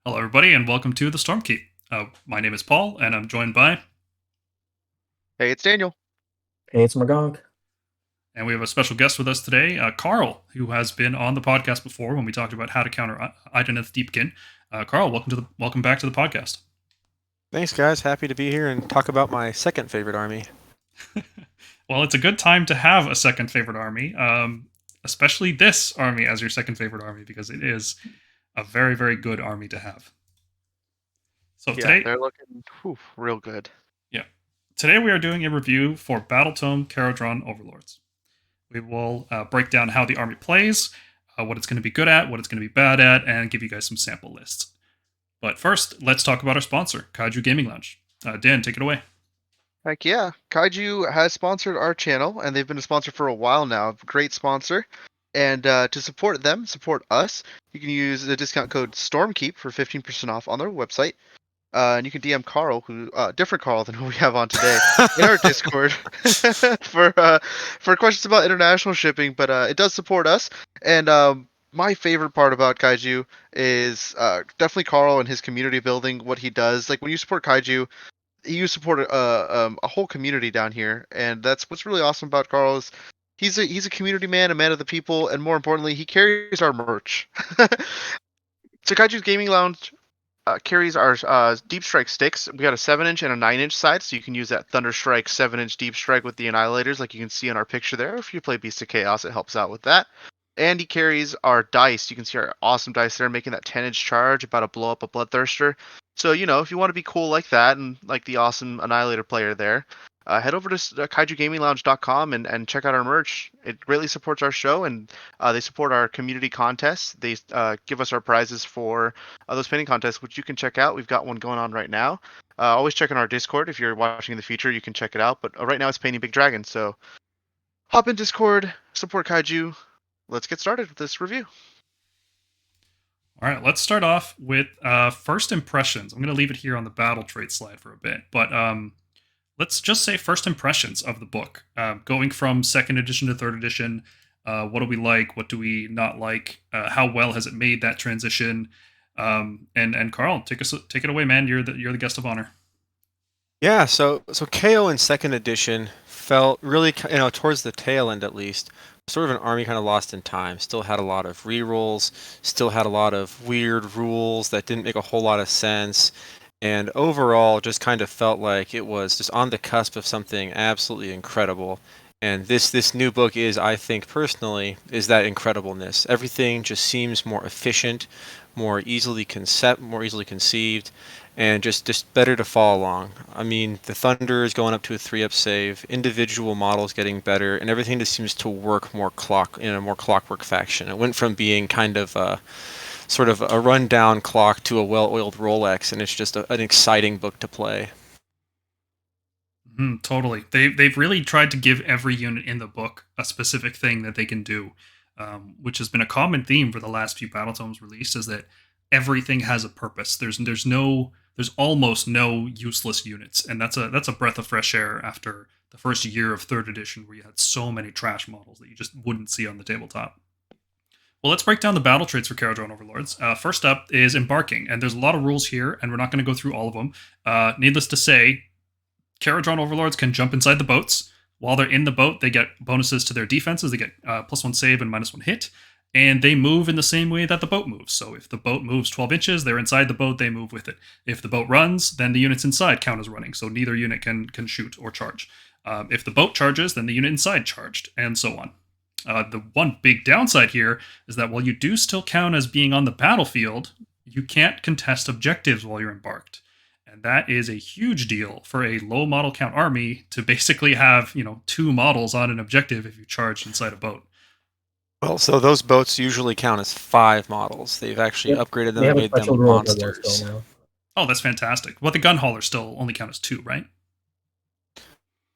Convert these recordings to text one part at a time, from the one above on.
Hello, everybody, and welcome to the Stormkeep. My name is Paul, and I'm joined by, Hey, it's Daniel. Hey, it's Magog. and we have a special guest with us today, Carl, who has been on the podcast before when we talked about how to counter Idoneth Deepkin. Carl, welcome back to the podcast. Thanks, guys. Happy to be here and talk about my second favorite army. Well, it's a good time to have a second favorite army, especially this army as your second favorite army, because it is a very, very good army to have. So Yeah, they're looking real good. Today we are doing a review for Battletome Kharadron Overlords. We will break down how the army plays, what it's going to be good at, what it's going to be bad at, and give you guys some sample lists. But first, let's talk about our sponsor, Kaiju Gaming Lounge. Dan, take it away. Heck yeah. Kaiju has sponsored our channel, and they've been a sponsor for a while now. Great sponsor. And to support them, support us, you can use the discount code STORMKEEP for 15% off on their website. And you can DM Carl, who different Carl than who we have on today, in our Discord for questions about international shipping. But it does support us, and my favorite part about Kaiju is definitely Carl and his community building. What he does, like when you support Kaiju, you support a whole community down here, and that's what's really awesome about Carl is he's a community man, a man of the people, and more importantly, he carries our merch. So Kaiju's Gaming Lounge carries our Deep Strike sticks. We got a 7-inch and a 9-inch side, so you can use that Thunder Strike 7-inch Deep Strike with the Annihilators, like you can see in our picture there. If you play Beast of Chaos, it helps out with that. And he carries our dice. You can see our awesome dice there, making that 10-inch charge, about to blow up a Bloodthirster. So, if you want to be cool like that, and like the awesome Annihilator player there, head over to kaijugaminglounge.com and check out our merch. It greatly supports our show, and they support our community contests. They give us our prizes for those painting contests, which you can check out. We've got one going on right now. Always check in our Discord. If you're watching in the future, you can check it out. But right now it's Painting Big Dragon. So hop in Discord, support Kaiju. Let's get started with this review. All right, let's start off with first impressions. I'm going to leave it here on the battle trait slide for a bit, but let's just say first impressions of the book. Going from second edition to third edition, what do we like? What do we not like? How well has it made that transition? And Carl, take it away, man. You're the guest of honor. Yeah, so KO in second edition felt really, towards the tail end at least, sort of an army kind of lost in time. Still had a lot of rerolls, still had a lot of weird rules that didn't make a whole lot of sense, and overall just kind of felt like it was just on the cusp of something absolutely incredible. And this new book is, I think personally, is that incredibleness. Everything just seems more efficient, more easily conceived, and just better to follow along. I mean, the Thunder is going up to a 3-up save, individual models getting better, and everything just seems to work more in a more clockwork fashion. It went from being kind of a sort of a rundown clock to a well-oiled Rolex, and it's just an exciting book to play. Totally. They've really tried to give every unit in the book a specific thing that they can do, which has been a common theme for the last few Battletomes released, is that everything has a purpose. There's almost no useless units, and that's a breath of fresh air after the first year of third edition, where you had so many trash models that you just wouldn't see on the tabletop. Well, let's break down the battle traits for Kharadron Overlords. First up is embarking, and there's a lot of rules here, and we're not going to go through all of them. Needless to say, Kharadron Overlords can jump inside the boats. While they're in the boat, they get bonuses to their defenses. They get +1 save and -1 hit. And they move in the same way that the boat moves. So if the boat moves 12 inches, they're inside the boat, they move with it. If the boat runs, then the units inside count as running. So neither unit can shoot or charge. If the boat charges, then the unit inside charged, and so on. The one big downside here is that while you do still count as being on the battlefield, you can't contest objectives while you're embarked. And that is a huge deal for a low model count army to basically have, 2 models on an objective if you charge inside a boat. Well, so those boats usually count as 5 models. They've actually upgraded them and made them monsters. Oh, that's fantastic. Well, the gun haulers still only count as 2, right?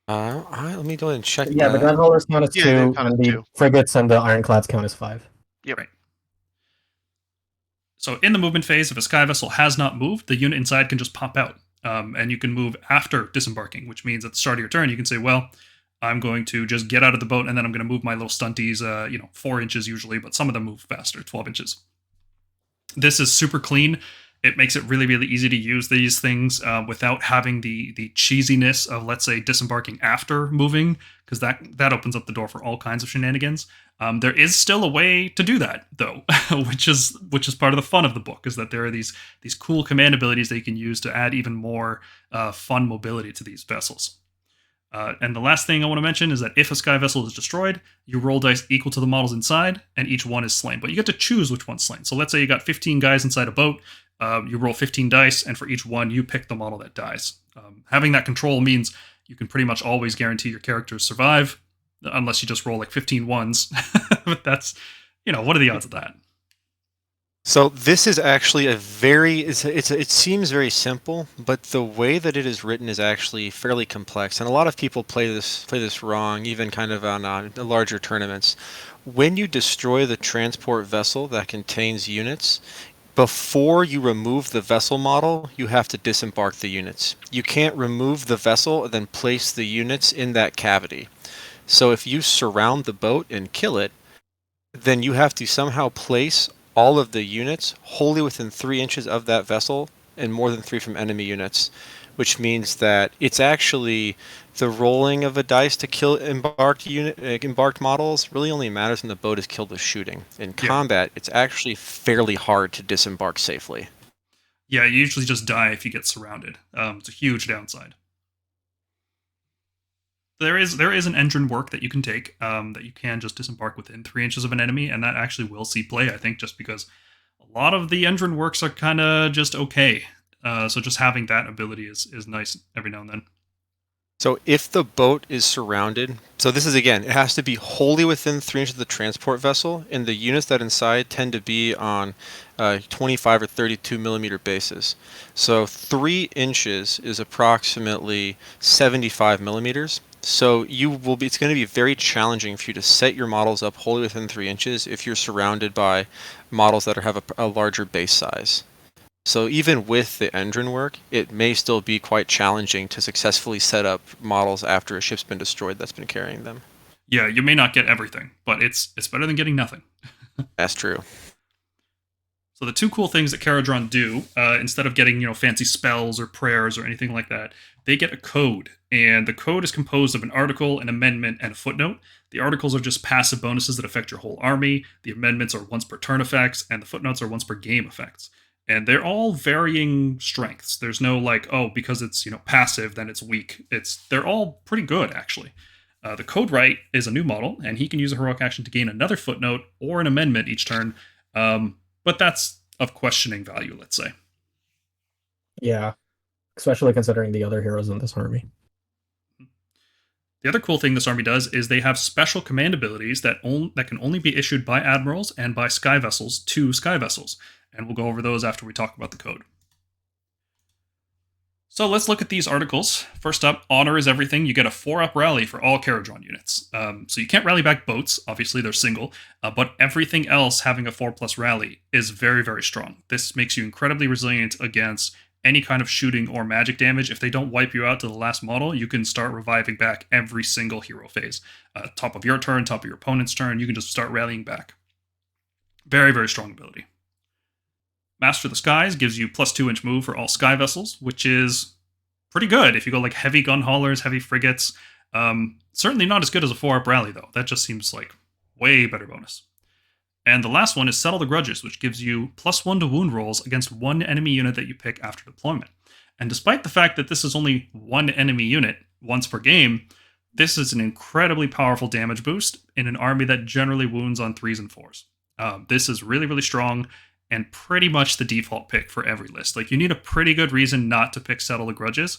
Let me go ahead and check. Yeah, the gun haulers count as 2, and the frigates and the ironclads count as 5. Yeah, right. So in the movement phase, if a sky vessel has not moved, the unit inside can just pop out. And you can move after disembarking, which means at the start of your turn, you can say, well, I'm going to just get out of the boat, and then I'm going to move my little stunties, 4 inches usually, but some of them move faster, 12 inches. This is super clean. It makes it really, really easy to use these things without having the cheesiness of, let's say, disembarking after moving, because that opens up the door for all kinds of shenanigans. There is still a way to do that, though, which is part of the fun of the book, is that there are these cool command abilities that you can use to add even more fun mobility to these vessels. And the last thing I want to mention is that if a sky vessel is destroyed, you roll dice equal to the models inside, and each one is slain. But you get to choose which one's slain. So let's say you got 15 guys inside a boat. You roll 15 dice, and for each one, you pick the model that dies. Having that control means you can pretty much always guarantee your characters survive, unless you just roll like 15 ones. But that's, what are the odds of that? So this is actually it seems very simple, but the way that it is written is actually fairly complex, and a lot of people play this wrong, even kind of on larger tournaments. When you destroy the transport vessel that contains units, before you remove the vessel model, you have to disembark the units. You can't remove the vessel and then place the units in that cavity. So if you surround the boat and kill it, then you have to somehow place all of the units wholly within 3 inches of that vessel and more than 3 from enemy units, which means that it's actually the rolling of a dice to kill embarked models really only matters when the boat is killed with shooting. In combat, it's actually fairly hard to disembark safely. Yeah, you usually just die if you get surrounded. It's a huge downside. There is an engine work that you can take that you can just disembark within 3 inches of an enemy, and that actually will see play, I think, just because a lot of the engine works are kind of just okay. So just having that ability is nice every now and then. So if the boat is surrounded, so this is, again, it has to be wholly within 3 inches of the transport vessel, and the units that inside tend to be on 25 or 32 millimeter bases. So 3 inches is approximately 75 millimeters. So it's going to be very challenging for you to set your models up wholly within 3 inches if you're surrounded by models that have a larger base size. So even with the engine work, it may still be quite challenging to successfully set up models after a ship's been destroyed that's been carrying them. Yeah, you may not get everything, but it's better than getting nothing. That's true. So the two cool things that Kharadron do, instead of getting fancy spells or prayers or anything like that, they get a code, and the code is composed of an article, an amendment, and a footnote. The articles are just passive bonuses that affect your whole army. The amendments are once per turn effects, and the footnotes are once per game effects. And they're all varying strengths. There's no because it's passive, then it's weak. They're all pretty good, actually. The Code Write is a new model, and he can use a heroic action to gain another footnote or an amendment each turn. But that's of questioning value, let's say. Yeah, especially considering the other heroes in this army. The other cool thing this army does is they have special command abilities that can only be issued by admirals and by sky vessels to sky vessels. And we'll go over those after we talk about the code. So let's look at these articles. First up, Honor is Everything. You get a 4-up rally for all Kharadron units. So you can't rally back boats. Obviously, they're single. But everything else having a 4+ rally is very, very strong. This makes you incredibly resilient against any kind of shooting or magic damage. If they don't wipe you out to the last model, you can start reviving back every single hero phase. Top of your turn, top of your opponent's turn, you can just start rallying back. Very, very strong ability. Master of the Skies gives you plus 2-inch move for all sky vessels, which is pretty good if you go like heavy gun haulers, heavy frigates. Certainly not as good as a 4-up rally, though. That just seems like way better bonus. And the last one is Settle the Grudges, which gives you +1 to wound rolls against one enemy unit that you pick after deployment. And despite the fact that this is only one enemy unit once per game, this is an incredibly powerful damage boost in an army that generally wounds on 3s and 4s. This is really, really strong and pretty much the default pick for every list. Like, you need a pretty good reason not to pick Settle the Grudges.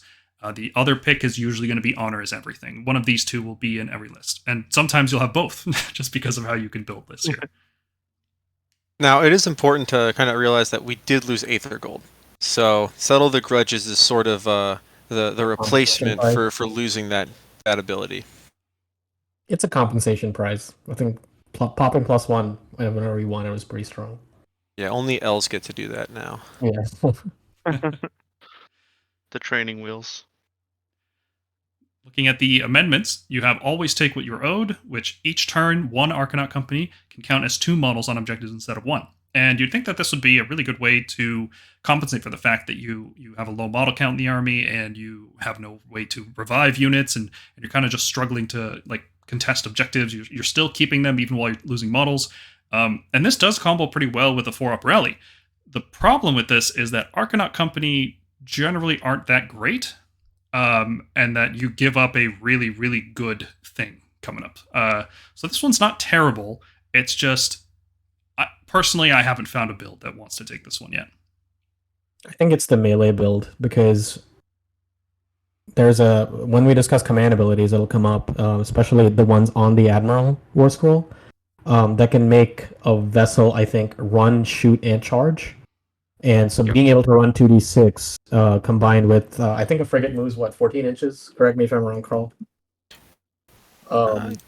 The other pick is usually going to be Honor is Everything. One of these two will be in every list. And sometimes you'll have both, just because of how you can build this here. Now, it is important to kind of realize that we did lose Aether Gold. So, Settle the Grudges is sort of the replacement for losing that ability. It's a compensation prize. I think popping +1 whenever we won, it was pretty strong. Yeah, only L's get to do that now. Yeah. The training wheels. Looking at the amendments, you have Always Take What You're Owed, which each turn, one Arcanaut company can count as 2 models on objectives instead of 1. And you'd think that this would be a really good way to compensate for the fact that you have a low model count in the army and you have no way to revive units, and you're kind of just struggling to like contest objectives. You're still keeping them even while you're losing models. And this does combo pretty well with a 4-up rally. The problem with this is that Arcanaut Company generally aren't that great, and that you give up a really, really good thing coming up. So this one's not terrible. It's just, personally, I haven't found a build that wants to take this one yet. I think it's the melee build, because when we discuss command abilities, it'll come up, especially the ones on the Admiral War Scroll, that can make a vessel, I think, run, shoot, and charge. And so being able to run 2d6 combined with, I think a frigate moves, 14 inches? Correct me if I'm wrong, Carl.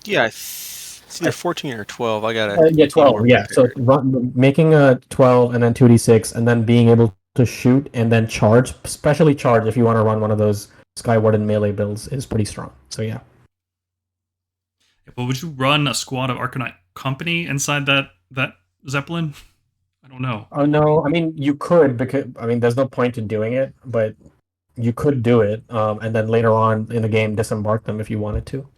Yeah, it's either 14 or 12. I gotta. Yeah, 12. Yeah, so making a 12 and then 2d6, and then being able to shoot and then charge, especially charge if you want to run one of those Skyward and melee builds, is pretty strong. So yeah. But would you run a squad of Arcanaut Company inside that Zeppelin? I don't know. Oh no, I mean you could, because there's no point in doing it, but you could do it, and then later on in the game disembark them if you wanted to.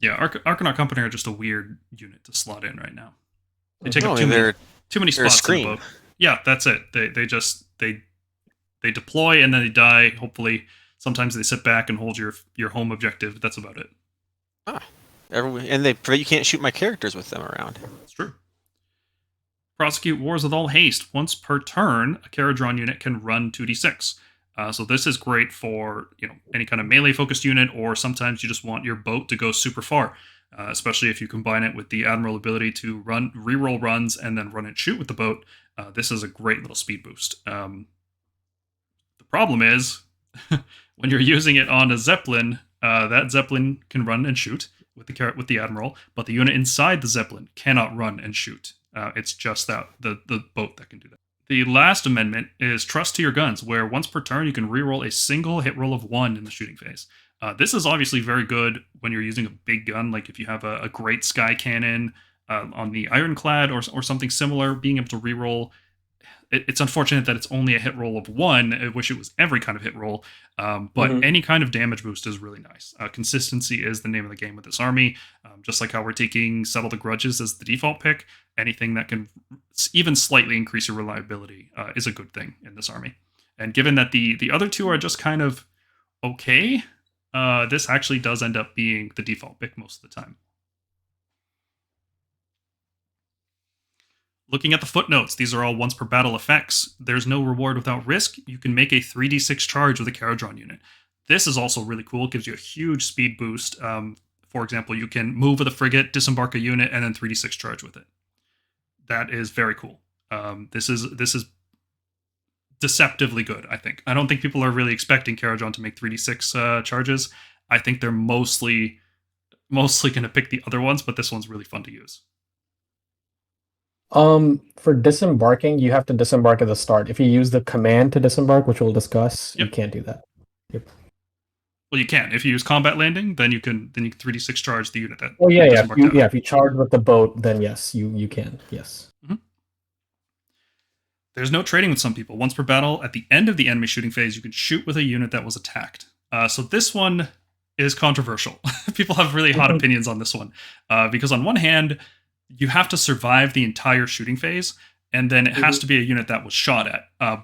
Yeah, Arcanaut Company are just a weird unit to slot in right now. They take up too many spots in the boat. Yeah, that's it. They deploy and then they die. Hopefully, sometimes they sit back and hold your home objective. That's about it. And you can't shoot my characters with them around. That's true. Prosecute wars with all haste. Once per turn, a Kharadron unit can run 2d6. So this is great for any kind of melee focused unit, or sometimes you just want your boat to go super far, especially if you combine it with the Admiral ability to reroll runs and then run and shoot with the boat. This is a great little speed boost. The problem is when you're using it on a Zeppelin, that Zeppelin can run and shoot with the Admiral, but the unit inside the Zeppelin cannot run and shoot. It's just the boat that can do that. The last amendment is Trust to Your Guns, where once per turn you can reroll a single hit roll of 1 in the shooting phase. This is obviously very good when you're using a big gun, like if you have a great Sky Cannon on the Ironclad or something similar, being able to reroll. It's unfortunate that it's only a hit roll of 1. I wish it was every kind of hit roll, but any kind of damage boost is really nice. Consistency is the name of the game with this army. Just like how we're taking Settle the Grudges as the default pick, anything that can even slightly increase your reliability is a good thing in this army. And given that the other two are just kind of okay, this actually does end up being the default pick most of the time. Looking at the footnotes, these are all once per battle effects. There's no reward without risk. You can make a 3d6 charge with a Kharadron unit. This is also really cool. It gives you a huge speed boost. For example, you can move with a frigate, disembark a unit, and then 3d6 charge with it. That is very cool. This is deceptively good, I think. I don't think people are really expecting Kharadron to make 3d6 charges. I think they're mostly going to pick the other ones, but this one's really fun to use. For disembarking, you have to disembark at the start. If you use the command to disembark, which we'll discuss, you can't do that. Yep. Well, you can. If you use combat landing, then you can 3d6 charge the unit that. Oh yeah, if you charge with the boat, then yes, you can. Yes. Mm-hmm. There's no trading with some people. Once per battle, at the end of the enemy shooting phase, you can shoot with a unit that was attacked. So this one is controversial. People have really hot opinions on this one, because on one hand, you have to survive the entire shooting phase, and then it has to be a unit that was shot at.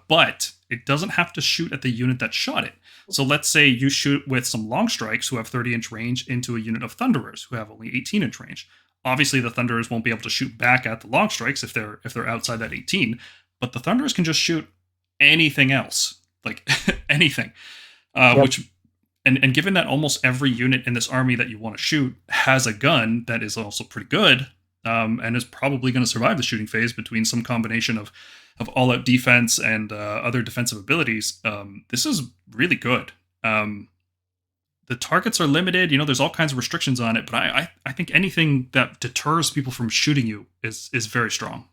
But it doesn't have to shoot at the unit that shot it. So let's say you shoot with some long strikes who have 30-inch range into a unit of Thunderers who have only 18-inch range. Obviously, the Thunderers won't be able to shoot back at the long strikes if they're outside that 18, but the Thunderers can just shoot anything else, like anything. Which, and given that almost every unit in this army that you want to shoot has a gun that is also pretty good, and is probably going to survive the shooting phase between some combination of all-out defense and other defensive abilities, this is really good. The targets are limited. There's all kinds of restrictions on it, but I think anything that deters people from shooting you is very strong.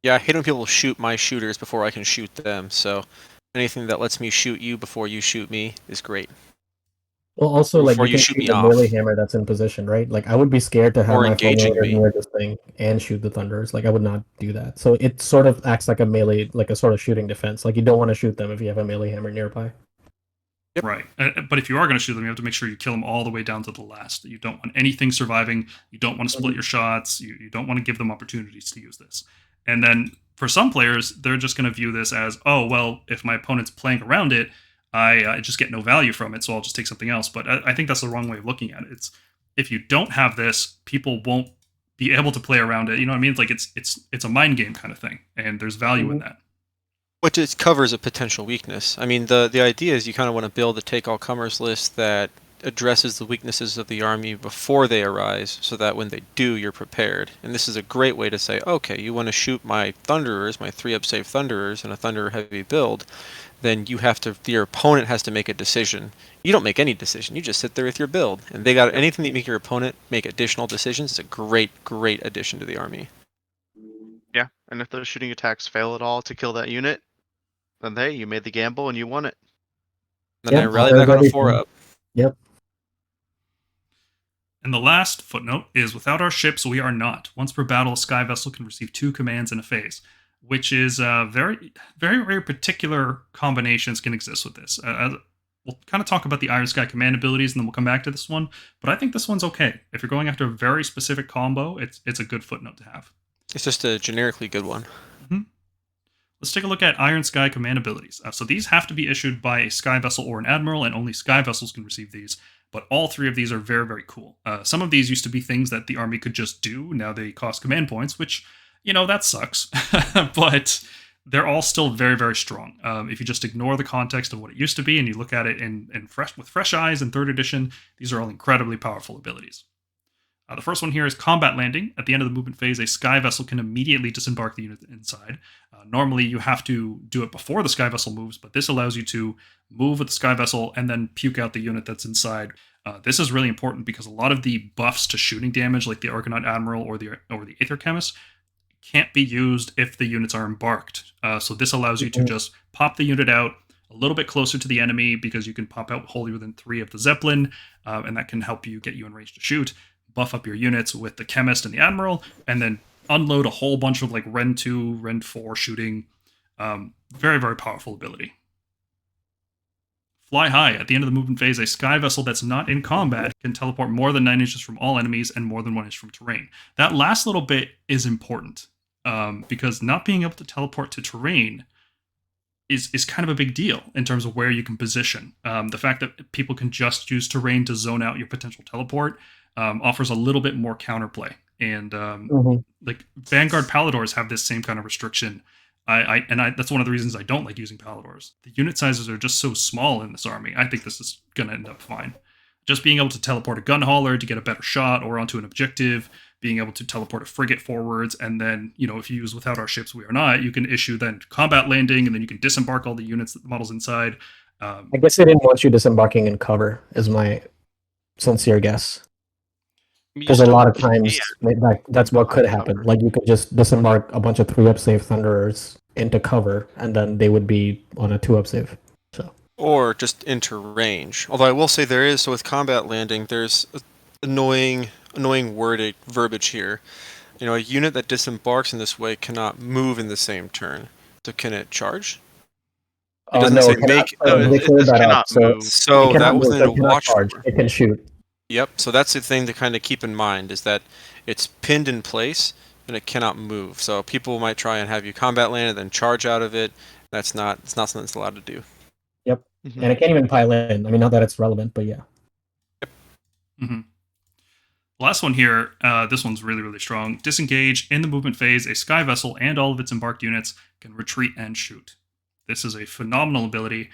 Yeah, I hate when people shoot my shooters before I can shoot them, so anything that lets me shoot you before you shoot me is great. Well, also, like, before you you can shoot shoot me the off. melee hammer that's in position, right? Like, I would be scared to have Or my engaging fulminator me. near this thing and shoot the thunders. Like, I would not do that. So it sort of acts like a melee, like a sort of shooting defense. Like, you don't want to shoot them if you have a melee hammer nearby. Yep. Right. But if you are going to shoot them, you have to make sure you kill them all the way down to the last. You don't want anything surviving. You don't want to split your shots. You don't want to give them opportunities to use this. And then for some players, they're just going to view this as, oh, well, if my opponent's playing around it, I just get no value from it, so I'll just take something else. But I think that's the wrong way of looking at it. It's if you don't have this, people won't be able to play around it. You know what I mean? It's like it's a mind game kind of thing, and there's value in that. Which it covers a potential weakness. I mean, the idea is you kind of want to build a take-all-comers list that addresses the weaknesses of the army before they arise, so that when they do, you're prepared. And this is a great way to say, okay, you want to shoot my Thunderers, my 3-up save Thunderers in a Thunder-heavy build, then your opponent has to make a decision. You don't make any decision. You just sit there with your build. And they got anything that make your opponent make additional decisions. It's a great, great addition to the army. Yeah, and if those shooting attacks fail at all to kill that unit, then hey, you made the gamble and you won it. Then I rally back on a 4-up. Yep. And the last footnote is, without our ships, we are not. Once per battle, a sky vessel can receive 2 commands in a phase, which is very, very, very particular combinations can exist with this. We'll kind of talk about the Iron Sky command abilities, and then we'll come back to this one. But I think this one's okay. If you're going after a very specific combo, it's a good footnote to have. It's just a generically good one. Mm-hmm. Let's take a look at Iron Sky command abilities. So these have to be issued by a sky vessel or an admiral, and only sky vessels can receive these. But all 3 of these are very, very cool. Some of these used to be things that the army could just do. Now they cost command points, which, that sucks. But they're all still very, very strong. If you just ignore the context of what it used to be and you look at it with fresh eyes in 3rd edition, these are all incredibly powerful abilities. The first one here is combat landing. At the end of the movement phase, a sky vessel can immediately disembark the unit inside. Normally, you have to do it before the sky vessel moves, but this allows you to move with the sky vessel and then puke out the unit that's inside. This is really important because a lot of the buffs to shooting damage, like the Argonaut Admiral or the Aether Chemist, can't be used if the units are embarked. So this allows you to just pop the unit out a little bit closer to the enemy because you can pop out wholly within 3 of the Zeppelin, and that can help you get you in range to shoot. Buff up your units with the Chemist and the Admiral, and then unload a whole bunch of like Ren 2, Ren 4 shooting. Very, very powerful ability. Fly high. At the end of the movement phase, a sky vessel that's not in combat can teleport more than 9 inches from all enemies and more than 1 inch from terrain. That last little bit is important because not being able to teleport to terrain is kind of a big deal in terms of where you can position. The fact that people can just use terrain to zone out your potential teleport offers a little bit more counterplay. And like Vanguard Paladors have this same kind of restriction. That's one of the reasons I don't like using Paladors. The unit sizes are just so small in this army. I think this is going to end up fine. Just being able to teleport a gun hauler to get a better shot or onto an objective, being able to teleport a frigate forwards, and then, if you use without our ships, we are not, you can issue then combat landing, and then you can disembark all the units, the models inside. I guess they didn't want you disembarking in cover, is my sincere guess. Because a lot of times that's what could happen. Like, you could just disembark a bunch of 3-up save Thunderers into cover, and then they would be on a 2-up save. Or just into range. Although I will say so with combat landing, there's annoying verbiage here. A unit that disembarks in this way cannot move in the same turn. So can it charge? It doesn't say make. It cannot move. So that was something to watch for. It can shoot. Yep, so that's the thing to kind of keep in mind, is that it's pinned in place and it cannot move. So people might try and have you combat land and then charge out of it. It's not something that's allowed to do. Yep, and it can't even pile in. I mean, not that it's relevant, but yeah. Yep. Mm-hmm. Last one here, this one's really, really strong. Disengage. In the movement phase, a sky vessel and all of its embarked units can retreat and shoot. This is a phenomenal ability.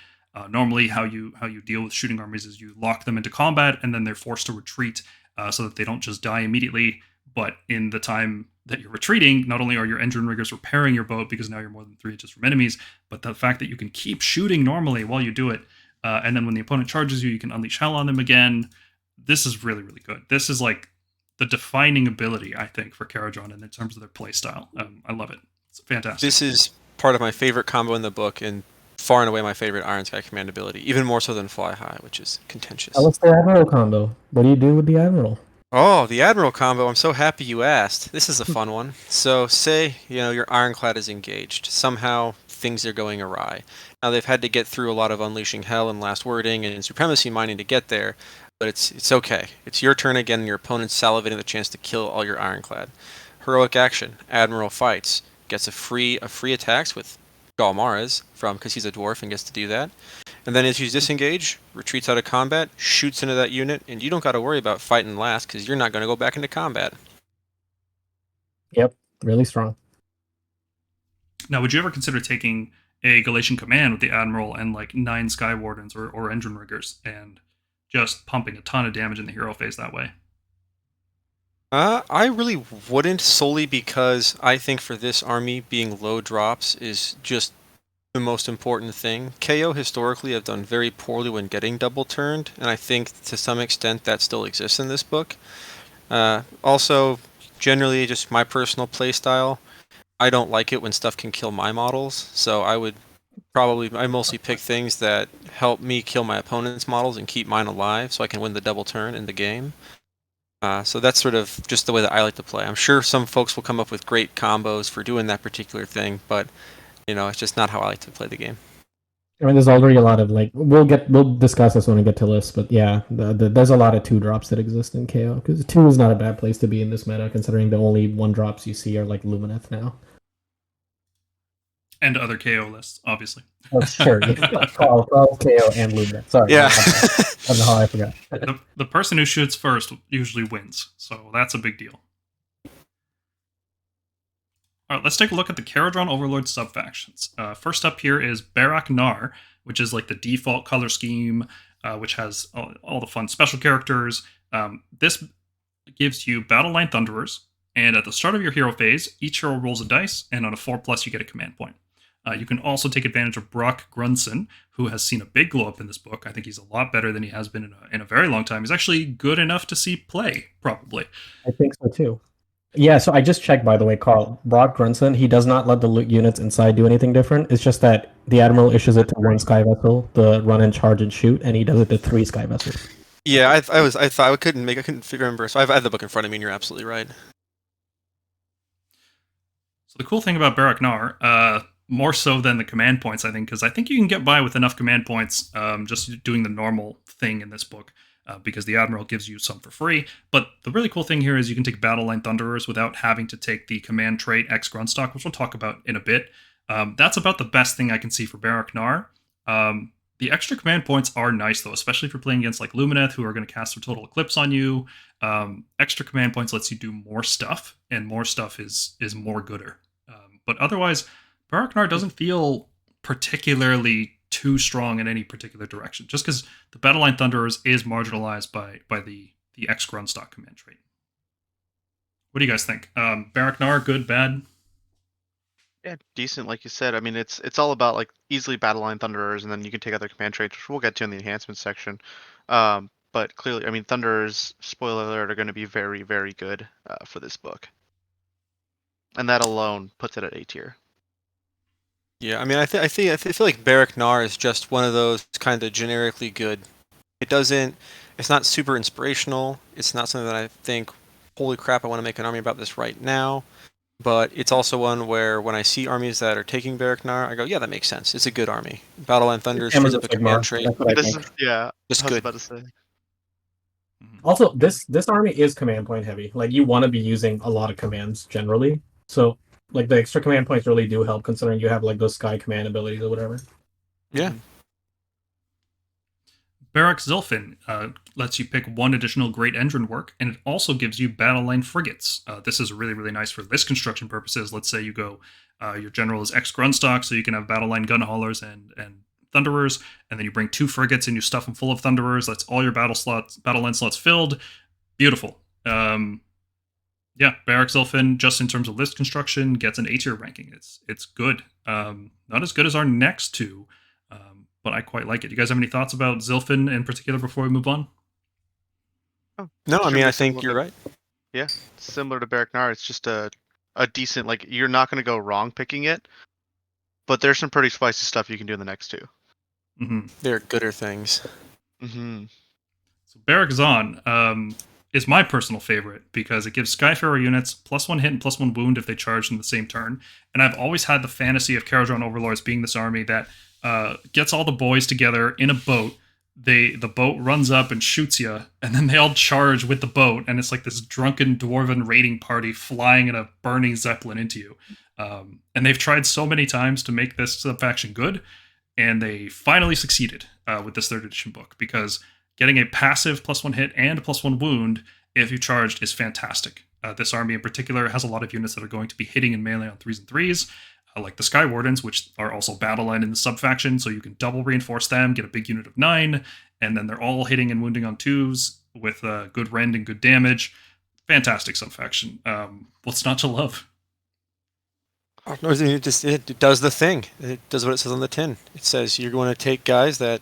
Normally, how you deal with shooting armies is you lock them into combat, and then they're forced to retreat so that they don't just die immediately. But in the time that you're retreating, not only are your engine riggers repairing your boat because now you're more than 3 inches from enemies, but the fact that you can keep shooting normally while you do it, and then when the opponent charges you, you can unleash hell on them again. This is really, really good. This is like the defining ability, I think, for Kharadron in terms of their play style. I love it. It's fantastic. This is part of my favorite combo in the book, and far and away my favorite Iron Sky command ability, even more so than Fly High, which is contentious. Tell us the Admiral combo. What do you do with the Admiral? Oh, the Admiral combo, I'm so happy you asked. This is a fun one. So say, your Ironclad is engaged. Somehow things are going awry. Now they've had to get through a lot of Unleashing Hell and Last Wording and Supremacy Mining to get there, but it's okay. It's your turn again and your opponent's salivating the chance to kill all your Ironclad. Heroic action. Admiral fights. Gets a free attacks with Galmaras because he's a dwarf and gets to do that. And then as he's disengaged, retreats out of combat, shoots into that unit, and you don't got to worry about fighting last because you're not going to go back into combat. Yep, really strong. Now, would you ever consider taking a Galatian command with the Admiral and like 9 Sky Wardens or Engine Riggers and just pumping a ton of damage in the hero phase that way? I really wouldn't, solely because I think for this army, being low drops is just the most important thing. KO historically have done very poorly when getting double turned, and I think to some extent that still exists in this book. Also, generally, just my personal playstyle, I don't like it when stuff can kill my models, so I mostly pick things that help me kill my opponent's models and keep mine alive so I can win the double turn in the game. So that's sort of just the way that I like to play. I'm sure some folks will come up with great combos for doing that particular thing, but it's just not how I like to play the game. I mean, there's already a lot of we'll discuss this when we get to lists, but yeah, there's a lot of 2-drops that exist in KO because 2 is not a bad place to be in this meta, considering the only 1-drops you see are like Lumineth now. And other KO lists, obviously. Oh, sure. Carl, KO, and Lumineth. Sorry. Yeah. I don't know how I forgot. The person who shoots first usually wins, so that's a big deal. All right, let's take a look at the Kharadron Overlords subfactions. First up here is Barak-Nar, which is like the default color scheme, which has all the fun special characters. This gives you Battle Line Thunderers, and at the start of your hero phase, each hero rolls a dice, and on a 4+, you get a command point. You can also take advantage of Barak-Zilfin, who has seen a big glow up in this book. I think he's a lot better than he has been in a very long time. He's actually good enough to see play, probably. I think so too. Yeah, so I just checked, by the way, Carl. Barak-Zilfin, he does not let the units inside do anything different. It's just that the Admiral issues it to 1 Sky Vessel, the run and charge and shoot, and he does it to 3 Sky Vessels. Yeah, I couldn't remember. So I have the book in front of me, and you're absolutely right. So the cool thing about Barak-Nar, more so than the command points, I think, because I think you can get by with enough command points just doing the normal thing in this book. Because the Admiral gives you some for free. But the really cool thing here is you can take Battle Line Thunderers without having to take the command trait X Grundstock, which we'll talk about in a bit. That's about the best thing I can see for Barak-Nar. The extra command points are nice, though, especially if you're playing against like Lumineth, who are going to cast a Total Eclipse on you. Extra command points lets you do more stuff, and more stuff is more gooder. But otherwise, Barak-Nar doesn't feel particularly too strong in any particular direction, just because the Battle Line Thunderers is marginalized by the X Grundstock command trait. What do you guys think? Barak-Nar, good, bad? Yeah, decent, like you said. I mean, it's all about like easily Battle Line Thunderers, and then you can take other command traits, which we'll get to in the enhancements section. But clearly, I mean, Thunderers, spoiler alert, are going to be very, very good for this book, and that alone puts it at A tier. Yeah, I mean, I feel like Barak-Nar is just one of those kind of generically good. It's not super inspirational. It's not something that I think, holy crap, I want to make an army about this right now. But it's also one where when I see armies that are taking Barak-Nar, I go, yeah, that makes sense. It's a good army. Battle Line Thunder shows up a command trait. Yeah, Just I was good. about to say. Also, this army is command point heavy. Like, you want to be using a lot of commands generally. So, like, the extra command points really do help, considering you have like those sky command abilities or whatever. Yeah. Barak-Zilfin lets you pick 1 additional Great Engine work, and it also gives you Battle Line Frigates. This is really, really nice for list construction purposes. Let's say you go, your general is X Grundstock, so you can have Battle Line Gun Haulers and Thunderers, and then you bring 2 frigates and you stuff them full of Thunderers. That's all your battle line slots filled. Beautiful. Yeah, Barak-Zilfin, just in terms of list construction, gets an A-tier ranking. It's good. Not as good as our next 2, but I quite like it. You guys have any thoughts about Zilfin in particular before we move on? No, I mean, I think you're right. Yeah, similar to Barak-Nar, it's just a decent, like, you're not going to go wrong picking it. but there's some pretty spicy stuff you can do in the next two. Mm-hmm. They're gooder things. Mm-hmm. So Barak-Zon is my personal favorite because it gives Skyfarer units +1 hit and +1 wound if they charge in the same turn. And I've always had the fantasy of Kharadron Overlords being this army that gets all the boys together in a boat. The boat runs up and shoots you, and then they all charge with the boat, and it's like this drunken dwarven raiding party flying in a burning zeppelin into you. And they've tried so many times to make this subfaction good, and they finally succeeded with this 3rd edition book, because getting a passive +1 hit and +1 wound if you charged is fantastic. This army in particular has a lot of units that are going to be hitting in melee on 3s and 3s, like the Sky Wardens, which are also battle line in the subfaction, so you can double reinforce them, get a big unit of 9, and then they're all hitting and wounding on 2s with good rend and good damage. Fantastic subfaction. What's not to love? It does the thing. It does what it says on the tin. It says you're going to take guys that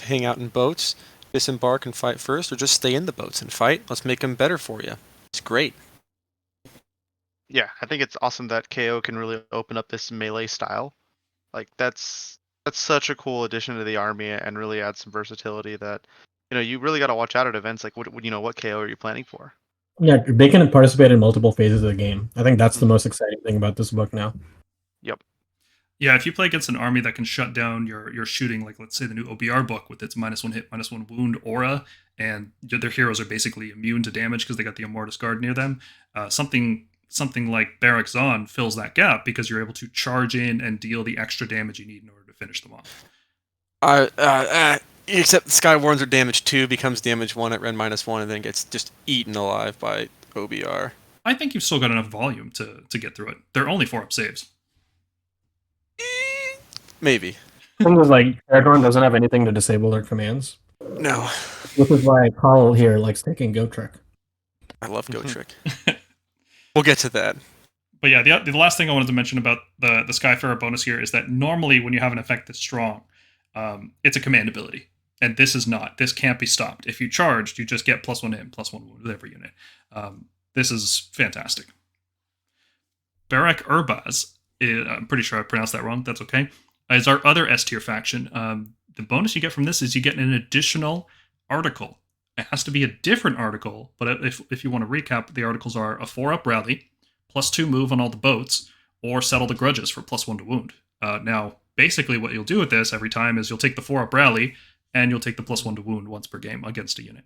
hang out in boats, disembark and fight first, or just stay in the boats and fight. Let's make them better for you. It's great. Yeah, I think it's awesome that KO can really open up this melee style. Like that's such a cool addition to the army and really adds some versatility that you really got to watch out at events like what KO are you planning for? Yeah, they can participate in multiple phases of the game. I think that's the most exciting thing about this book now. Yep. Yeah, if you play against an army that can shut down your shooting, like let's say the new OBR book with its -1 hit, -1 wound aura, and their heroes are basically immune to damage because they got the Immortus Guard near them, something like Barak-Zon fills that gap because you're able to charge in and deal the extra damage you need in order to finish them off. Except the Sky Wardens are damage 2, becomes damage 1 at rend -1, and then gets just eaten alive by OBR. I think you've still got enough volume to get through it. They're only 4-up saves. Maybe. The thing is, like, Kharadron doesn't have anything to disable their commands. No. Which is why Carl here likes taking Gotrek. I love Gotrek. We'll get to that. But yeah, the last thing I wanted to mention about the Skyfarer bonus here is that normally when you have an effect that's strong, it's a command ability. And this is not. This can't be stopped. If you charged, you just get +1 hit and +1 wound with every unit. This is fantastic. Barak-Urbaz, I'm pretty sure I pronounced that wrong. That's okay. Is our other S tier faction. The bonus you get from this is you get an additional article. It has to be a different article, but if you want to recap, the articles are a 4-up rally, +2 move on all the boats, or settle the grudges for +1 to wound. Now, basically what you'll do with this every time is you'll take the 4-up rally, and you'll take the +1 to wound once per game against a unit.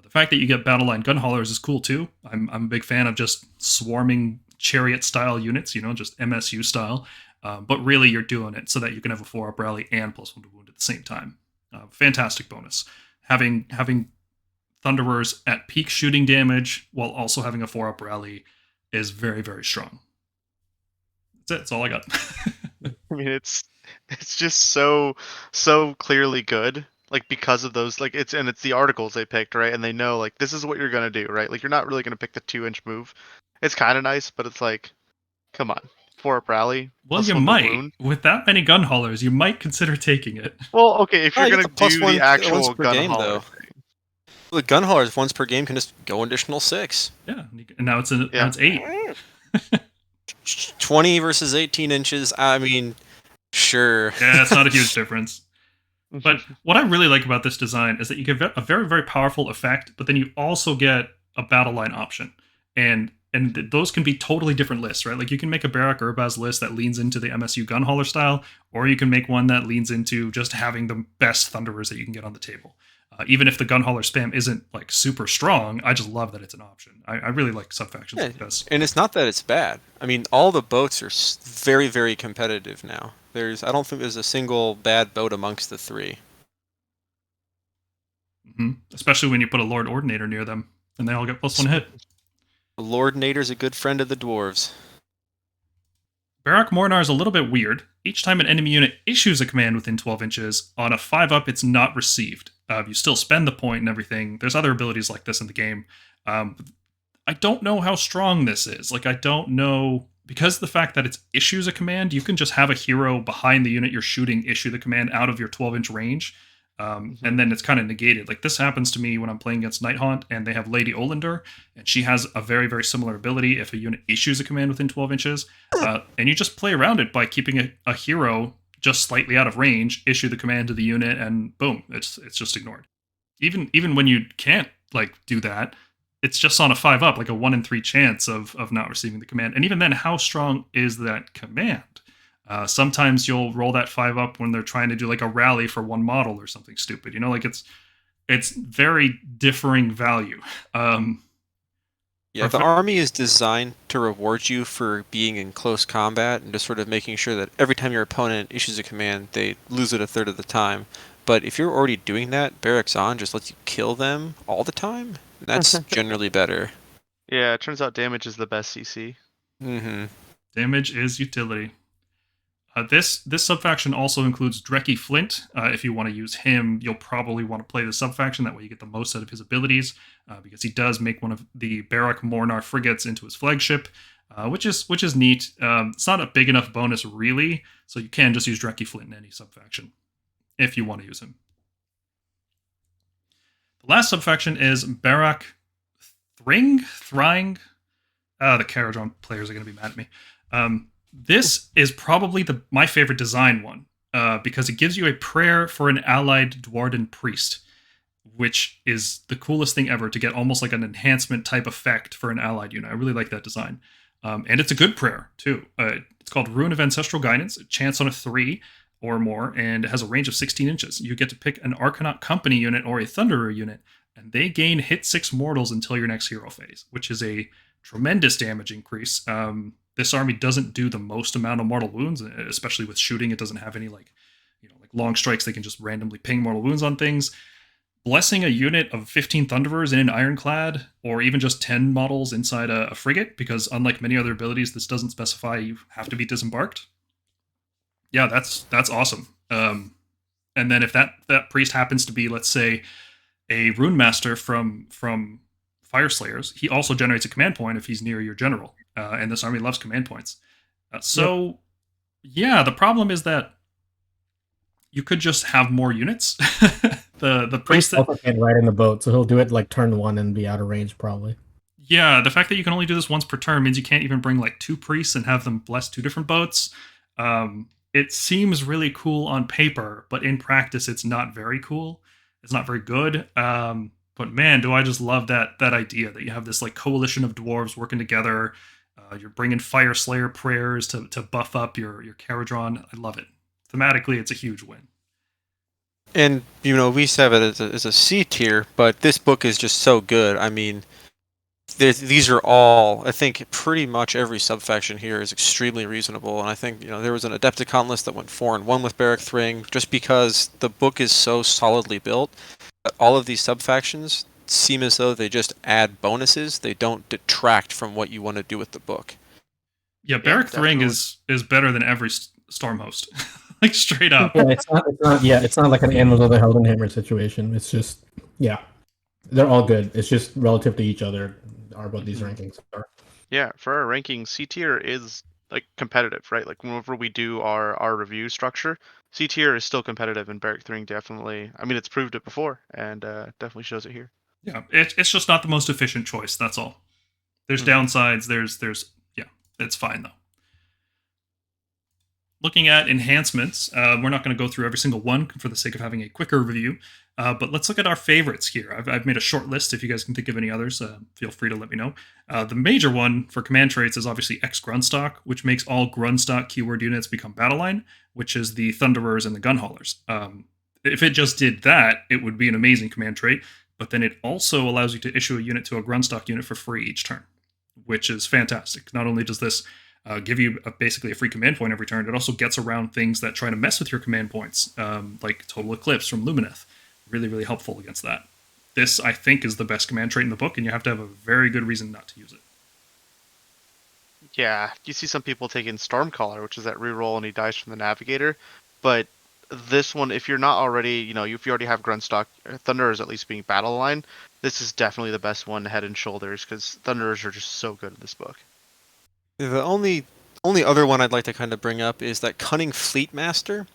The fact that you get battle line gun haulers is cool too. I'm a big fan of just swarming chariot style units, just MSU style. But really you're doing it so that you can have a 4-up rally and +1 to wound at the same time. Fantastic bonus. Having Thunderers at peak shooting damage while also having a 4-up rally is very, very strong. That's it. That's all I got. I mean, it's just so clearly good. Like because of those, like it's the articles they picked, right? And they know like this is what you're gonna do, right? Like you're not really gonna pick the 2-inch move. It's kind of nice, but it's like, come on, 4-up rally. Well, you might with that many gun haulers, you might consider taking it. Well, okay, if you're gonna do the actual gun game, hauler though. thing. Well, the gun haulers once per game can just go additional 6. Yeah, and now it's 8. 20 versus 18 inches. I mean, sure. Yeah, it's not a huge difference. But what I really like about this design is that you get a very, very powerful effect, but then you also get a battle line option. And those can be totally different lists, right? Like you can make a Barak-Urbaz list that leans into the MSU gun hauler style, or you can make one that leans into just having the best Thunderers that you can get on the table. Even if the gun hauler spam isn't like super strong, I just love that it's an option. I really like subfactions like this. And it's not that it's bad. I mean, all the boats are very, very competitive now. I don't think there's a single bad boat amongst the 3. Mm-hmm. Especially when you put a Lord Ordinator near them, and they all get +1 hit. The Lord Nader's a good friend of the dwarves. Barak Mornar is a little bit weird. Each time an enemy unit issues a command within 12 inches, on a 5-up it's not received. You still spend the point and everything. There's other abilities like this in the game. I don't know how strong this is. Like, I don't know... Because of the fact that it issues a command, you can just have a hero behind the unit you're shooting issue the command out of your 12-inch range. And then it's kind of negated. Like this happens to me when I'm playing against Nighthaunt and they have Lady Olander, and she has a very, very similar ability if a unit issues a command within 12 inches. And you just play around it by keeping a hero just slightly out of range, issue the command to the unit, and boom, it's just ignored. Even when you can't like do that, it's just on a 5-up, like a 1 in 3 chance of not receiving the command. And even then, how strong is that command? Sometimes you'll roll that 5-up when they're trying to do like a rally for one model or something stupid. You know, like it's very differing value. Yeah, the army is designed to reward you for being in close combat and just sort of making sure that every time your opponent issues a command, they lose it a third of the time. But if you're already doing that, Barak-Zon just lets you kill them all the time. That's generally better. Yeah, it turns out damage is the best CC. Mm-hmm. Damage is utility. This subfaction also includes Drecky Flint. If you want to use him, you'll probably want to play the subfaction. That way you get the most out of his abilities, because he does make one of the Barak Mornar frigates into his flagship, which is neat. It's not a big enough bonus, really, so you can just use Drecky Flint in any subfaction if you want to use him. The last subfaction is Barak-Thryng. The Kharadron players are going to be mad at me. This is probably my favorite design one, because it gives you a prayer for an allied Dwarden priest, which is the coolest thing ever to get almost like an enhancement type effect for an allied unit. I really like that design. And it's a good prayer, too. It's called Rune of Ancestral Guidance. It chants on a 3 or more, and it has a range of 16 inches. You get to pick an Arcanaut Company unit or a Thunderer unit, and they gain hit 6 mortals until your next hero phase, which is a tremendous damage increase. This army doesn't do the most amount of mortal wounds, especially with shooting. It doesn't have any like long strikes. They can just randomly ping mortal wounds on things. Blessing a unit of 15 Thunderers in an Ironclad, or even just 10 models inside a frigate, because unlike many other abilities, this doesn't specify you have to be disembarked. Yeah, that's awesome. And then if that priest happens to be, let's say, a Rune Master from Fire Slayers, he also generates a command point if he's near your general. And this army loves command points. Yeah, the problem is that you could just have more units. the priest also can't ride in the boat, so he'll do it like turn 1 and be out of range probably. Yeah, the fact that you can only do this once per turn means you can't even bring like 2 priests and have them bless 2 different boats. It seems really cool on paper, but in practice, it's not very cool. It's not very good. But man, do I just love that idea that you have this like coalition of dwarves working together. You're bringing Fire Slayer prayers to buff up your Kharadron. I love it. Thematically, it's a huge win. And, we have it as a C tier, but this book is just so good. I mean, these are all, I think pretty much every subfaction here is extremely reasonable. And I think, there was an Adepticon list that went 4-1 with Barak-Thryng, just because the book is so solidly built. All of these subfactions seem as though they just add bonuses. They don't detract from what you want to do with the book. Yeah, Barak-Thryng is better than every storm host. Like straight up. Yeah, it's not like an Annals of the Heldenhammer situation. It's just, they're all good. It's just relative to each other are what these rankings are. Yeah, for our ranking, C tier is like competitive, right? Like whenever we do our review structure, C tier is still competitive, and Barak-Thryng definitely. I mean, it's proved it before, and definitely shows it here. Yeah, it's just not the most efficient choice. That's all. There's downsides. There's it's fine though. Looking at enhancements, we're not going to go through every single one for the sake of having a quicker review, but let's look at our favorites here. I've made a short list. If you guys can think of any others, feel free to let me know. The major one for command traits is obviously X Grundstock, which makes all Grundstock keyword units become battle line, which is the Thunderers and the Gunhaulers. If it just did that, it would be an amazing command trait, but then it also allows you to issue a unit to a Grundstock unit for free each turn, which is fantastic. Not only does this give you basically a free command point every turn, it also gets around things that try to mess with your command points, like Total Eclipse from Lumineth. Really, really helpful against that. This, I think, is the best command trait in the book, and you have to have a very good reason not to use it. Yeah, you see some people taking Stormcaller, which is that reroll and he dies from the Navigator, but this one, if you're not already, if you already have Grundstock, Thunderers at least being battle line, this is definitely the best one head and shoulders, because Thunderers are just so good in this book. The only only other one I'd like to kind of bring up is that Cunning Fleet Master.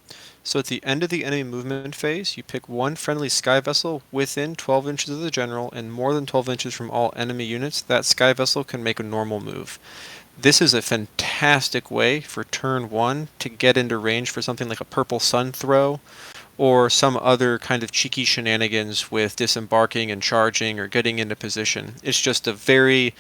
So at the end of the enemy movement phase, you pick one friendly sky vessel within 12 inches of the general and more than 12 inches from all enemy units. That sky vessel can make a normal move. This is a fantastic way for turn 1 to get into range for something like a Purple Sun throw, or some other kind of cheeky shenanigans with disembarking and charging or getting into position. It's just a very,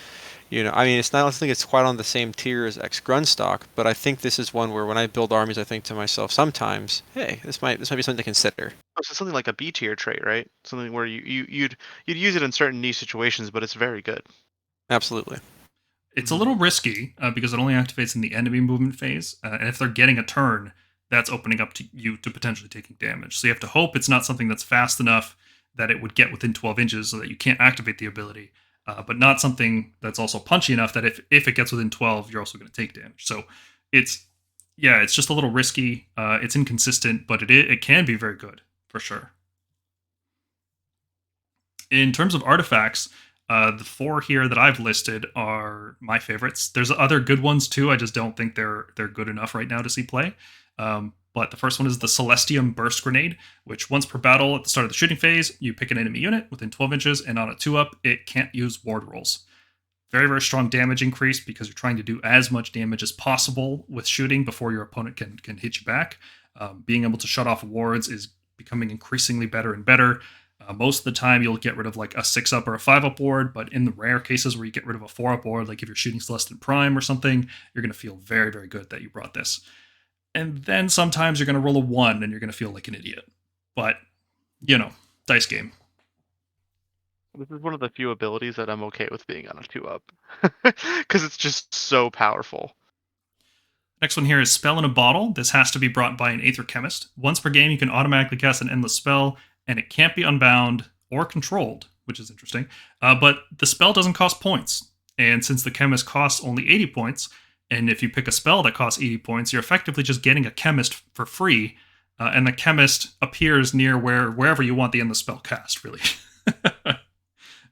I mean, it's not, I don't think it's quite on the same tier as Grunstock, but I think this is one where when I build armies, I think to myself sometimes, hey, this might be something to consider. Oh, so something like a B tier trait, right? Something where you'd use it in certain niche situations, but it's very good. Absolutely. It's a little risky because it only activates in the enemy movement phase, and if they're getting a turn, that's opening up to you to potentially taking damage. So you have to hope it's not something that's fast enough that it would get within 12 inches so that you can't activate the ability, but not something that's also punchy enough that if it gets within 12, you're also going to take damage. So it's just a little risky. It's inconsistent, but it can be very good for sure. In terms of artifacts, the 4 here that I've listed are my favorites. There's other good ones too. I just don't think they're good enough right now to see play. But the first one is the Celestium Burst Grenade, which once per battle at the start of the shooting phase, you pick an enemy unit within 12 inches, and on a 2-up, it can't use ward rolls. Very, very strong damage increase because you're trying to do as much damage as possible with shooting before your opponent can hit you back. Being able to shut off wards is becoming increasingly better and better. Most of the time, you'll get rid of like a 6-up or a 5-up ward, but in the rare cases where you get rid of a 4-up ward, like if you're shooting Celestian Prime or something, you're going to feel very, very good that you brought this. And then sometimes you're going to roll a 1 and you're going to feel like an idiot. But, dice game. This is one of the few abilities that I'm okay with being on a 2-up. Because it's just so powerful. Next one here is Spell in a Bottle. This has to be brought by an Aether Chemist. Once per game, you can automatically cast an endless spell, and it can't be unbound or controlled, which is interesting. But the spell doesn't cost points. And since the Chemist costs only 80 points, and if you pick a spell that costs 80 points, you're effectively just getting a Chemist for free, and the Chemist appears near wherever you want the endless spell cast, really.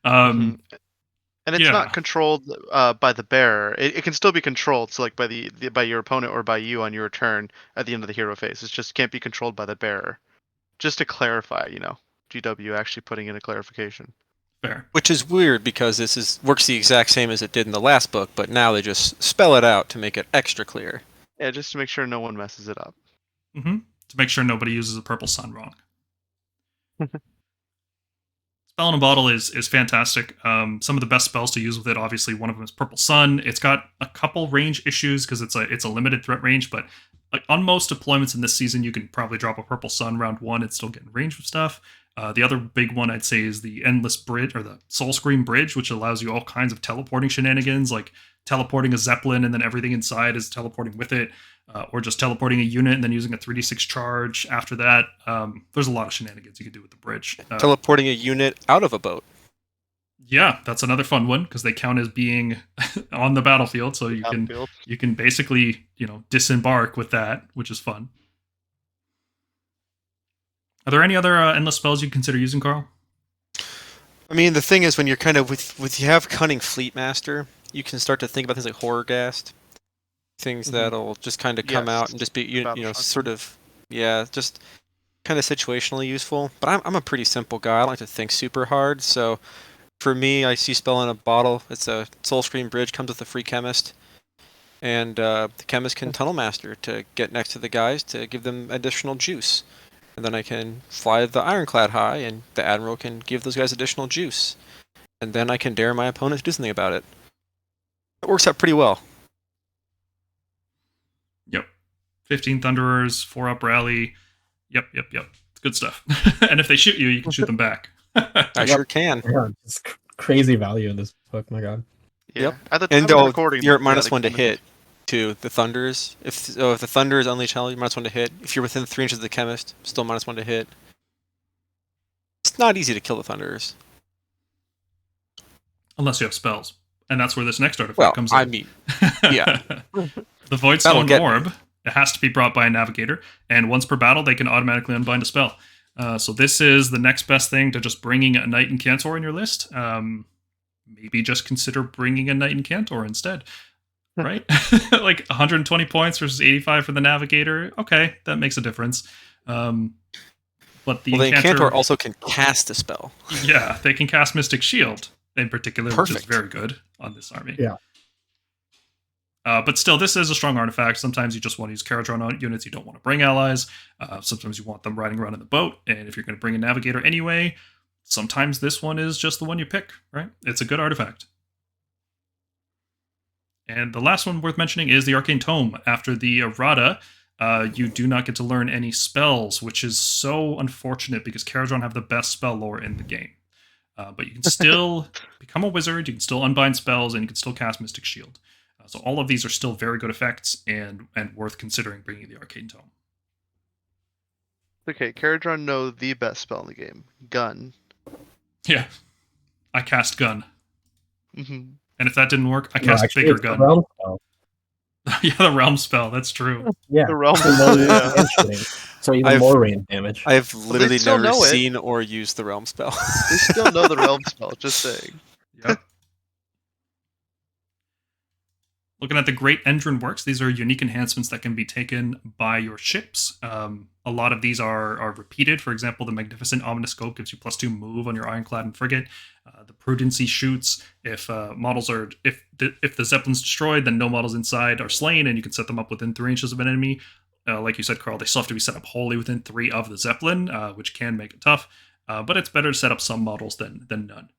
And it's not controlled by the bearer. It can still be controlled, so like by your opponent or by you on your turn at the end of the hero phase. It just can't be controlled by the bearer. Just to clarify, GW actually putting in a clarification. Fair. Which is weird because this works the exact same as it did in the last book, but now they just spell it out to make it extra clear. Yeah, just to make sure no one messes it up. Mm-hmm. To make sure nobody uses a Purple Sun wrong. Spell in a Bottle is fantastic. Some of the best spells to use with it, obviously, one of them is Purple Sun. It's got a couple range issues because it's a limited threat range, but on most deployments in this season, you can probably drop a Purple Sun round 1 and still get in range with stuff. The other big one I'd say is the Endless Bridge, or the Soul Scream Bridge, which allows you all kinds of teleporting shenanigans, like teleporting a Zeppelin and then everything inside is teleporting with it, or just teleporting a unit and then using a 3d6 charge after that. There's a lot of shenanigans you can do with the bridge. Teleporting a unit out of a boat. Yeah, that's another fun one because they count as being on the battlefield, so you can basically disembark with that, which is fun. Are there any other endless spells you consider using, Carl? I mean, the thing is, when you're kind of with you have Cunning Fleet Master, you can start to think about things like Horrorghast, things that'll just kind of come out and just be sort of just kind of situationally useful. But I'm a pretty simple guy. I don't like to think super hard, so for me, I see Spell in a Bottle. It's a Soul Scream Bridge, comes with a free Chemist, and the Chemist can Tunnel Master to get next to the guys to give them additional juice. And then I can fly the Ironclad high, and the Admiral can give those guys additional juice. And then I can dare my opponent to do something about it. It works out pretty well. Yep. 15 Thunderers, 4-up rally. Yep. It's good stuff. And if they shoot you, you can shoot them back. I sure can. Yeah, it's crazy value in this book, my god. Yeah. Yep. At the time And of recording, you're at -1 to hit to the Thunders. If the Thunder is unleashed hell, you're -1 to hit. If you're within 3 inches of the Chemist, still -1 to hit. It's not easy to kill the Thunders. Unless you have spells. And that's where this next artifact comes in. I mean, yeah. The Voidstone Orb. It has to be brought by a Navigator. And once per battle, they can automatically unbind a spell. So this is the next best thing to just bringing a Knight Incantor in your list. Maybe just consider bringing a Knight Incantor instead. right? Like 120 points versus 85 for the Navigator. Okay, that makes a difference. But the Incantor also can cast a spell. Yeah, they can cast Mystic Shield in particular, which is Perfect. very good on this army. Yeah. But still, this is a strong artifact. Sometimes you just want to use Kharadron units. You don't want to bring allies. Sometimes you want them riding around in the boat. And if you're going to bring a Navigator anyway, sometimes this one is just the one you pick, right? It's a good artifact. And the last one worth mentioning is the Arcane Tome. After the errata, you do not get to learn any spells, which is so unfortunate because Kharadron have the best spell lore in the game. But you can still become a wizard, you can still unbind spells, and you can still cast Mystic Shield. So all of these are still very good effects and worth considering bringing the Arcane Tome. Okay, Kharadron know the best spell in the game. Gun. Yeah. I cast Gun. Mm-hmm. And if that didn't work, I cast actually, Bigger it's the Gun. realm spell. Yeah, the Realm spell, that's true. Yeah, The realm so no spell, yeah. shooting. So even I've- more range damage. I've literally still never know it. seen or used the realm spell. They still know the realm spell, just saying. Yep. Looking at the Great Endrin Works, these are unique enhancements that can be taken by your ships. A lot of these are repeated. For example, the Magnificent Ominous Scope gives you +2 move on your Ironclad and Frigate. The Prudency shoots if the Zeppelin's destroyed, then no models inside are slain, and you can set them up within 3 inches of an enemy. Like you said, Carl, they still have to be set up wholly within 3 of the Zeppelin, which can make it tough. But it's better to set up some models than none.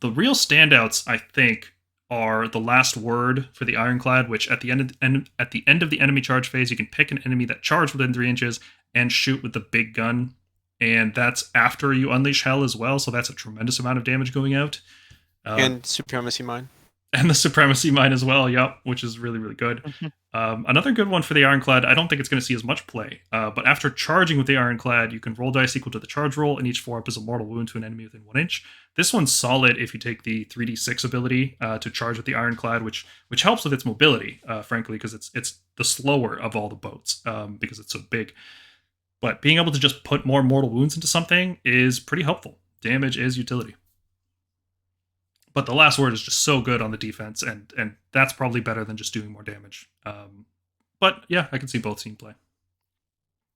The real standouts, I think, are the last word for the Ironclad, which at the end of the enemy charge phase, you can pick an enemy that charged within 3 inches and shoot with the big gun. And that's after you unleash hell as well, so that's a tremendous amount of damage going out. And Supremacy Mine. And the Supremacy Mine as well, yep, which is really, really good. Another good one for the Ironclad, I don't think it's going to see as much play, but after charging with the Ironclad, you can roll dice equal to the charge roll, and each 4-up is a mortal wound to an enemy within 1 inch. This one's solid if you take the 3d6 ability to charge with the Ironclad, which helps with its mobility, frankly, because it's the slower of all the boats, because it's so big. But being able to just put more mortal wounds into something is pretty helpful. Damage is utility. But the last word is just so good on the defense, and that's probably better than just doing more damage. But yeah, I can see both seeing play.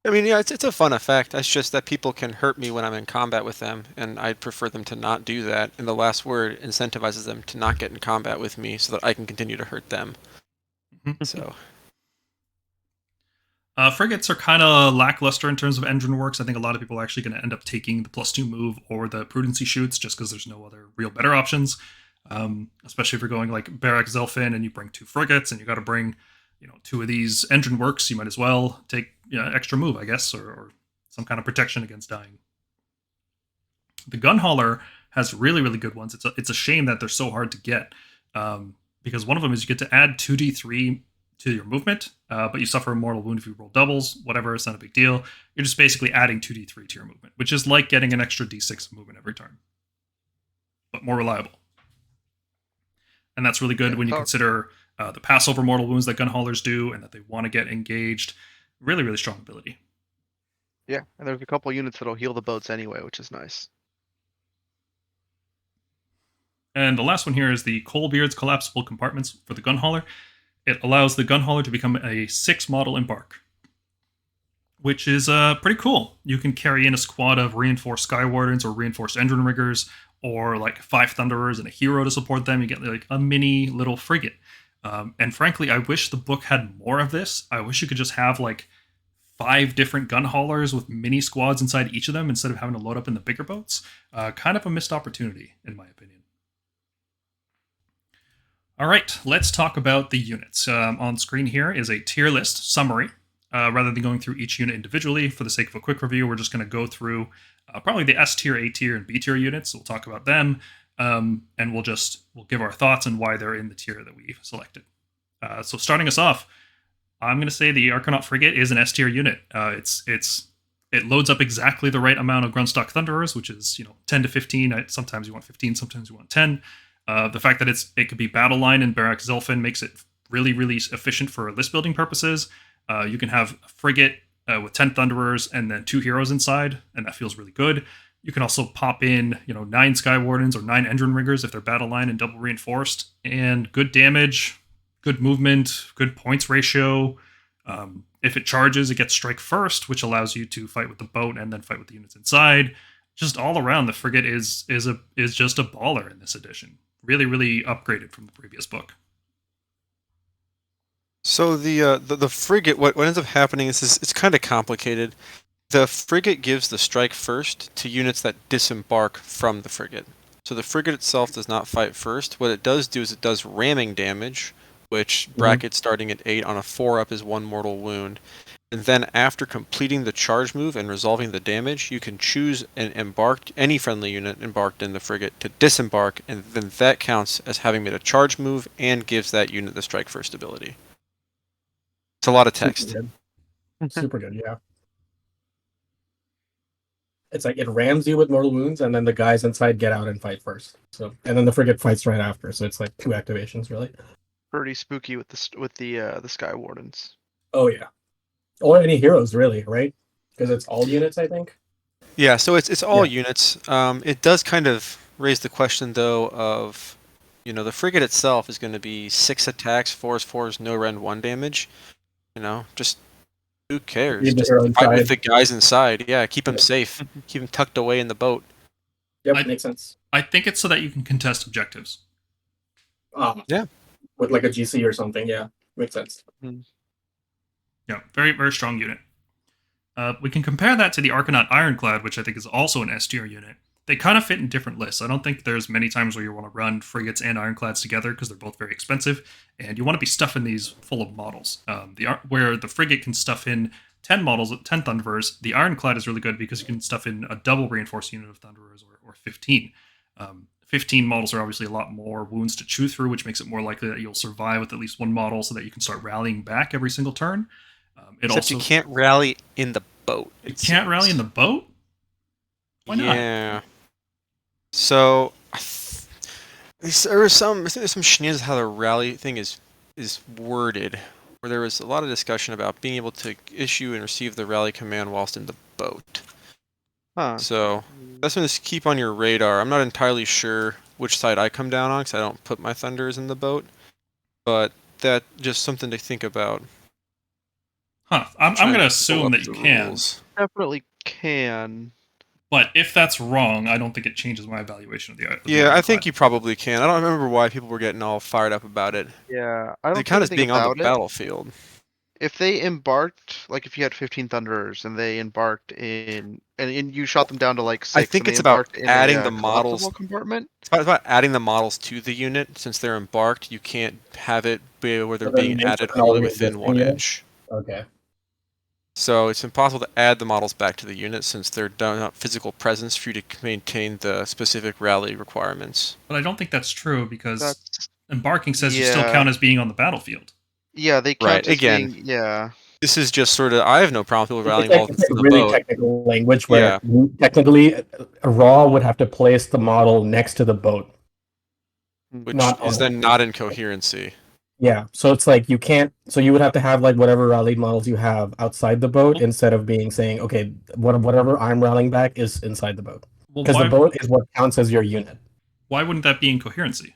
I mean, yeah, it's a fun effect. It's just that people can hurt me when I'm in combat with them, and I'd prefer them to not do that. And the last word incentivizes them to not get in combat with me so that I can continue to hurt them. So... Frigates are kind of lackluster in terms of Endrin Works. I think a lot of people are actually going to end up taking the +2 move or the Prudency shoots just because there's no other real better options. Especially if you're going like Barak-Zilfin and you bring 2 frigates and you got to bring 2 of these Endrin Works, you might as well take extra move, I guess, or some kind of protection against dying. The Gun Hauler has really, really good ones. It's a shame that they're so hard to get because one of them is you get to add 2d3 to your movement, but you suffer a mortal wound if you roll doubles, whatever, it's not a big deal. You're just basically adding 2d3 to your movement, which is like getting an extra d6 of movement every turn, but more reliable. And that's really good when you consider the pass-over mortal wounds that gun haulers do and that they want to get engaged. Really, really strong ability. Yeah, and there's a couple units that'll heal the boats anyway, which is nice. And the last one here is the Coalbeard's Collapsible Compartments for the gun hauler. It allows the gun hauler to become a 6-model embark, which is pretty cool. You can carry in a squad of reinforced Skywardens or reinforced Endrin Riggers, or like 5 Thunderers and a hero to support them. You get like a mini little frigate. And frankly, I wish the book had more of this. I wish you could just have like 5 different gun haulers with mini squads inside each of them instead of having to load up in the bigger boats. Kind of a missed opportunity, in my opinion. All right, let's talk about the units. On screen here is a tier list summary. Rather than going through each unit individually, for the sake of a quick review, we're just going to go through probably the S tier, A tier, and B tier units. We'll talk about them, and we'll give our thoughts on why they're in the tier that we've selected. So starting us off, I'm going to say the Archanaut Frigate is an S tier unit. It loads up exactly the right amount of Grundstock Thunderers, which is 10 to 15. Sometimes you want 15, sometimes you want 10. The fact that it could be battle line in Barak-Zilfin makes it really, really efficient for list building purposes. You can have a frigate with 10 Thunderers and then 2 heroes inside, and that feels really good. You can also pop in 9 Skywardens or 9 Endrin Riggers if they're battle line and double reinforced, and good damage, good movement, good points ratio. If it charges, it gets strike first, which allows you to fight with the boat and then fight with the units inside. Just all around, the frigate is just a baller in this edition. Really, really upgraded from the previous book. So the frigate, what ends up happening is it's kind of complicated. The frigate gives the strike first to units that disembark from the frigate. So the frigate itself does not fight first. What it does do is it does ramming damage, which brackets starting at 8 on a 4-up is 1 mortal wound. And then after completing the charge move and resolving the damage, you can choose any friendly unit embarked in the frigate to disembark, and then that counts as having made a charge move and gives that unit the strike first ability. It's a lot of text. Super good. Super good, yeah. It's like it rams you with mortal wounds, and then the guys inside get out and fight first. So, and then the frigate fights right after. So it's like 2 activations, really. Pretty spooky with the Sky Wardens. Oh yeah, or any heroes, really, right? Because it's all units, I think. Yeah, so it's all units. It does kind of raise the question, though, of the frigate itself is going to be 6 attacks, 4s, no rend 1 damage. Just who cares? Just fight with the guys inside. Yeah, keep them safe. Keep them tucked away in the boat. Yep, makes sense. I think it's so that you can contest objectives. Yeah. With like a GC or something, yeah. Makes sense. Yeah, very, very strong unit. We can compare that to the Arcanaut Ironclad, which I think is also an S tier unit. They kind of fit in different lists. I don't think there's many times where you want to run frigates and ironclads together because they're both very expensive, and you want to be stuffing these full of models. Where the frigate can stuff in 10 models, 10 Thunderers, the ironclad is really good because you can stuff in a double reinforced unit of Thunderers or 15. 15 models are obviously a lot more wounds to chew through, which makes it more likely that you'll survive with at least 1 model so that you can start rallying back every single turn. Except you can't rally in the boat. You can't rally in the boat? Why not? Yeah. So there's some shenanigans how the rally thing is worded, where there was a lot of discussion about being able to issue and receive the rally command whilst in the boat. So that's something to keep on your radar. I'm not entirely sure which side I come down on because I don't put my Thunders in the boat, but that just something to think about. I'm going to assume that you can. Rules. Definitely can. But if that's wrong, I don't think it changes my evaluation of the Yeah, I think you probably can. I don't remember why people were getting all fired up about it. Yeah, I don't It kind of think being on the about it. battlefield. If they embarked, like if you had 15 Thunderers and they embarked and you shot them down to like 6, I think and it's they about embarked in adding a the models. collapsible compartment. It's about adding the models to the unit. Since they're embarked, you can't have it be where they're So then being it makes added it an only already within existing 1 unit? inch. Okay. So it's impossible to add the models back to the unit since they're not physical presence for you to maintain the specific rally requirements. But I don't think that's true because That's embarking says you still count as being on the battlefield. yeah, they count Right, as again. being, yeah. This is just sort of, I have no problem with people rallying while It's in like the really boat. technical language where technically a Raw would have to place the model next to the boat. Which Not is on then not in coherency. Yeah, so it's like you can't. So you would have to have like whatever rally models you have outside the boat instead of saying, okay, whatever I'm rallying back is inside the boat, Well, because the boat is what counts as your unit. Why wouldn't that be in coherency?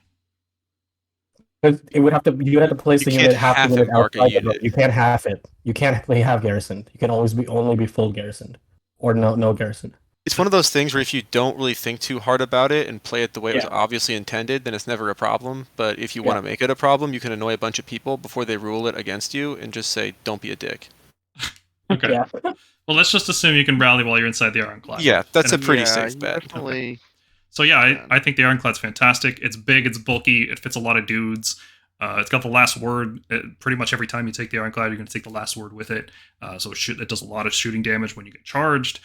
Because it would have to. You would have to place You the can't unit half half the unit embark a outside the boat. unit. You can't half it. You can't play half garrisoned. You can always only be full garrisoned, or no garrisoned. It's one of those things where if you don't really think too hard about it and play it the way it was Yeah. obviously intended, then it's never a problem. But if you want to make it a problem, you can annoy a bunch of people before they rule it against you and just say, don't be a dick. Okay. Yeah. Well, let's just assume you can rally while you're inside the ironclad. Yeah, that's a And pretty Yeah, safe you bet. Definitely. So yeah, I think the ironclad's fantastic. It's big, it's bulky, it fits a lot of dudes. It's got the last word. Pretty much every time you take the ironclad, you're going to take the last word with it. So it does a lot of shooting damage when you get charged.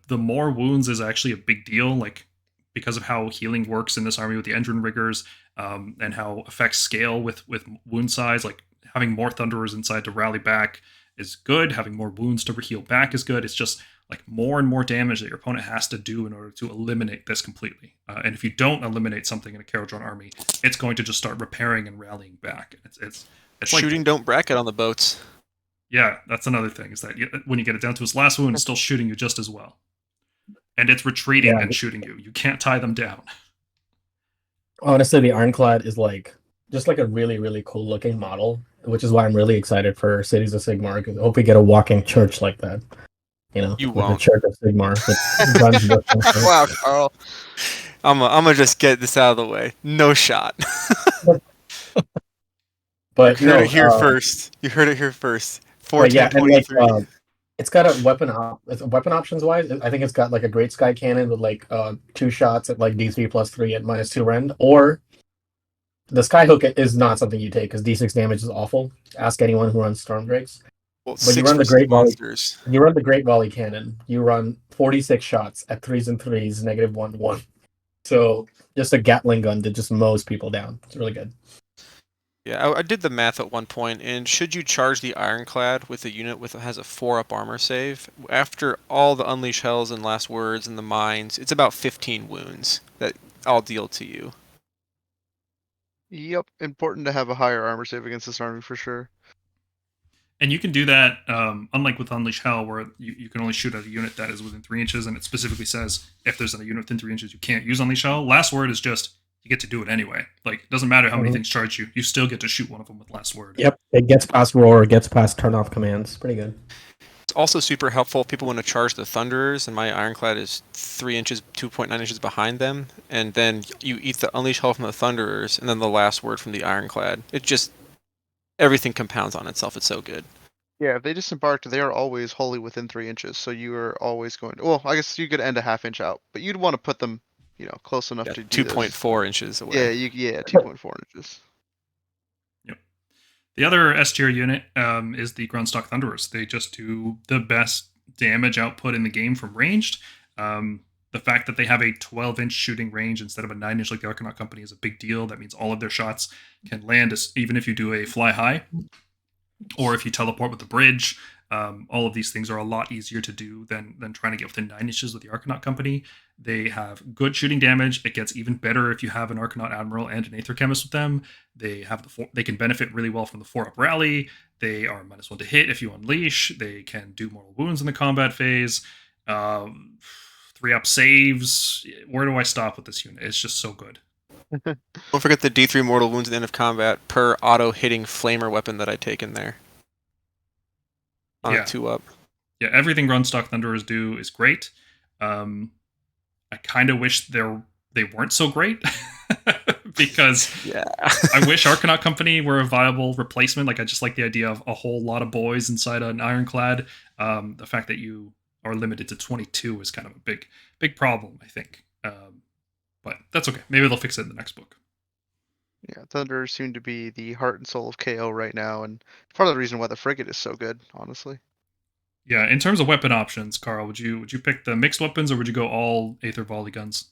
The more wounds is actually a big deal, like because of how healing works in this army with the Endrinriggers, and how effects scale with wound size. Like having more Thunderers inside to rally back is good. Having more wounds to heal back is good. It's just like more and more damage that your opponent has to do in order to eliminate this completely. And if you don't eliminate something in a Kharadron army, it's going to just start repairing and rallying back. It's Shooting don't bracket on the boats. Yeah, that's another thing, is that when you get it down to its last wound, it's still shooting you just as well. And it's retreating and shooting you. You can't tie them down. Honestly, the ironclad is like just like a really, really cool looking model, which is why I'm really excited for Cities of Sigmar, because I hope we get a walking church like that. You know, You like the won't. Church of Sigmar that runs with Wow, Carl. I'm gonna just get this out of the way. No shot. But You heard no, it here first. You heard it here first. but yeah, and like 41023. it's got a weapon options wise. I think it's got like a great sky cannon with like 2 shots at like D3 plus 3 at -2 rend, or the skyhook is not something you take because D6 damage is awful. Ask anyone who runs Stormdrakes. Well, But you 6 run the versus great volley. monsters. You run the great volley cannon. You run 46 shots at 3s and 3s, -1/1. So just a Gatling gun that just mows people down. It's really good. Yeah, I did the math at one point, and should you charge the Ironclad with a unit with has a 4-up armor save, after all the Unleash Hells and Last Words and the Mines, it's about 15 wounds that I'll deal to you. Yep, important to have a higher armor save against this army for sure. And you can do that, unlike with Unleash Hell, where you can only shoot at a unit that is within 3 inches, and it specifically says if there's a unit within 3 inches, you can't use Unleash Hell. Last Word is just, you get to do it anyway. Like, it doesn't matter how many things charge you, you still get to shoot one of them with Last Word. Yep, it gets past roar, it gets past turn off commands. Pretty good. It's also super helpful if people want to charge the Thunderers, and my Ironclad is 3 inches, 2.9 inches behind them, and then you eat the Unleash Hell from the Thunderers, and then the Last Word from the Ironclad. It just, everything compounds on itself. It's so good. Yeah, if they disembarked, they are always wholly within 3 inches, so you are always going to, well, I guess you could end a half-inch out, but you'd want to put them, close enough Yeah, to do this. 2.4 inches away. Yeah, 2.4 inches. Yep. The other S tier unit is the Grundstock Thunderers. They just do the best damage output in the game from ranged. The fact that they have a 12-inch shooting range instead of a 9-inch like the Arcanaut Company is a big deal. That means all of their shots can land, even if you do a fly high, or if you teleport with the bridge. All of these things are a lot easier to do than trying to get within 9 inches with the Arcanaut Company. They have good shooting damage. It gets even better if you have an Arcanaut Admiral and an Aether Chemist with them. They have they can benefit really well from the 4-up rally. They are -1 to hit if you unleash. They can do mortal wounds in the combat phase. 3-up saves. Where do I stop with this unit? It's just so good. Don't forget the D3 mortal wounds at the end of combat per auto-hitting flamer weapon that I take in there. On a 2-up. Yeah, everything Grundstock Thunderers do is great. I kind of wish they weren't so great because I wish Arcanaut Company were a viable replacement. Like, I just like the idea of a whole lot of boys inside an Ironclad. The fact that you are limited to 22 is kind of a big problem, I think. But that's okay. Maybe they'll fix it in the next book. Yeah, Thunderers seem to be the heart and soul of KO right now, and part of the reason why the frigate is so good, honestly. Yeah, in terms of weapon options, Carl, would you pick the mixed weapons, or would you go all Aether Volley guns?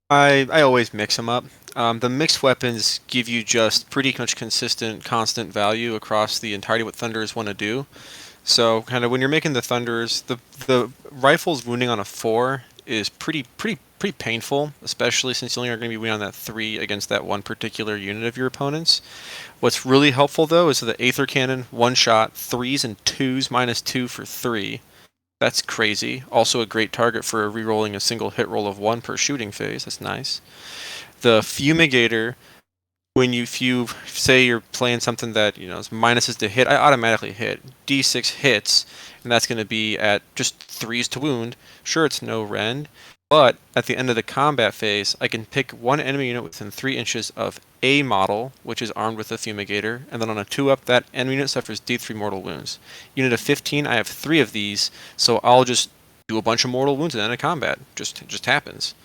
I always mix them up. The mixed weapons give you just pretty much consistent, constant value across the entirety of what Thunderers want to do. So, kind of when you're making the Thunderers, the rifles wounding on a 4 is pretty painful, especially since you only are going to be winning on that 3 against that one particular unit of your opponent's. What's really helpful, though, is the Aether Cannon, 1-shot, 3s and 2s, -2 for 3. That's crazy. Also a great target for rerolling a single hit roll of 1 per shooting phase. That's nice. The Fumigator, if you say you're playing something that is minuses to hit, I automatically hit. D6 hits, and that's going to be at just 3s to wound. Sure, it's no rend, but at the end of the combat phase, I can pick one enemy unit within 3 inches of a model, which is armed with a Fumigator, and then on a 2-up, that enemy unit suffers D3 mortal wounds. Unit of 15, I have 3 of these, so I'll just do a bunch of mortal wounds at the end of combat. Just happens.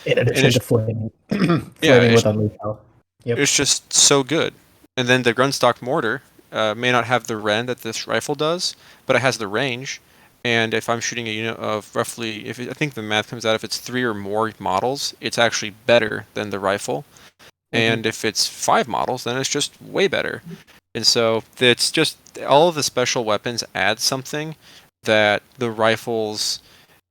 In addition to flaming with Unleash Hell. Yep. It's just so good. And then the Grundstock Mortar may not have the rend that this rifle does, but it has the range. And if I'm shooting a unit of roughly, I think the math comes out, if it's 3 or more models, it's actually better than the rifle. And if it's 5 models, then it's just way better. And so it's just all of the special weapons add something that the rifles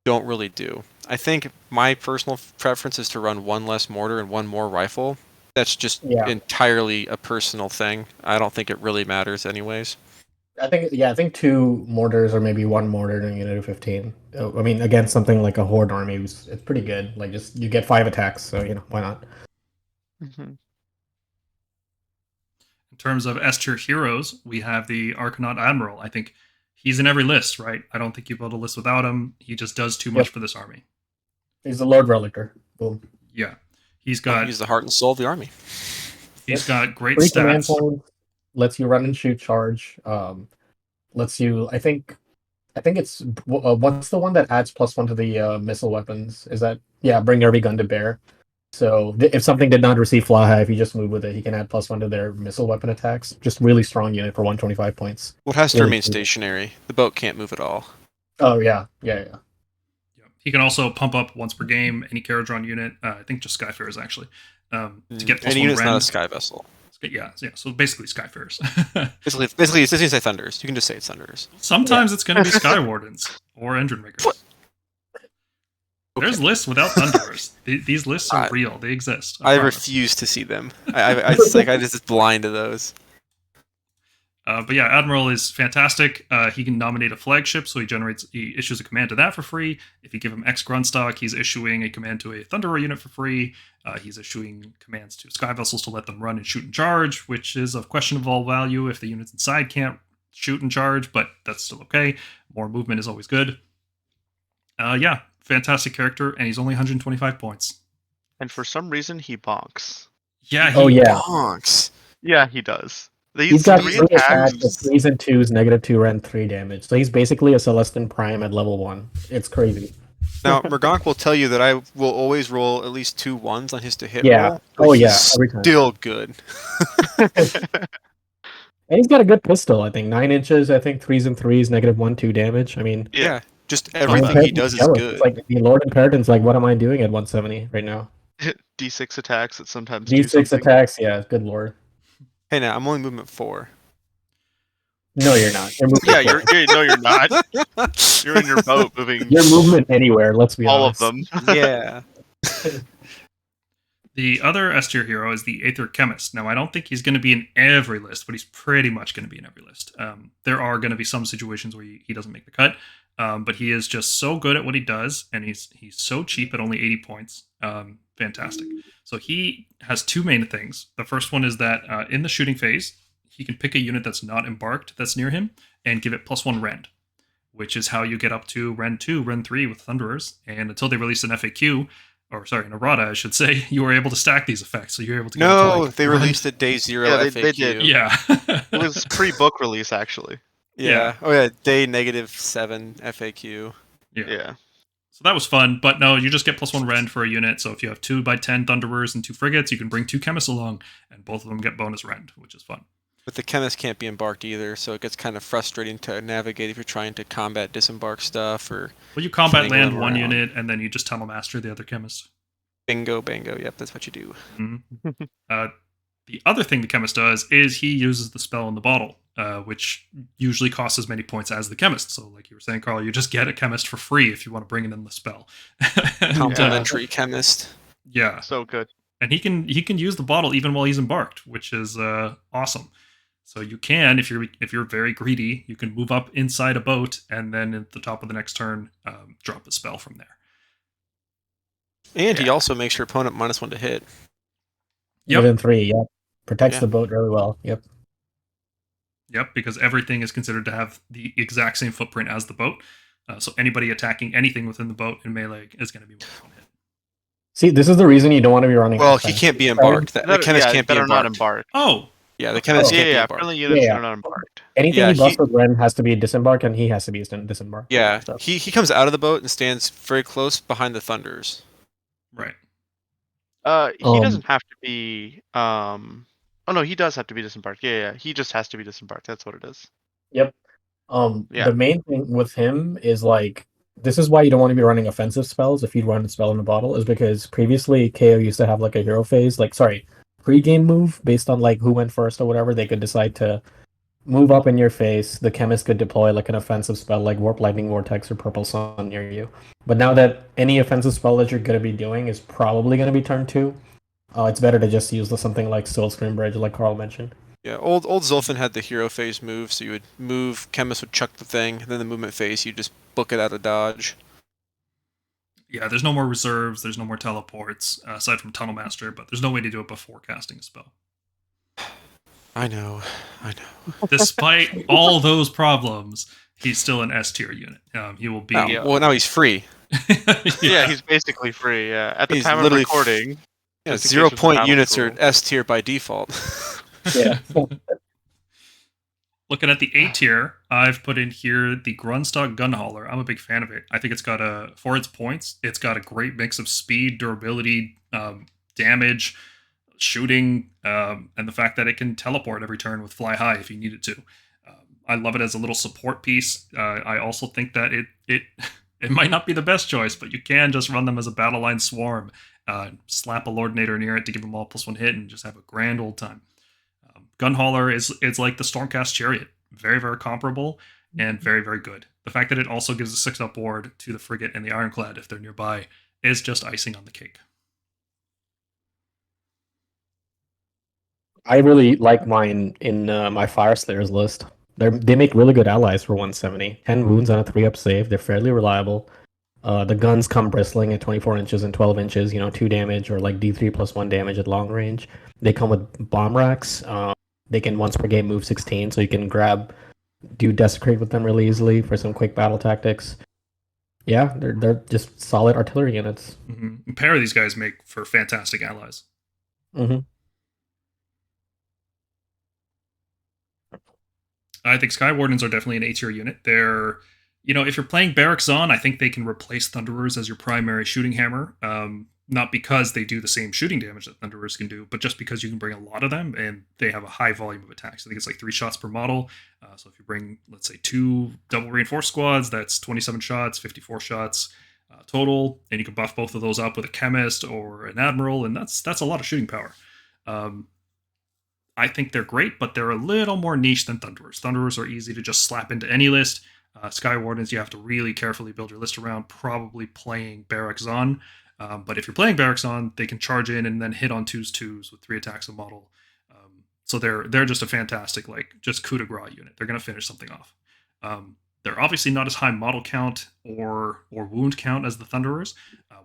don't really do. I think my personal preference is to run 1 less mortar and 1 more rifle. That's just entirely a personal thing. I don't think it really matters anyways. I think 2 mortars or maybe 1 mortar in a unit of 15. I mean, against something like a Horde army, it's pretty good. Like, just you get 5 attacks, so why not? In terms of S tier heroes, we have the Arcanaut Admiral. I think he's in every list, right? I don't think you build a list without him. He just does too much for this army. He's the Lord Relictor. Boom. Yeah. He's got He's the heart and soul of the army. He's got great Free command stats. points, lets you run and shoot charge. Lets you. I think it's what's the one that adds +1 to the missile weapons? Is that bring every gun to bear. So if something did not receive fly high, if you just move with it, he can add +1 to their missile weapon attacks. Just really strong unit for 125 points. Well, it has to Really remain cool. stationary. The boat can't move at all. Oh yeah. He can also pump up once per game any Kharadron unit. I think just Skyfarers actually to get Any +1 unit's not a rend. sky vessel. Yeah. So basically Skyfarers. Basically, it's just say Thunders. You can just say it's Thunders. Sometimes it's going to be Sky Wardens or Endrinmakers. What? There's lists without Thunderers. These lists are real. They exist. I promise. refuse to see them. I just blind to those. But yeah, Admiral is fantastic. He can nominate a flagship, so he issues a command to that for free. If you give him X grunt stock, he's issuing a command to a Thunderer unit for free. He's issuing commands to sky vessels to let them run and shoot and charge, which is of questionable value if the units inside can't shoot and charge, but that's still okay. More movement is always good. Yeah, fantastic character, and he's only 125 points. And for some reason, he bonks. Yeah. Bonks. Yeah, he does. He's got 3 3 attacks attacks. with 3s and 2s, -2 rend, 3 damage. So he's basically a Celestin Prime at level 1. It's crazy. Now, Brokk will tell you that I will always roll at least 2 1s on his to hit Yeah. roll. Oh, but yeah, he's every time. Still good. And he's got a good pistol, I think. 9 inches, I think 3s and 3s, -1, 2 damage. I mean, Yeah. Just everything he does is good. It's like the Lord Imperator's like, what am I doing at 170 right now? D6 attacks that sometimes do D6 something. attacks, yeah, good lord. Hey, now I'm only movement 4. No, you're not. You're moving Yeah, no, you're not. You're in your boat moving Your movement anywhere, let's be all honest. of them. Yeah. The other S tier hero is the Aether Chemist. Now, I don't think he's going to be in every list, but he's pretty much going to be in every list. There are going to be some situations where he doesn't make the cut, but he is just so good at what he does, and he's so cheap at only 80 points. Fantastic. So he has 2 main things. The first one is that in the shooting phase, he can pick a unit that's not embarked that's near him and give it +1 rend, which is how you get up to rend 2, rend 3 with Thunderers. And until they release an FAQ, or sorry, an errata, I should say, you were able to stack these effects. So you're able to get No, up to, like, they rend- released it day 0 Yeah, FAQ. they did. Yeah. It was pre-book release, actually. Yeah. Oh, yeah. Day -7 FAQ. Yeah. So that was fun, but no, you just get +1 rend for a unit. So if you have 2x10 Thunderers and 2 frigates, you can bring 2 chemists along, and both of them get bonus rend, which is fun. But the chemist can't be embarked either, so it gets kind of frustrating to navigate if you're trying to combat disembark stuff or Well, you combat Fling land them one around. unit, and then you just tunnel master the other chemist. bingo, bango. Yep, that's what you do. The other thing the chemist does is he uses the spell in the bottle, which usually costs as many points as the chemist. So, like you were saying, Carl, you just get a chemist for free if you want to bring in the spell. And, Complimentary chemist. yeah, So good. and he can use the bottle even while he's embarked, which is awesome. So you can, if you're very greedy, you can move up inside a boat and then at the top of the next turn, drop a spell from there. And he also makes your opponent -1 to hit. Yep. Within 3, yep. Protects Yeah. the boat really well. Yep. Yep, because everything is considered to have the exact same footprint as the boat. So anybody attacking anything within the boat in melee is going to be -1 hit. See, this is the reason you don't want to be running. Well, he can't be embarked. The chemist can't be that are not embarked. embarked. Oh, Yeah, the chemist Yeah, can't be yeah. embarked. Friendly units Yeah. are not embarked. Anything Yeah, he busts with Ren has to be disembarked, and he has to be disembarked. Yeah, So- he comes out of the boat and stands very close behind the Thunders. right. He Um, doesn't have to be. Oh no, he does have to be disembarked. Yeah. He just has to be disembarked. That's what it is. Yep. Yeah. The main thing with him is like this is why you don't want to be running offensive spells if you run a spell in a bottle, is because previously KO used to have like a hero phase, pre-game move based on like who went first or whatever. They could decide to move up in your face. The chemist could deploy like an offensive spell like Warp Lightning Vortex or Purple Sun near you. But now that any offensive spell that you're going to be doing is probably going to be turn 2, it's better to just use something like Soul Scream Bridge, like Carl mentioned. Yeah, old Zilfin had the hero phase move, so you would move, chemist would chuck the thing, and then the movement phase, you just book it out of dodge. Yeah, there's no more reserves, there's no more teleports, aside from Tunnel Master, but there's no way to do it before casting a spell. I know. Despite all those problems, he's still an S tier unit. He will be. Oh, Yeah. well, now he's free. Yeah, he's basically free. Yeah, at the He's time of literally recording. Yeah, just in case 0 the point battle's units are cool. S tier by default. Yeah. Looking at the A tier, I've put in here the Grunstock Gunhauler. I'm a big fan of it. I think it's got for its points, it's got a great mix of speed, durability, damage, shooting, and the fact that it can teleport every turn with fly high if you need it to. I love it as a little support piece. I also think that it it might not be the best choice, but you can just run them as a battle line swarm. Slap a Lordinator near it to give them all +1 hit and just have a grand old time. Gunhauler is like the Stormcast Chariot. Very, very comparable and very, very good. The fact that it also gives a 6-up board to the Frigate and the Ironclad if they're nearby is just icing on the cake. I really like mine in my Fire Slayers list. They make really good allies for 170. 10 wounds on a 3-up save. They're fairly reliable. The guns come bristling at 24 inches and 12 inches, 2 damage or like D3 +1 damage at long range. They come with bomb racks. They can once per game move 16, so you can do Desecrate with them really easily for some quick battle tactics. Yeah, they're just solid artillery units. Mm-hmm. A pair of these guys make for fantastic allies. Mm-hmm. I think Sky Wardens are definitely an A-tier unit. They're, if you're playing Barak-Zon, I think they can replace Thunderers as your primary shooting hammer. Not because they do the same shooting damage that Thunderers can do, but just because you can bring a lot of them and they have a high volume of attacks. I think it's like 3 shots per model. So if you bring, let's say, 2 double reinforced squads, that's 27 shots, 54 shots total, and you can buff both of those up with a Khemist or an Admiral, and that's a lot of shooting power. I think they're great, but they're a little more niche than Thunderers. Thunderers are easy to just slap into any list. Sky Wardens, you have to really carefully build your list around, probably playing Barak-Zon. But if you're playing Barak-Zon, they can charge in and then hit on 2s with 3 attacks a model. So they're just a fantastic, just coup de grace unit. They're going to finish something off. They're obviously not as high model count or wound count as the Thunderers,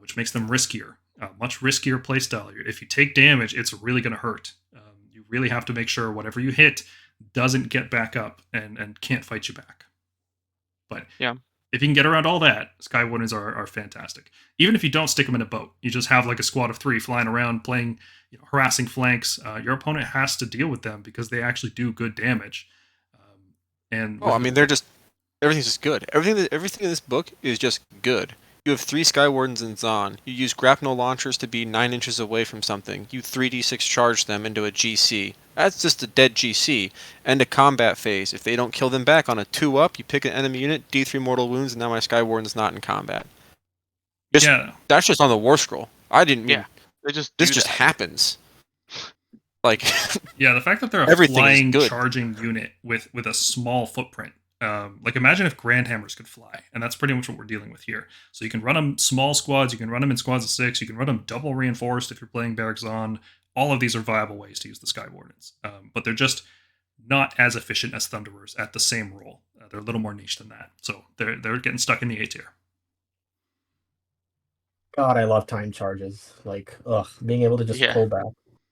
which makes them riskier. Much riskier playstyle. If you take damage, it's really going to hurt. You really have to make sure whatever you hit doesn't get back up and can't fight you back. But yeah, if you can get around all that, Sky Wardens are fantastic. Even if you don't stick them in a boat, you just have like a squad of 3 flying around playing, harassing flanks. Your opponent has to deal with them because they actually do good damage. They're just everything's just good. Everything in this book is just good. You have 3 Sky Wardens in Zon. You use grapnel launchers to be 9 inches away from something. You 3d6 charge them into a GC. That's just a dead GC. End of combat phase. If they don't kill them back on a 2-up, you pick an enemy unit, D3 mortal wounds, and now my Sky Warden's not in combat. That's just on the War Scroll. I didn't mean... Yeah, this just happens. Yeah, the fact that they're a flying charging unit with a small footprint. Imagine if Grand Hammers could fly, and that's pretty much what we're dealing with here. So you can run them small squads, you can run them in squads of 6, you can run them double reinforced if you're playing Barak-Zon. All of these are viable ways to use the Sky Wardens, but they're just not as efficient as Thunderers at the same role. They're a little more niche than that, so they're getting stuck in the A tier. God, I love time charges. Being able to just pull back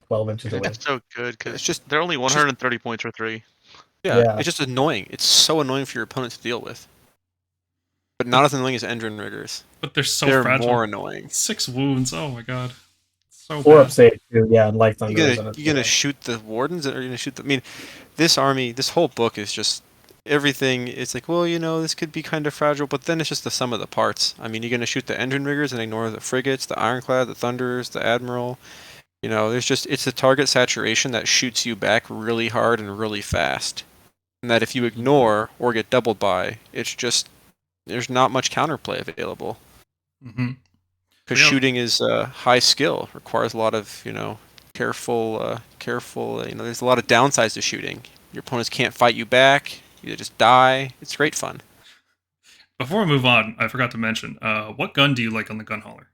12 inches away. It's so good because they're only 130 points for 3. Yeah, it's just annoying. It's so annoying for your opponent to deal with. But not as annoying as Endrinmaster. But they're fragile. More annoying. 6 wounds. Oh my god. So 4-up save too. Yeah, like Thunder. You gonna shoot the Wardens, or are you gonna shoot the? I mean, this army, this whole book is just everything. It's like, well, this could be kind of fragile, but then it's just the sum of the parts. I mean, you're gonna shoot the Endrinmaster and ignore the frigates, the Ironclad, the Thunderers, the Admiral. It's a target saturation that shoots you back really hard and really fast. And that if you ignore or get doubled by, it's just there's not much counterplay available. Mm-hmm. Because shooting is high skill, requires a lot of careful. There's a lot of downsides to shooting. Your opponents can't fight you back. You just die. It's great fun. Before we move on, I forgot to mention, what gun do you like on the Gunhauler?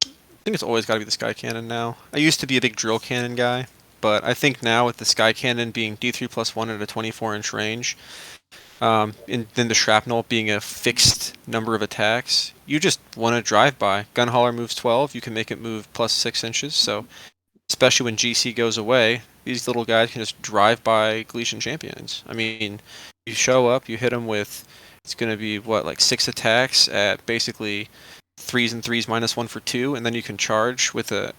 I think it's always got to be the Sky Cannon now. I used to be a big drill cannon guy, but I think now with the Sky Cannon being D3+1 at a 24-inch range, and then the shrapnel being a fixed number of attacks, you just want to drive by. Gunhauler moves 12, you can make it move +6 inches, so especially when GC goes away, these little guys can just drive by Galician champions. I mean, you show up, you hit them with, it's going to be, what, like 6 attacks at basically 3s and 3s -1 for 2, and then you can charge with a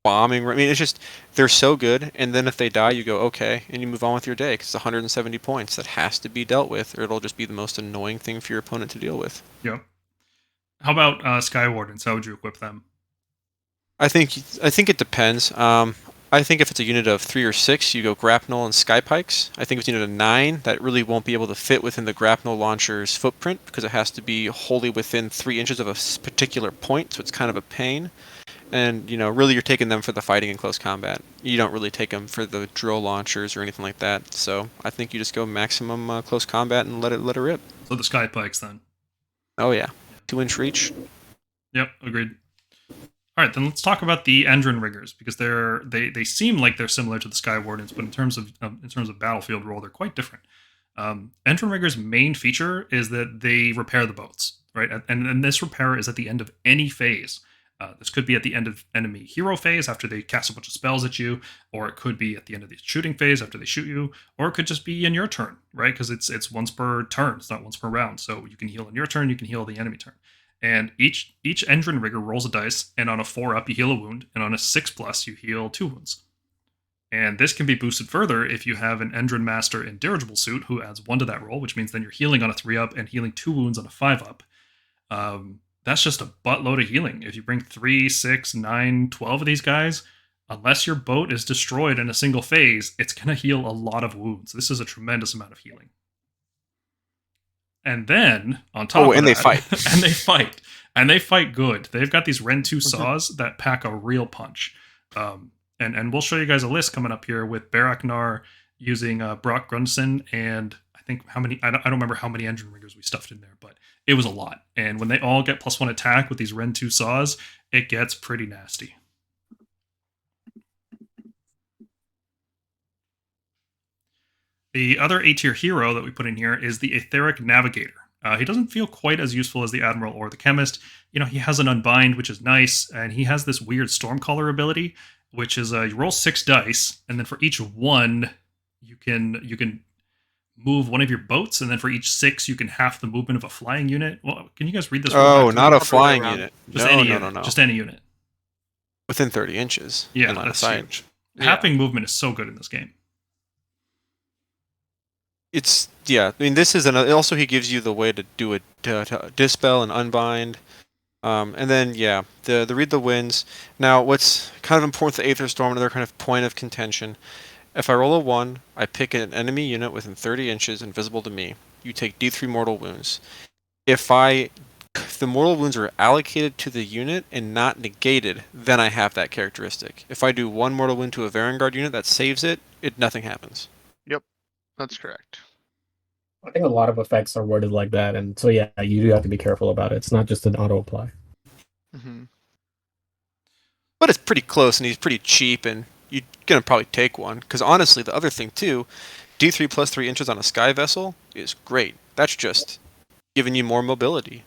bombing. I mean, it's just, they're so good, and then if they die, you go, okay, and you move on with your day, because it's 170 points that has to be dealt with, or it'll just be the most annoying thing for your opponent to deal with. Yep. How about Sky Wardens? How would you equip them? I think it depends. I think if it's a unit of 3 or 6, you go Grapnel and Sky Pikes. I think if it's a unit of 9, that really won't be able to fit within the Grapnel launcher's footprint because it has to be wholly within 3 inches of a particular point, so it's kind of a pain. And, really you're taking them for the fighting in close combat. You don't really take them for the drill launchers or anything like that. So I think you just go maximum close combat and let it rip. So the Sky Pikes then. Oh yeah, 2-inch reach. Yep, agreed. All right, then let's talk about the Endrinriggers because they seem like they're similar to the Sky Wardens, but in terms of battlefield role, they're quite different. Endrinriggers' main feature is that they repair the boats, right? And this repair is at the end of any phase. This could be at the end of enemy hero phase after they cast a bunch of spells at you, or it could be at the end of the shooting phase after they shoot you, or it could just be in your turn, right? Because it's once per turn, it's not once per round. So you can heal in your turn, you can heal the enemy turn. And each Endrinrigger rolls a dice, and on a 4-up you heal a wound, and on a 6+ you heal 2 wounds. And this can be boosted further if you have an Endrinmaster in Dirigible Suit who adds 1 to that roll, which means then you're healing on a 3-up and healing 2 wounds on a 5-up. That's just a buttload of healing. If you bring 3, 6, 9, 12 of these guys, unless your boat is destroyed in a single phase, it's going to heal a lot of wounds. This is a tremendous amount of healing. And then, on top of that... they fight. And they fight. And they fight good. They've got these Ren 2 saws that pack a real punch. And we'll show you guys a list coming up here with Barak-Nar using Barak-Zilfin and I think how many... I don't remember how many Endrinriggers we stuffed in there, but it was a lot. And when they all get +1 attack with these Ren 2 saws, it gets pretty nasty. The other A-tier hero that we put in here is the Etheric Navigator. He doesn't feel quite as useful as the Admiral or the Khemist. He has an Unbind, which is nice, and he has this weird Stormcaller ability, which is you roll 6 dice, and then for each 1, you can move one of your boats, and then for each 6, you can half the movement of a flying unit. Well, can you guys read this? Oh, not a flying unit. Just no, any no, unit. no, no. Just any unit. Within 30 inches. Yeah, line of that's sight. huge. Yeah. Halving movement is so good in this game. It's, yeah, I mean, this is also he gives you the way to do it, to dispel and unbind. And then, yeah, the read the winds. Now, what's kind of important to Aether Storm, another kind of point of contention. If I roll a 1, I pick an enemy unit within 30 inches invisible to me. You take D3 mortal wounds. If the mortal wounds are allocated to the unit and not negated, then I have that characteristic. If I do 1 mortal wound to a Varangard unit that saves it, nothing happens. Yep, that's correct. I think a lot of effects are worded like that, and so yeah, you do have to be careful about it. It's not just an auto apply. Mm-hmm. But it's pretty close, and he's pretty cheap, and you're gonna probably take one. Because honestly, the other thing too, D3 plus 3 inches on a sky vessel is great. That's just giving you more mobility.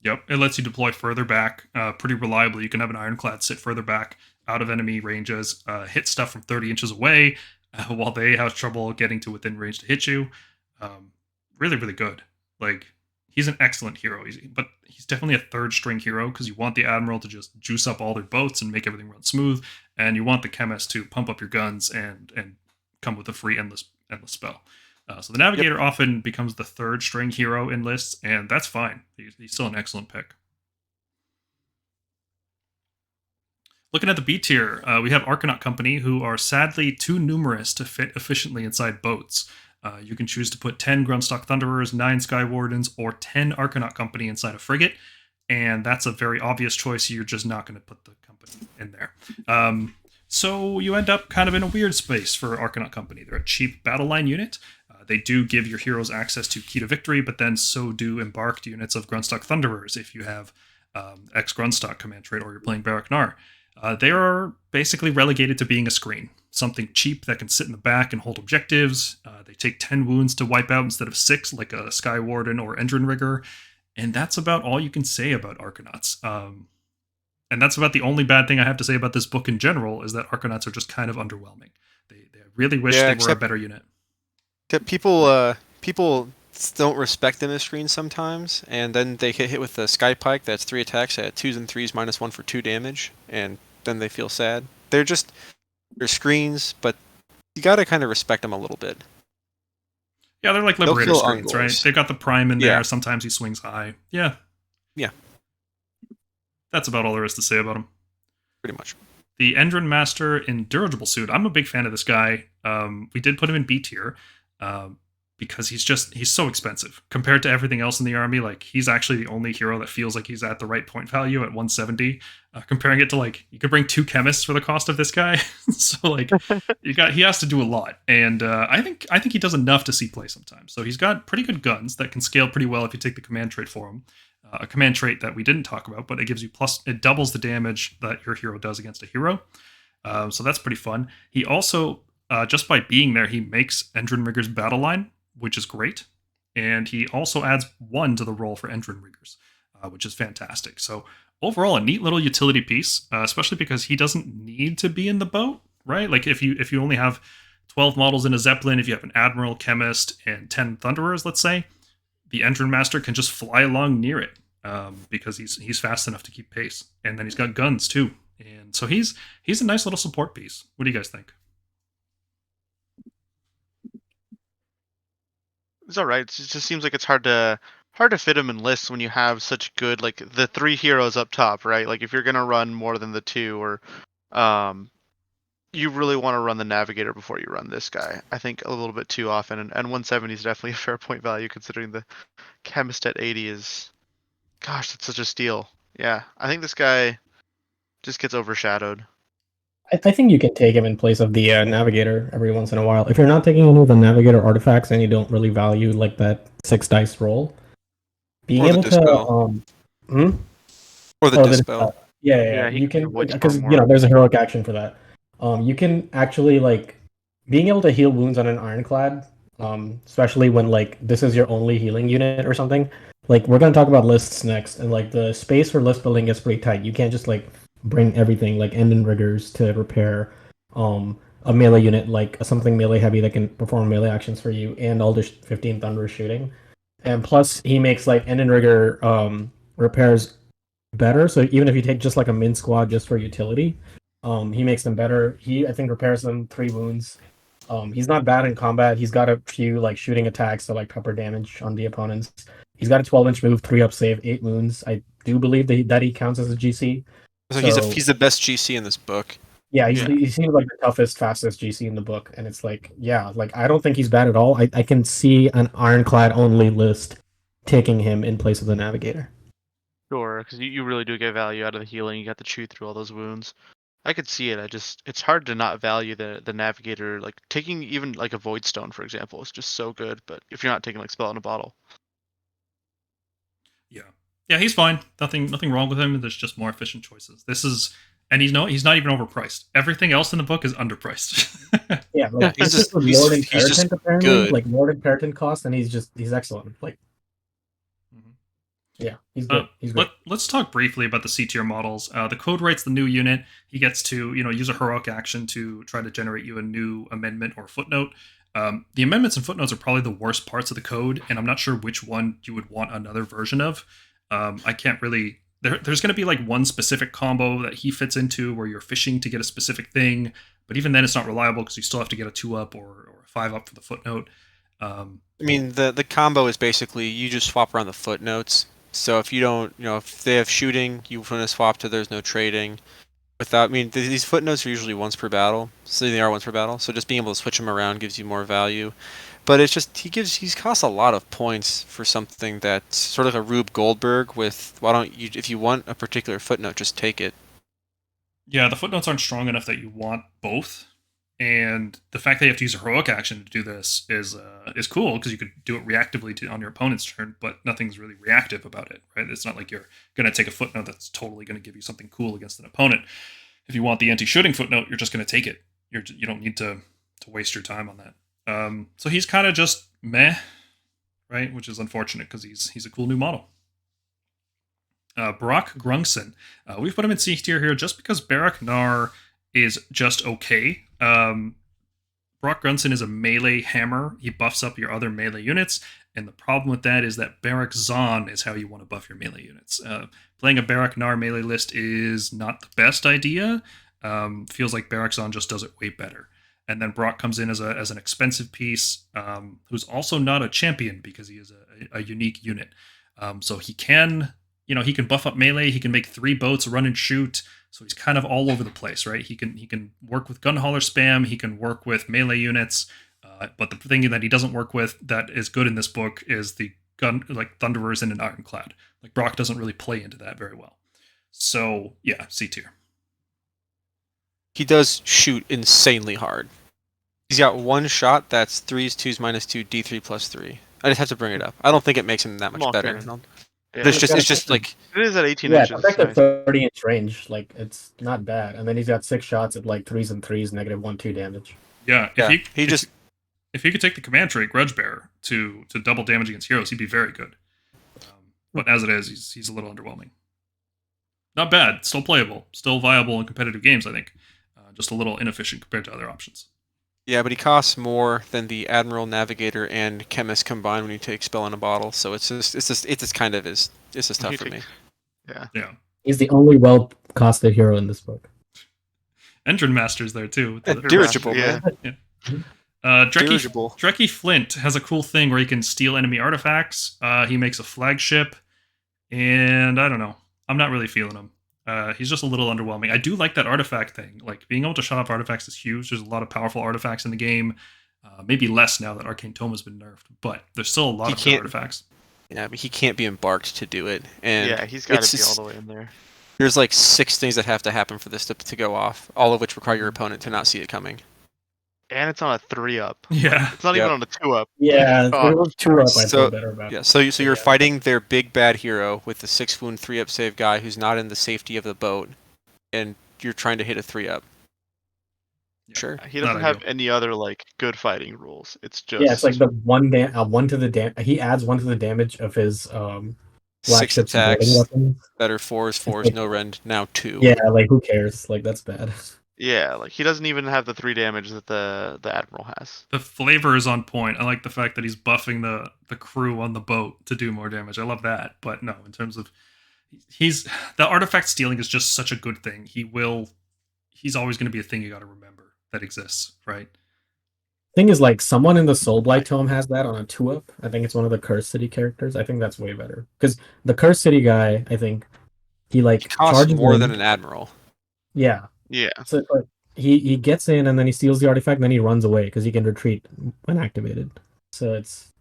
Yep, it lets you deploy further back pretty reliably. You can have an Ironclad sit further back out of enemy ranges, hit stuff from 30 inches away, while they have trouble getting to within range to hit you. Really, really good. Like, he's an excellent hero, but he's definitely a third string hero because you want the Admiral to just juice up all their boats and make everything run smooth, and you want the Khemist to pump up your guns and come with a free endless spell. So the Navigator often becomes the third string hero in lists, and that's fine. He's still an excellent pick. Looking at the B tier, we have Arcanaut Company, who are sadly too numerous to fit efficiently inside boats. You can choose to put 10 Grundstock Thunderers, 9 Sky Wardens, or 10 Arcanaut Company inside a frigate, and that's a very obvious choice. You're just not going to put the company in there. So you end up kind of in a weird space for Arcanaut Company. They're a cheap battle line unit. They do give your heroes access to Key to Victory, but then so do embarked units of Grundstock Thunderers if you have X Grundstock command trait or you're playing Barak-Nar. They are basically relegated to being a screen, something cheap that can sit in the back and hold objectives. They take 10 wounds to wipe out instead of 6, like a Sky Warden or Endrinrigger, and that's about all you can say about Arcanauts. And that's about the only bad thing I have to say about this book in general, is that Arcanauts are just kind of underwhelming. They really wish they were a better unit. People don't respect them as screens sometimes, and then they get hit with the Sky Pike that's 3 attacks at 2s and 3s -1 for 2 damage, and then they feel sad. They're screens, but you gotta kind of respect them a little bit. Yeah, they're like Liberator screens, right? They've got the Prime in there. Sometimes he swings high. Yeah. Yeah. That's about all there is to say about him. Pretty much. The Endrinmaster in Dirigible Suit. I'm a big fan of this guy. We did put him in B tier because he's so expensive compared to everything else in the army. Like, he's actually the only hero that feels like he's at the right point value at 170. Comparing it to, like, you could bring 2 Chemists for the cost of this guy. So, like, he has to do a lot, and I think he does enough to see play sometimes. So he's got pretty good guns that can scale pretty well if you take the command trait for him. A command trait that we didn't talk about, but it gives you it doubles the damage that your hero does against a hero. So that's pretty fun. He also, just by being there, he makes Endrinrigger's battle line, which is great. And he also adds 1 to the roll for Endrinriggers, which is fantastic. So overall, a neat little utility piece, especially because he doesn't need to be in the boat, right? Like, if you only have 12 models in a Zeppelin, if you have an Admiral, Chemist, and 10 Thunderers, let's say, the Endrinmaster can just fly along near it because he's fast enough to keep pace, and then he's got guns too, and so he's a nice little support piece. What do you guys think? It's all right. It just seems like it's hard to fit him in lists when you have such good, like, the 3 heroes up top, right? Like, if you're gonna run more than the 2, or you really want to run the Navigator before you run this guy. I think a little bit too often, and 170 is definitely a fair point value considering the Chemist at 80 is, gosh, that's such a steal. Yeah, I think this guy just gets overshadowed. I think you can take him in place of the Navigator every once in a while. If you're not taking any of the Navigator artifacts and you don't really value, like, that 6 dice roll, being Or the able Dispel. to Or the Dispel. Yeah, he you can can, avoid because storm more. there's a heroic action for that. You can actually, like, being able to heal wounds on an Ironclad, especially when, like, this is your only healing unit or something. Like, we're gonna talk about lists next, and, like, the space for list building is pretty tight. You can't just, like, bring everything, like Endrinriggers to repair a melee unit, like something melee heavy that can perform melee actions for you, and all the 15 Thunder shooting. And plus, he makes, like, Endrinrigger repairs better. So even if you take just, like, a min squad just for utility, he makes them better. He, I think, repairs them 3 wounds. He's not bad in combat. He's got a few, like, shooting attacks to, like, pepper damage on the opponents. He's got a 12-inch move, 3 up save, 8 wounds. I do believe that he counts as a GC. So he's the best GC in this book. Yeah, he seems like the toughest, fastest GC in the book, and it's like, yeah, like, I don't think he's bad at all. I can see an Ironclad only list taking him in place of the Navigator. Sure, because you really do get value out of the healing. You got to chew through all those wounds. I could see it. It's hard to not value the Navigator. Like, taking even, like, a Void Stone, for example, is just so good. But if you're not taking, like, Spell in a Bottle. Yeah, he's fine. Nothing wrong with him. There's just more efficient choices. And he's not even overpriced. Everything else in the book is underpriced. Yeah, like, he's just just apparently, good. like, Lord Imperatant cost, and he's excellent. Like, yeah, he's good. He's good. Let's talk briefly about the C tier models. The Code writes the new unit. He gets to use a heroic action to try to generate you a new amendment or footnote. The amendments and footnotes are probably the worst parts of the Code, and I'm not sure which one you would want another version of. I can't really. There's going to be, like, one specific combo that he fits into where you're fishing to get a specific thing, but even then it's not reliable because you still have to get a 2-up or a 5-up for the footnote. I mean, the combo is basically you just swap around the footnotes. So if you don't, if they have shooting, you want to swap to there's no trading. These footnotes are usually once per battle, so they are once per battle. So just being able to switch them around gives you more value. But it's just he's cost a lot of points for something that's sort of like a Rube Goldberg with, why don't you, if you want a particular footnote, just take it. Yeah, the footnotes aren't strong enough that you want both. And the fact that you have to use a heroic action to do this is cool because you could do it reactively on your opponent's turn, but nothing's really reactive about it, right? It's not like you're going to take a footnote that's totally going to give you something cool against an opponent. If you want the anti-shooting footnote, you're just going to take it. You don't need to waste your time on that. So he's kind of just meh, right? Which is unfortunate because he's a cool new model. Barak-Zilfin. We've put him in C tier here just because Barak-Nar is just okay. Barak-Zilfin is a melee hammer. He buffs up your other melee units, and the problem with that is that Barak-Zon is how you want to buff your melee units. Playing a Barak-Nar melee list is not the best idea. Feels like Barak-Zon just does it way better. And then Brokk comes in as an expensive piece, who's also not a champion because he is a unique unit. So he can, he can buff up melee. He can make 3 boats, run and shoot. So he's kind of all over the place, right? He can work with gun hauler spam. He can work with melee units. But the thing that he doesn't work with that is good in this book is the gun, like Thunderers and an Ironclad. Like Brokk doesn't really play into that very well. So yeah, C tier. He does shoot insanely hard. He's got one shot that's 3s, 2s, -2, D3 +3. I just have to bring it up. I don't think it makes him that much better. Yeah. It's just like It is at 18 Yeah, inches. it's like a Nice. 30-inch range. Like, it's not bad. And then he's got 6 shots at like 3s and 3s, -1/2 damage. Yeah, if he could take the command trait Grudge Bearer to double damage against heroes, he'd be very good. But as it is, he's a little underwhelming. Not bad, still playable, still viable in competitive games, I think. Just a little inefficient compared to other options. Yeah, but he costs more than the Admiral, Navigator, and Chemist combined when you take Spell in a Bottle. So it's just tough for me. Yeah. He's the only well-costed hero in this book. Endrinmaster's there too. Dirigible, yeah. man. Dirigible. Drekkie Flint has a cool thing where he can steal enemy artifacts. He makes a flagship, and I don't know. I'm not really feeling him. He's just a little underwhelming. I do like that artifact thing. Like, being able to shut off artifacts is huge. There's a lot of powerful artifacts in the game. Maybe less now that Arcane Tome has been nerfed, but there's still a lot of good artifacts. Yeah, but he can't be embarked to do it. And Yeah, he's got to be all the way in there. There's like 6 things that have to happen for this to go off, all of which require your opponent to not see it coming. And it's on a 3-up. Yeah. It's not even on a 2-up. Yeah, Oh. it was 2-up. I So- feel better about. Yeah, so you're fighting their big bad hero with the 6 wound 3-up save guy who's not in the safety of the boat, and you're trying to hit a 3-up. Sure. He doesn't have any other like good fighting rules. It's just Yeah, it's like the one to the he adds 1 to the damage of his 6 flagship's attacks boarding weapons. that are 4s, no rend, now 2. Yeah, like who cares? Like that's bad. yeah, like he doesn't even have the 3 damage that the Admiral has. The flavor is on point. I like the fact that he's buffing the crew on the boat to do more damage. I love that. But no, in terms of the artifact stealing is just such a good thing. He's always going to be a thing you got to remember that exists, right? Thing is, like, someone in the Soulblight Tome has that on a 2-up. I think it's one of the Cursed City characters. I think that's way better because the Cursed City guy, I think he like Costs charges more in. than an Admiral. Yeah. Yeah. So it's like, he gets in and then he steals the artifact and then he runs away because he can retreat when activated. So it's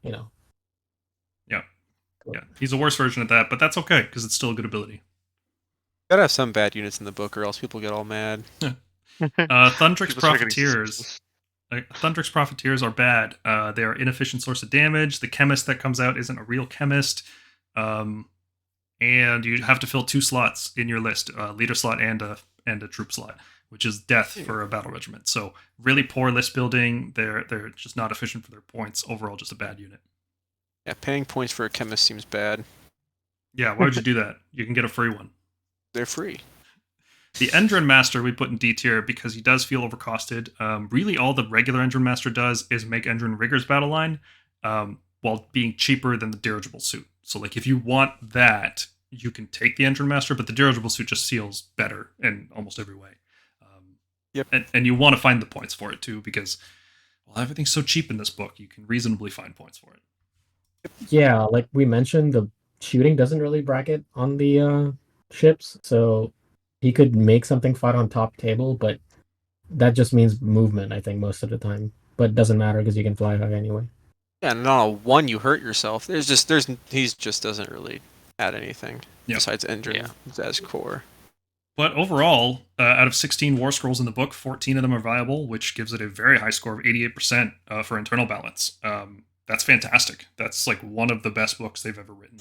Yeah, he's a worse version of that, but that's okay because it's still a good ability. Gotta have some bad units in the book, or else people get all mad. Thundrix People start getting Profiteers. suspicious. Thundrix Profiteers are bad. They are inefficient source of damage. The Chemist that comes out isn't a real Chemist. And you have to fill 2 slots in your list, a leader slot and a troop slot, which is death for a battle regiment. So really poor list building. They're just not efficient for their points. Overall, just a bad unit. Yeah, paying points for a Chemist seems bad. Yeah, why would you do that? You can get a free one. They're free. The Endrinmaster we put in D tier because he does feel overcosted. Really, all the regular Endrinmaster does is make Endrin Rigger's battle line while being cheaper than the dirigible suit. So, like, if you want that, you can take the Endrinmaster, but the dirigible suit just seals better in almost every way. Yep. And you want to find the points for it, too, because, well, everything's so cheap in this book, you can reasonably find points for it. Yeah, like we mentioned, the shooting doesn't really bracket on the ships, so he could make something fight on top table, but that just means movement, I think, most of the time. But it doesn't matter because you can fly high anyway. Yeah, and on a 1 you hurt yourself. He just doesn't really add anything besides Endrin as core. But overall, out of 16 War Scrolls in the book, 14 of them are viable, which gives it a very high score of 88% for internal balance. That's fantastic. That's like one of the best books they've ever written.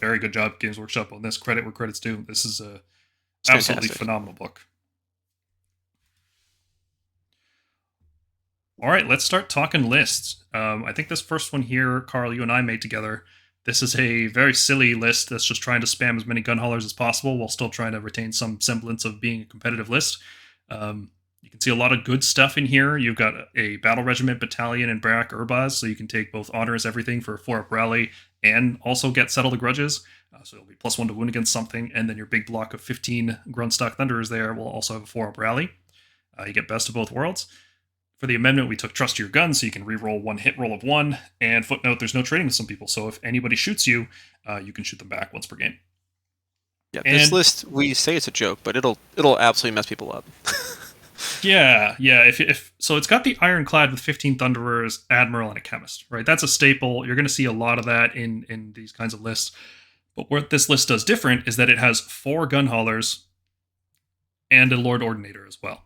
Very good job, Games Workshop, on this. Credit where credit's due. This is a absolutely phenomenal book. All right, let's start talking lists. I think this first one here, Carl, you and I made together, This is a very silly list that's just trying to spam as many gun haulers as possible while still trying to retain some semblance of being a competitive list. You can see a lot of good stuff in here. You've got a battle regiment battalion in Barak-Urbaz, so you can take both honors everything for a 4-up rally and also get settle the grudges. So it'll be +1 to wound against something, and then your big block of 15 Grundstock Thunderers there will also have a 4-up rally. You get best of both worlds. For the amendment, we took trust to your gun, so you can reroll 1 hit roll of 1. And footnote, there's no trading with some people, so if anybody shoots you, you can shoot them back once per game. Yeah, this list, we say it's a joke, but it'll absolutely mess people up. Yeah. If so, it's got the Ironclad with 15 Thunderers, Admiral, and a Chemist, right? That's a staple. You're going to see a lot of that in these kinds of lists. But what this list does different is that it has 4 gun haulers and a Lord Ordinator as well.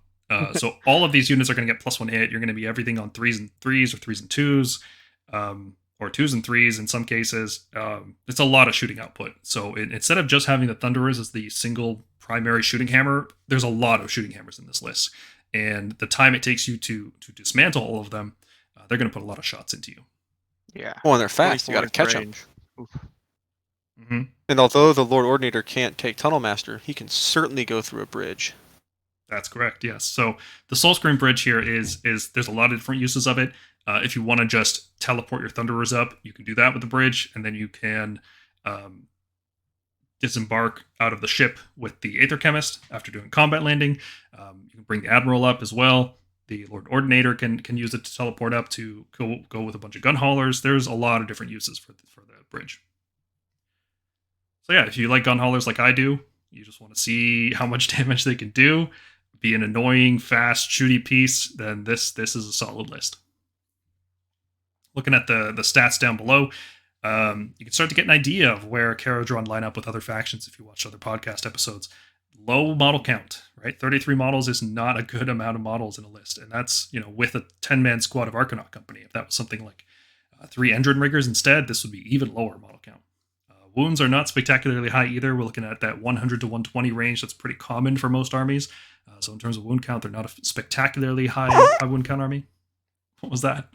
So all of these units are going to get +1 hit. You're going to be everything on 3s and 3s or 3s and 2s, or 2s and 3s in some cases. It's a lot of shooting output. So instead of just having the Thunderers as the single primary shooting hammer, there's a lot of shooting hammers in this list. And the time it takes you to dismantle all of them, they're going to put a lot of shots into you. Yeah. Oh, and they're fast. You got to catch them. Mm-hmm. And although the Lord Ordinator can't take Tunnel Master, he can certainly go through a bridge. That's correct, yes. So the Soul Scream Bridge here is there's a lot of different uses of it. If you want to just teleport your Thunderers up, you can do that with the bridge, and then you can disembark out of the ship with the Aether Chemist after doing combat landing. You can bring the Admiral up as well. The Lord Ordinator can use it to teleport up to go with a bunch of gun haulers. There's a lot of different uses for the bridge. So yeah, if you like gun haulers like I do, you just want to see how much damage they can do, be an annoying, fast, shooty piece, then this is a solid list. Looking at the stats down below, you can start to get an idea of where Kharadron line up with other factions if you watch other podcast episodes. Low model count, right? 33 models is not a good amount of models in a list, and that's, with a 10-man squad of Arcanaut Company. If that was something like 3 Endrinriggers instead, this would be even lower model count. Wounds are not spectacularly high either. We're looking at that 100 to 120 range. That's pretty common for most armies. So in terms of wound count, they're not a spectacularly high wound count army. What was that?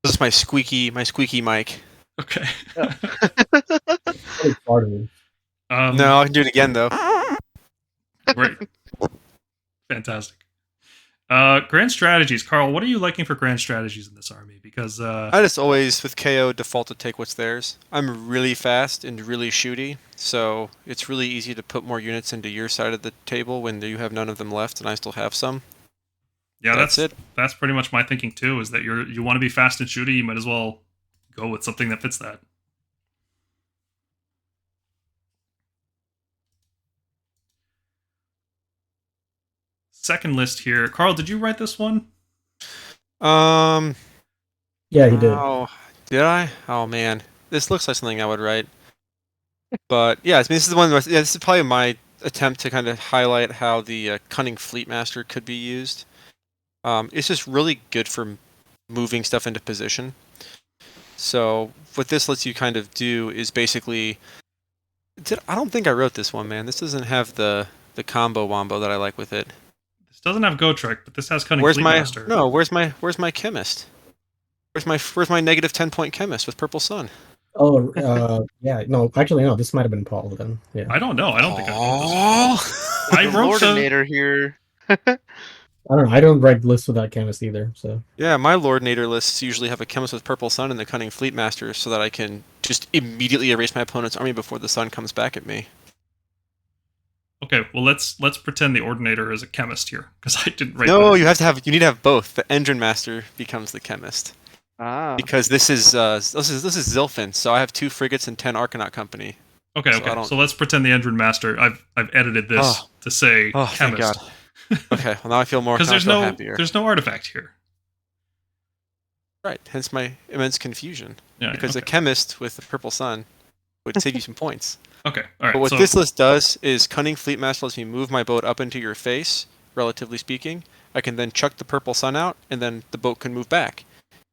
This is my squeaky mic. Okay. No, I can do it again though. Great. Fantastic. Grand strategies. Carl, what are you liking for grand strategies in this army? Because I just always, with KO, default to take what's theirs. I'm really fast and really shooty, so it's really easy to put more units into your side of the table when you have none of them left and I still have some. Yeah, that's it. That's pretty much my thinking too, is that you want to be fast and shooty, you might as well go with something that fits that. Second list here. Carl, did you write this one? Yeah, he did. Oh, did I? Oh man, this looks like something I would write. But yeah, this is the one. Yeah, this is probably my attempt to kind of highlight how the Cunning Fleetmaster could be used. It's just really good for moving stuff into position. So what this lets you kind of do is basically. I don't think I wrote this one, man. This doesn't have the combo wombo that I like with it. This doesn't have Gotrek, but this has Cunning Fleetmaster. Where's my Chemist? Where's my negative 10-point Chemist with Purple Sun? Oh, yeah. No, actually, no. This might have been Paul then. Yeah. I don't know. I don't think I wrote this. I wrote Lordinator here. I don't know. I don't write lists without Chemist either. So yeah, my Lordinator lists usually have a Chemist with Purple Sun and the Cunning Fleetmaster, so that I can just immediately erase my opponent's army before the sun comes back at me. Okay, well let's pretend the Ordinator is a Chemist here, because I didn't write. No, you need to have both. The Endrinmaster becomes the Chemist. Ah. Because this is Zilfin, so I have 2 frigates and 10 Arcanaut Company. Okay. So let's pretend the Endrinmaster. I've edited this to say Chemist. Thank God. Okay, well now I feel more happier. There's no artifact here. Right, hence my immense confusion. Yeah, because a Chemist with the Purple Sun would save you some points. Okay, all right. But what this list does is Cunning Fleetmaster lets me move my boat up into your face, relatively speaking. I can then chuck the Purple Sun out, and then the boat can move back.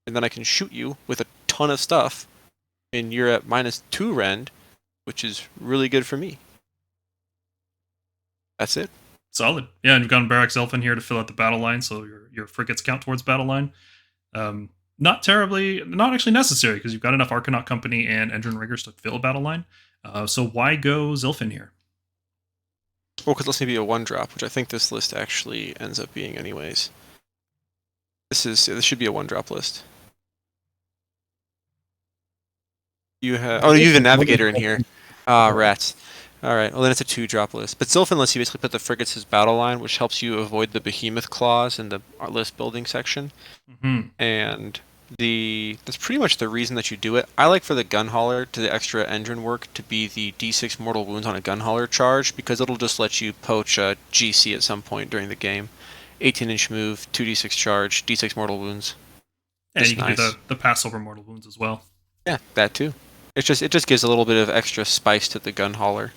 And then I can shoot you with a ton of stuff, and you're at -2 rend, which is really good for me. That's it. Solid. Yeah, and you've got Barak-Zilfin here to fill out the battle line, so your frigates count towards battle line. not actually necessary because you've got enough Arcanaut Company and Endrinriggers to fill a battle line. So why go Zilfin here? Well, because let's maybe a 1-drop, which I think this list actually ends up being anyways. This should be a 1-drop list. You have you have a Navigator in here. Rats. All right. Well, then it's a 2-drop list. But Zilfin lets you basically put the frigates as battle line, which helps you avoid the behemoth clause in the list building section. Mm-hmm. And that's pretty much the reason that you do it. I like for the gun hauler to the extra engine work to be the D6 mortal wounds on a gun hauler charge, because it'll just let you poach a GC at some point during the game. 18-inch move, 2d6 charge, d6 mortal wounds. And you can do the pass over mortal wounds as well. Yeah, that too. It just gives a little bit of extra spice to the gun hauler.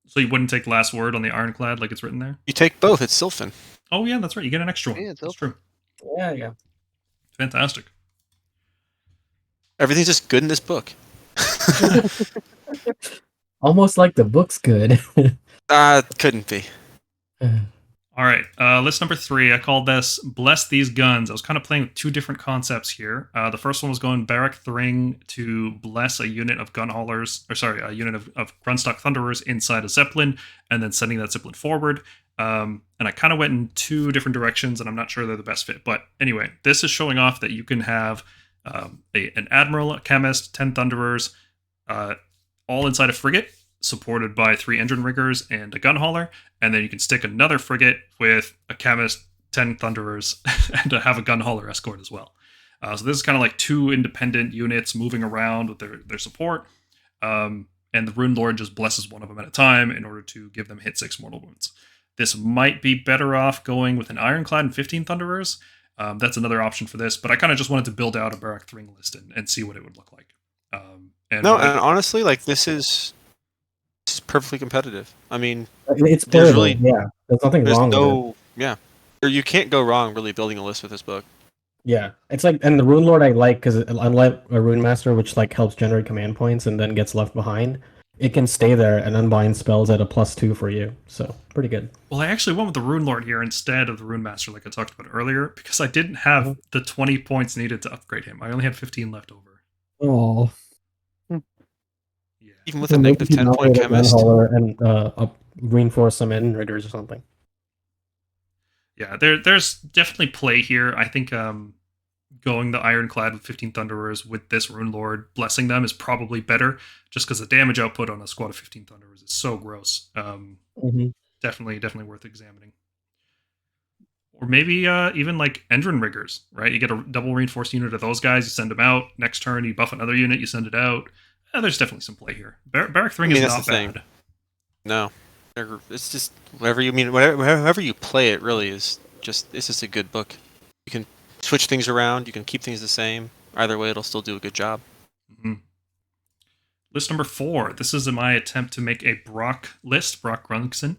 So you wouldn't take last word on the Ironclad like it's written there? You take both. It's Zilfin. Oh yeah, that's right. You get an extra one. Yeah, that's true. Yeah. Fantastic. Everything's just good in this book. Almost like the book's good. Couldn't be. All right, list number 3. I called this "Bless These Guns." I was kind of playing with 2 different concepts here. The first one was going Barak-Thryng to bless a unit of gun haulers, a unit of Grunstock Thunderers inside a Zeppelin, and then sending that Zeppelin forward. And I kind of went in 2 different directions, and I'm not sure they're the best fit. But anyway, this is showing off that you can have an Admiral, a Khemist, 10 Thunderers, all inside a frigate, supported by 3 Endrinriggers and a gun hauler, and then you can stick another frigate with a Khemist, 10 Thunderers, and to have a gun hauler escort as well. So this is kind of like 2 independent units moving around with their support, and the Rune Lord just blesses one of them at a time in order to give them hit 6 mortal wounds. This might be better off going with an Ironclad and 15 Thunderers. That's another option for this, but I kind of just wanted to build out a Barak-Thryng list and see what it would look like. And honestly, like this is perfectly competitive. I mean, it's there's nothing wrong with it. Yeah, you can't go wrong really building a list with this book. Yeah, it's like, and the Rune Lord I like because unlike a Rune Master, which like helps generate command points and then gets left behind, it can stay there and unbind spells at a +2 for you. So pretty good. Well, I actually went with the Rune Lord here instead of the Rune Master, like I talked about earlier, because I didn't have the 20 points needed to upgrade him. I only had 15 left over. Oh. Yeah. Even with a negative 10-point Khemist. And reinforce some Endriggers or something. Yeah, there's definitely play here. I think going the Ironclad with 15 Thunderers with this Rune Lord blessing them is probably better, just because the damage output on a squad of 15 Thunderers is so gross. Definitely worth examining. Or maybe even like Endrinriggers, right? You get a double reinforced unit of those guys, you send them out. Next turn, you buff another unit, you send it out. There's definitely some play here. Barak-Thryng is not bad. No, it's just whatever you play, it really is just. It's just a good book. You can switch things around. You can keep things the same. Either way, it'll still do a good job. Mm-hmm. List number 4. This is my attempt to make a Brokk list, Barak-Zon.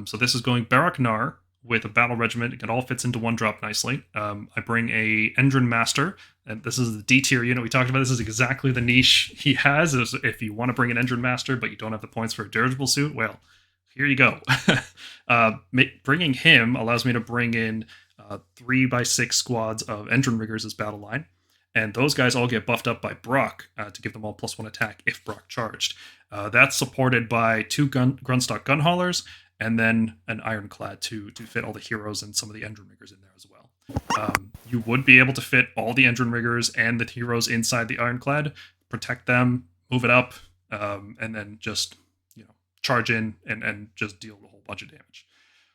So this is going Barak-Nar with a battle regiment. It all fits into 1-drop nicely. I bring a Endrinmaster, and this is the D tier unit we talked about. This is exactly the niche he has. If you want to bring an Endrinmaster, but you don't have the points for a dirigible suit, well, here you go. Bringing him allows me to bring in 3x6 squads of Endrinriggers as battle line. And those guys all get buffed up by Brokk to give them all +1 attack if Brokk charged. That's supported by 2 Grunstock gun haulers, and then an Ironclad to fit all the heroes and some of the Endrinriggers in there as well. You would be able to fit all the Endrinriggers and the heroes inside the Ironclad, protect them, move it up, and then just charge in and just deal a whole bunch of damage.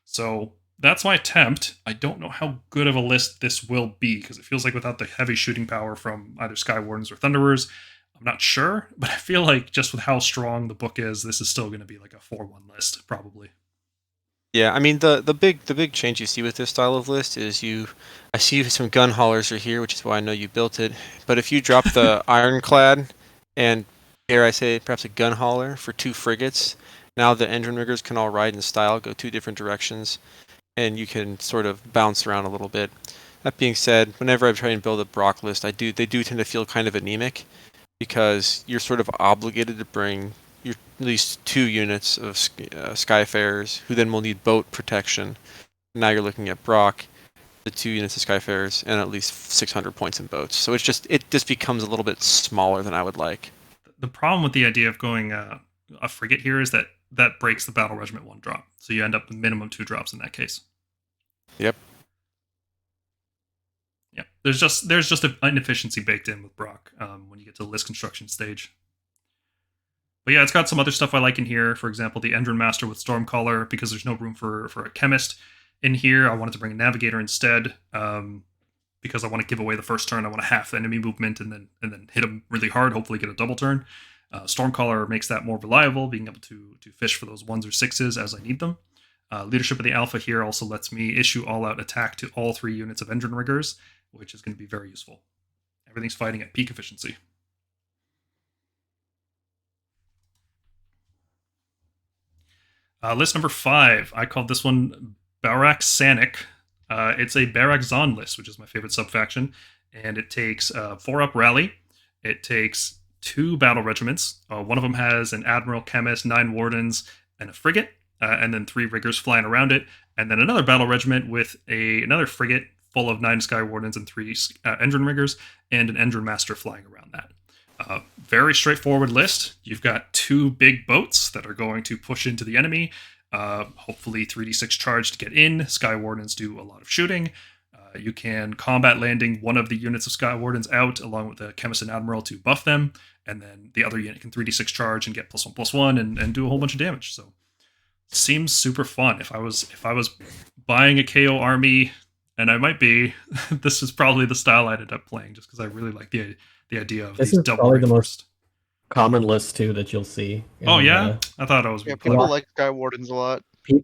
So that's my attempt. I don't know how good of a list this will be, because it feels like without the heavy shooting power from either Sky Wardens or Thunderers, I'm not sure, but I feel like just with how strong the book is, this is still going to be like a 4-1 list, probably. Yeah, I mean the big change you see with this style of list is I see some gun haulers are here, which is why I know you built it. But if you drop the Ironclad and, dare I say, perhaps a gun hauler for 2 frigates, now the Endrinriggers can all ride in style, go 2 different directions, and you can sort of bounce around a little bit. That being said, whenever I try and build a Brokk list, they do tend to feel kind of anemic, because you're sort of obligated to bring at least 2 units of Skyfarers, who then will need boat protection. Now you're looking at Brokk. the 2 units of Skyfarers, and at least 600 points in boats. So it just becomes a little bit smaller than I would like. The problem with the idea of going a frigate here is that breaks the battle regiment 1 drop. So you end up with minimum 2 drops in that case. Yep. Yeah, there's just an inefficiency baked in with Brokk when you get to the list construction stage. But yeah, it's got some other stuff I like in here. For example, the Endrinmaster with Stormcaller, because there's no room for a Khemist in here. I wanted to bring a Navigator instead, because I want to give away the first turn. I want to half the enemy movement and then hit them really hard, hopefully get a double turn. Stormcaller makes that more reliable, being able to fish for those 1s or 6s as I need them. Leadership of the Alpha here also lets me issue all-out attack to all 3 units of Endrinriggers, which is going to be very useful. Everything's fighting at peak efficiency. List number 5, I called this one Barak-Sanic. It's a Barak-Zon list, which is my favorite subfaction, and it takes 4-up rally. It takes 2 battle regiments. One of them has an Admiral, Khemist, 9 Wardens, and a frigate, and then 3 riggers flying around it, and then another battle regiment with another frigate full of 9 Sky Wardens and 3 Endrinriggers, and an Endrinmaster flying around that. Very straightforward list. You've got 2 big boats that are going to push into the enemy. Hopefully 3d6 charge to get in. Sky Wardens do a lot of shooting. You can combat landing one of the units of Sky Wardens out along with the Khemist and Admiral to buff them, and then the other unit can 3d6 charge and get +1/+1 and do a whole bunch of damage. So seems super fun. If I was buying a KO army, and I might be, this is probably the style I'd end up playing, just because I really like the idea of This these is double probably the reinforced. most common list too that you'll see. Oh And, yeah, I thought I was. Yeah, playing. people like Sky Wardens a lot.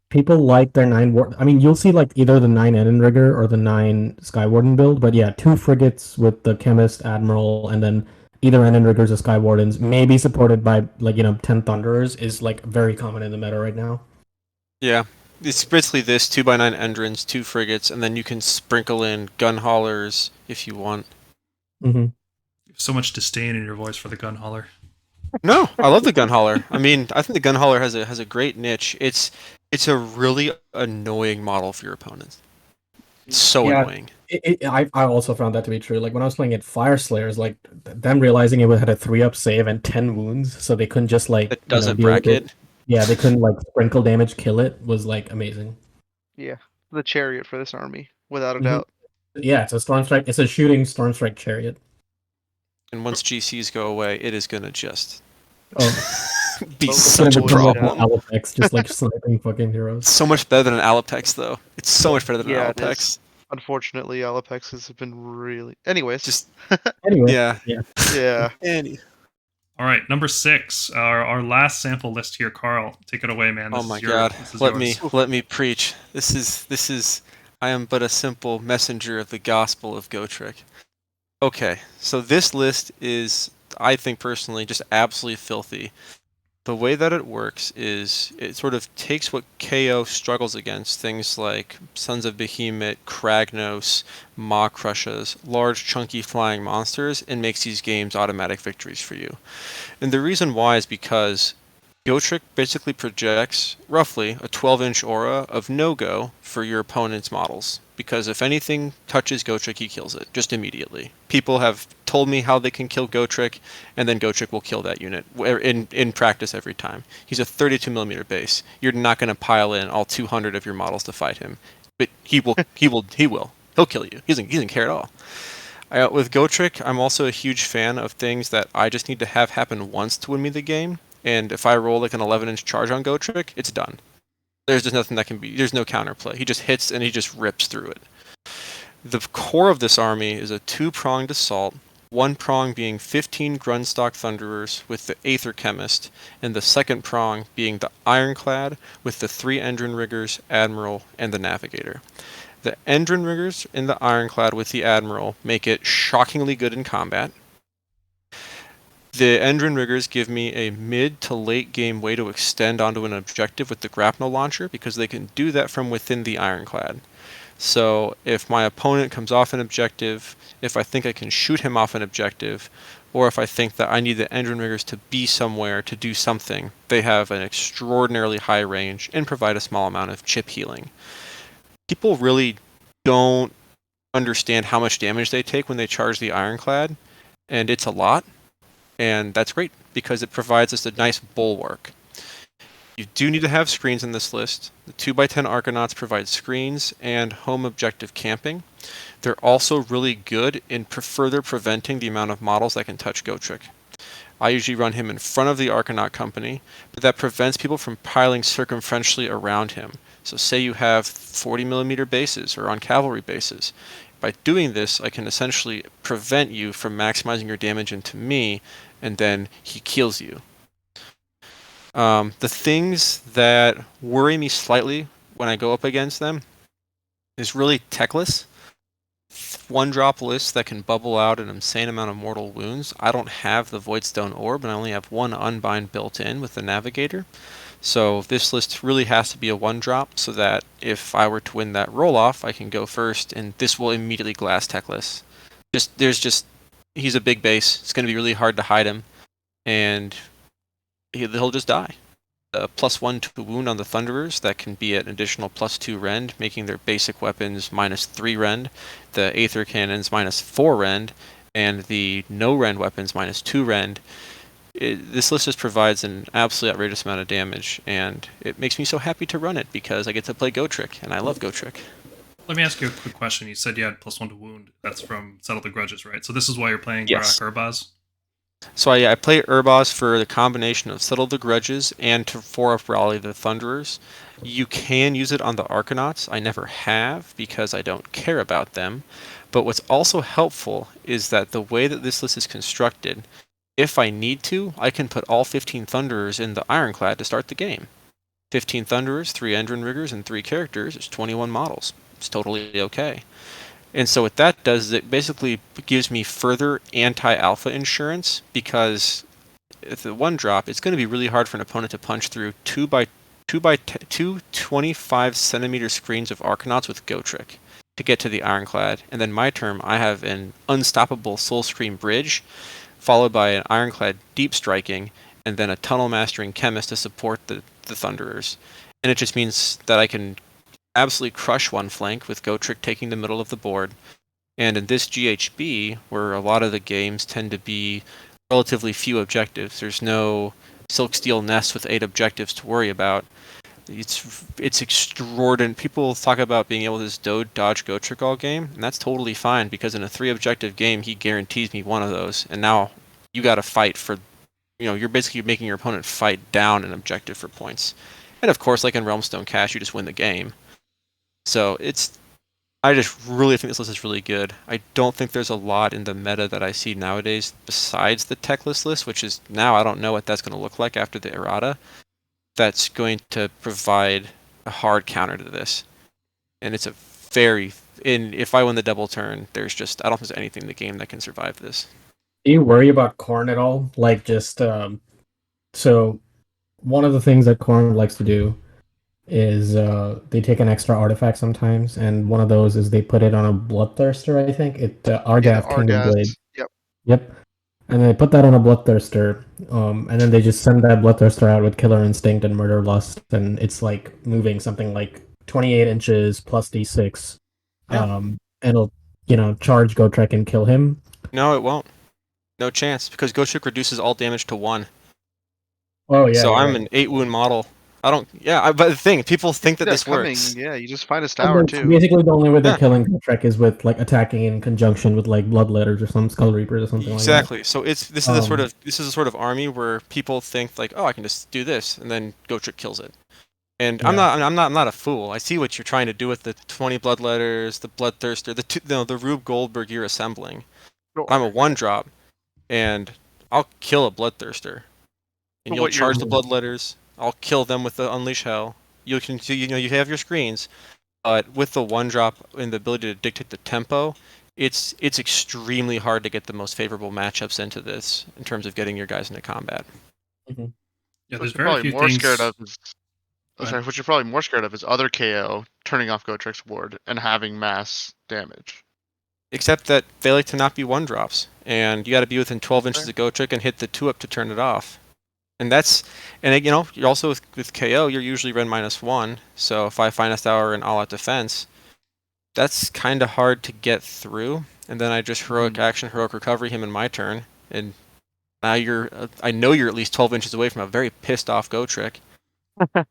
People like their 9 I mean, you'll see like either the 9 Endrinrigger or the 9 Sky Warden build, but yeah, 2 frigates with the Khemist, Admiral, and then either Endrinriggers or Sky Wardens, maybe supported by 10 Thunderers, is like very common in the meta right now. Yeah. It's basically this 2x9 Endrins, 2 frigates, and then you can sprinkle in gun haulers if you want. Mm-hmm. So much disdain in your voice for the gun hauler. No, I love the gun hauler. I mean, I think the gun hauler has a great niche. It's a really annoying model for your opponents. It's so annoying. I also found that to be true. Like when I was playing at Fire Slayers, like them realizing it had a 3-up save and 10 wounds, so they couldn't just like It doesn't bracket. Yeah, they couldn't like sprinkle damage, kill it, was like amazing. Yeah, the chariot for this army, without a Mhm. doubt. Yeah, it's a Stormstrike. It's a shooting Stormstrike chariot. And once GCs go away, it is gonna just be It's such a gonna become problem. Alapex, just like sniping fucking heroes. So much better than an Alapex, though. It's so much better than Yeah, an it is. Alapex. Unfortunately, Alapex has been really. Anyways, Just Anyway, yeah. yeah. All right, number 6, our last sample list here. Carl, take it away, man. Oh This my is God! this is Let yours. me preach. This is. I am but a simple messenger of the gospel of Gotrek. Okay, so this list is, I think personally, just absolutely filthy. The way that it works is it sort of takes what KO struggles against, things like Sons of Behemoth, Kragnos, Maw Crushas, large chunky flying monsters, and makes these games automatic victories for you. And the reason why is because Gotrek basically projects roughly a 12-inch aura of no-go for your opponent's models. Because if anything touches Gotrek, he kills it, just immediately. People have told me how they can kill Gotrek, and then Gotrek will kill that unit in practice every time. He's a 32mm base. You're not going to pile in all 200 of your models to fight him. But he will. He'll kill you. He doesn't care at all. With Gotrek, I'm also a huge fan of things that I just need to have happen once to win me the game. And if I roll like an 11-inch charge on Gotrek, it's done. There's just nothing that can be. There's no counterplay. He just hits and he just rips through it. The core of this army is a 2-pronged assault. One prong being 15 Grundstock Thunderers with the Aether Khemist, and the second prong being the Ironclad with the 3 Endrinriggers, Admiral, and the Navigator. The Endrinriggers and the Ironclad with the Admiral make it shockingly good in combat. The Endrinriggers give me a mid to late game way to extend onto an objective with the grapnel launcher, because they can do that from within the Ironclad. So if my opponent comes off an objective, if I think I can shoot him off an objective, or if I think that I need the Endrinriggers to be somewhere to do something, they have an extraordinarily high range and provide a small amount of chip healing. People really don't understand how much damage they take when they charge the Ironclad, and it's a lot, and that's great because it provides us a nice bulwark. You do need to have screens in this list. The 2x10 Arcanauts provide screens and home objective camping. They're also really good in further preventing the amount of models that can touch Gotrek. I usually run him in front of the Arcanaut company, but that prevents people from piling circumferentially around him. So say you have 40mm bases or on cavalry bases. By doing this, I can essentially prevent you from maximizing your damage into me, and then he kills you. The things that worry me slightly when I go up against them is really techless. 1-drop lists that can bubble out an insane amount of mortal wounds. I don't have the Voidstone Orb, and I only have 1 Unbind built in with the Navigator. So this list really has to be a 1-drop so that if I were to win that roll-off, I can go first, and this will immediately glass techless. He's a big base. It's going to be really hard to hide him, and he'll just die. +1 to wound on the Thunderers, that can be an additional +2 rend, making their basic weapons -3 rend, the Aether Cannons -4 rend, and the no rend weapons -2 rend. This list just provides an absolutely outrageous amount of damage, and it makes me so happy to run it because I get to play Gotrek, and I love Gotrek. Let me ask you a quick question. You said you had +1 to wound. That's from Settle the Grudges, right? So this is why you're playing Yes. Barak-Urbaz? So I play Urbaz for the combination of Settle the Grudges and to 4-up Rally the Thunderers. You can use it on the Arcanauts. I never have because I don't care about them. But what's also helpful is that the way that this list is constructed, if I need to, I can put all 15 Thunderers in the Ironclad to start the game. 15 Thunderers, 3 Endrinriggers, and 3 characters is 21 models. It's totally okay. And so what that does is it basically gives me further anti-alpha insurance, because if the 1-drop, it's going to be really hard for an opponent to punch through 2 25cm screens of Arcanauts with Gotrek to get to the Ironclad. And then my turn, I have an unstoppable Soul Scream Bridge, followed by an Ironclad Deep Striking, and then a Tunnel Mastering Khemist to support the Thunderers. And it just means that I can absolutely crush one flank with Gotrek taking the middle of the board. And in this GHB, where a lot of the games tend to be relatively few objectives, there's no Silk Steel Nest with 8 objectives to worry about. It's extraordinary. People talk about being able to just dodge Gotrek all game, and that's totally fine because in a 3-objective game, he guarantees me one of those. And now you got to fight for, you're basically making your opponent fight down an objective for points. And of course, like in Realmstone Cash, you just win the game. So I just really think this list is really good. I don't think there's a lot in the meta that I see nowadays besides the techless list, which is now I don't know what that's going to look like after the errata. That's going to provide a hard counter to this. And it's if I win the double turn, I don't think there's anything in the game that can survive this. Do you worry about Khorne at all? So one of the things that Khorne likes to do is they take an extra artifact sometimes, and one of those is they put it on a Bloodthirster, I think. Argath Kingdom Blade. Yep. And they put that on a Bloodthirster, and then they just send that Bloodthirster out with Killer Instinct and Murder Lust, and it's like moving something like 28 inches plus D6. And it'll, charge Gotrek and kill him. No, it won't. No chance, because Gotrek reduces all damage to 1. Oh, yeah. So I'm an 8-wound model. But the thing, people think that this works. Yeah, you just find a tower too. Basically, the only way they're killing Gotrek is with attacking in conjunction with Bloodletters or some Skull Reapers or something like that. Exactly. So this is a sort of army where people think I can just do this, and then Gotrek kills it. And I'm not a fool. I see what you're trying to do with the 20 Bloodletters, the Bloodthirster, the Rube Goldberg you're assembling. I'm a 1-drop, and I'll kill a Bloodthirster, and you'll charge the Bloodletters. I'll kill them with the Unleash Hell. You have your screens, but with the 1-drop and the ability to dictate the tempo, it's extremely hard to get the most favorable matchups into this in terms of getting your guys into combat. Mm-hmm. Yeah, there's very few things. What you're probably more scared of is other KO turning off Gotrek's ward and having mass damage. Except that they like to not be 1-drops, and you got to be within 12 inches of Gotrek and hit the 2-up to turn it off. And you're also with KO, you're usually rend -1. So if I Finest Hour and All Out Defense, that's kind of hard to get through. And then I just heroic action, heroic recovery him in my turn, and now I know you're at least 12 inches away from a very pissed off Gotrek.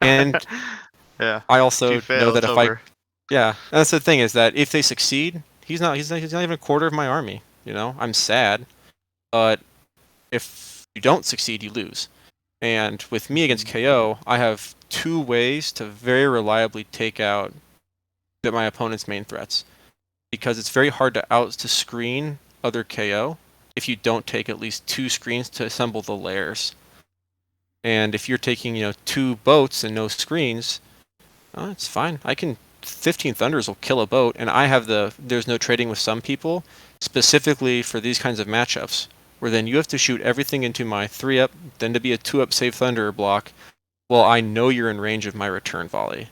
And yeah. I If also you fail, know that it's if over. yeah, that's the thing, is that if they succeed, he's not even a quarter of my army. You know, I'm sad, but if you don't succeed, you lose. And with me against KO, I have 2 ways to very reliably take out my opponent's main threats, because it's very hard to screen other KO if you don't take at least 2 screens to assemble the layers. And if you're taking 2 boats and no screens, it's fine. 15 Thunders will kill a boat, and I have there's no trading with some people specifically for these kinds of matchups, where then you have to shoot everything into my 3-up, then to be a 2-up save Thunder block. Well, I know you're in range of my return volley.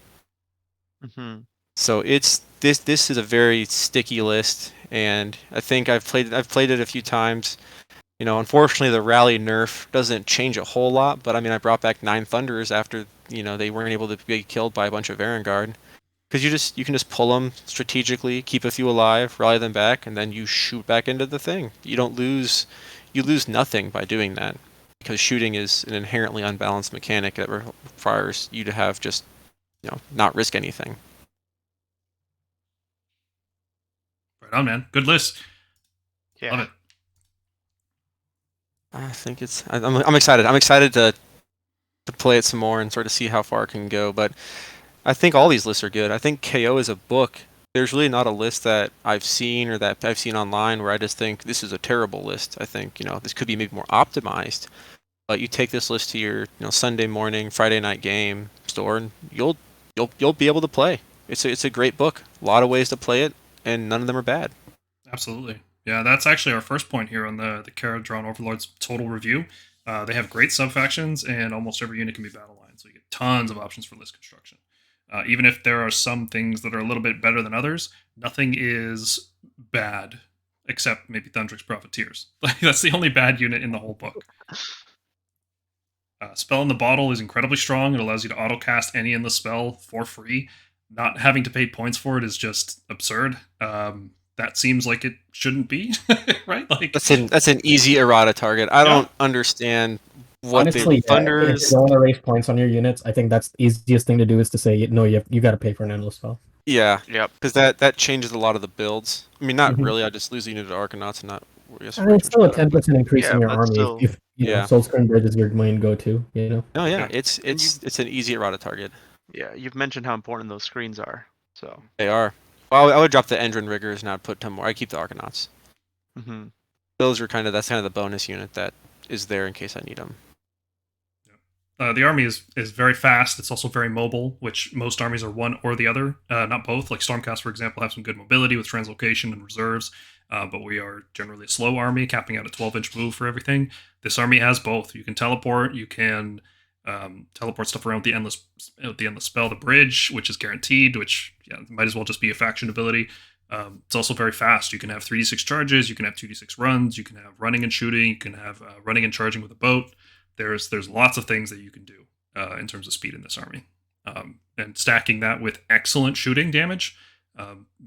Mm-hmm. So this is a very sticky list, and I think I've played it a few times. Unfortunately, the rally nerf doesn't change a whole lot, but I mean, I brought back 9 Thunders after they weren't able to be killed by a bunch of Varangard, because you can just pull them strategically, keep a few alive, rally them back, and then you shoot back into the thing. You lose nothing by doing that, because shooting is an inherently unbalanced mechanic that requires you to have just not risk anything. Right on, man. Good list. Yeah. Love it. I think I'm excited. I'm excited to play it some more and sort of see how far it can go. But I think all these lists are good. I think KO is a book. There's really not a list that I've seen or that I've seen online where I just think this is a terrible list. I think this could be maybe more optimized. But you take this list to your Sunday morning, Friday night game store, and you'll be able to play. It's a great book. A lot of ways to play it, and none of them are bad. Absolutely. Yeah, that's actually our first point here on the Kharadron Overlords total review. They have great subfactions, and almost every unit can be battle line, so you get tons of options for list construction. Even if there are some things that are a little bit better than others, nothing is bad except maybe Thundrix Profiteers. That's the only bad unit in the whole book. Spell in the Bottle is incredibly strong. It allows you to autocast any endless spell for free. Not having to pay points for it is just absurd. That seems like it shouldn't be, right? Like that's an easy errata target. I don't understand what honestly, the Thunders. If you want to raise points on your units, I think that's the easiest thing to do is to say no. You got to pay for an endless spell. Yeah, Yep. because that changes a lot of the builds. I mean, not Mhm. really. I just lose a unit to Arcanauts and not. It's still a 10% increase in Yeah, your but army still- if Soulscreen Bridge is your main go-to. No, yeah, Yeah. it's an easy errata target. Yeah, you've mentioned how important those screens are. So. They are. Well, I would drop the Endrin Riggers and I'd put 10 more. I keep the Arcanauts. Mm-hmm. That's kind of the bonus unit that is there in case I need them. The army is very fast. It's also very mobile, which most armies are one or the other, not both. Like Stormcast, for example, have some good mobility with translocation and reserves, but we are generally a slow army, capping out a 12-inch move for everything. This army has both. You can teleport. You can teleport stuff around the endless spell, the bridge, which is guaranteed. Which might as well just be a faction ability. It's also very fast. You can have 3d6 charges. You can have 2d6 runs. You can have running and shooting. You can have running and charging with a boat. There's lots of things that you can do in terms of speed in this army. And stacking that with excellent shooting damage,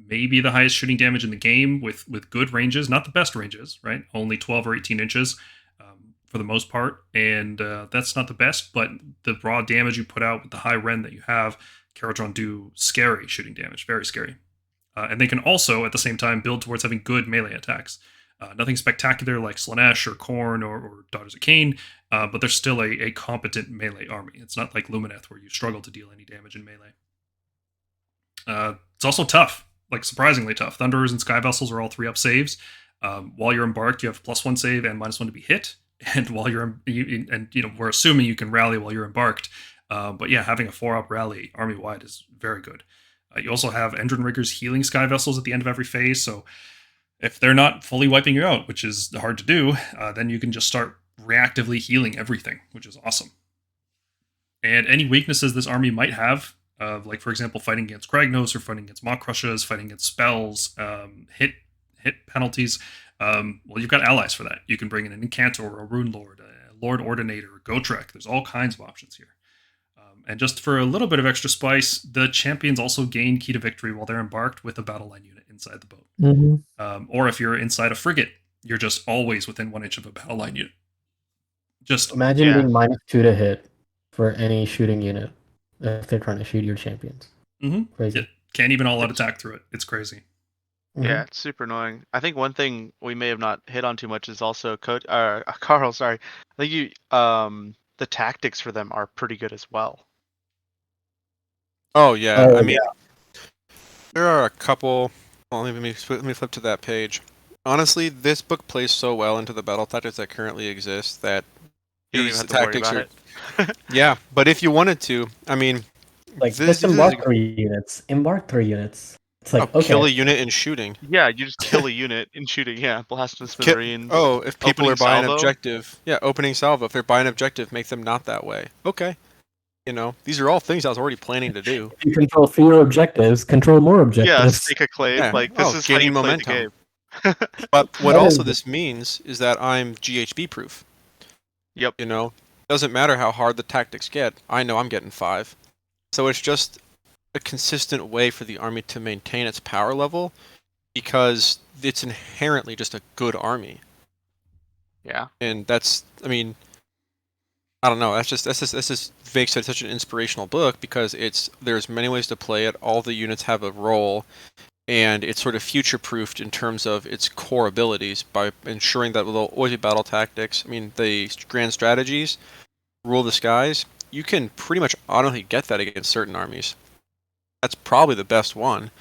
maybe the highest shooting damage in the game with good ranges, not the best ranges, right? Only 12 or 18 inches for the most part. And that's not the best, but the raw damage you put out with the high rend that you have, Kharadron do scary shooting damage, very scary. And they can also, at the same time, build towards having good melee attacks. Nothing spectacular like Slanesh or Khorne or Daughters of Cain, but they're still a competent melee army. It's not like Lumineth where you struggle to deal any damage in melee. It's also tough, like surprisingly tough. Thunderers and Sky Vessels are all 3-up saves. While you're embarked, you have +1 save and -1 to be hit. And while we're assuming you can rally while you're embarked. But yeah, having a 4-up rally army-wide is very good. You also have Endrin Riggers healing Sky Vessels at the end of every phase, so if they're not fully wiping you out, which is hard to do, then you can just start reactively healing everything, which is awesome. And any weaknesses this army might have, like for example, fighting against Kragnos or fighting against Maw Crushes, fighting against spells, hit penalties, well, you've got allies for that. You can bring in an Incantor, a Rune Lord, a Lord Ordinator, a Gotrek. There's all kinds of options here. And just for a little bit of extra spice, the champions also gain key to victory while they're embarked with a battle line unit inside the boat. Or if you're inside a frigate, you're just always within 1 inch of a battle line unit. Just imagine being -2 to hit for any shooting unit if they're trying to shoot your champions. Crazy. It can't even all out attack through it. It's crazy. Yeah, it's super annoying. I think one thing we may have not hit on too much is also Carl. Sorry, I think you the tactics for them are pretty good as well. Oh yeah, I mean, there are a couple. Well, let me flip to that page. Honestly, this book plays so well into the battle tactics that currently exist that You don't even these have to worry tactics about are. it. Yeah, but if you wanted to, I mean, Like this just embark 3 units. Embark 3 units. It's like okay. Kill a unit in shooting. Yeah, you just kill a unit in shooting. Yeah, blast them smithereens. If people are buying salvo? objective, opening salvo. If they're buying objective, make them not that way. Okay, these are all things I was already planning to do. If you control fewer objectives, control more objectives. Yeah, stake a claim. Yeah. Like this is how gaining you play the momentum. game. But what That also is- this means is that I'm GHB proof. Yep. Doesn't matter how hard the tactics get. I know I'm getting 5. So it's just a consistent way for the army to maintain its power level because it's inherently just a good army. Yeah. And that's, I mean, I don't know. That's just makes it such an inspirational book because there's many ways to play it. All the units have a role, and it's sort of future-proofed in terms of its core abilities by ensuring that there'll always be battle tactics. I mean, the grand strategies, rule the skies. You can pretty much automatically get that against certain armies. That's probably the best one.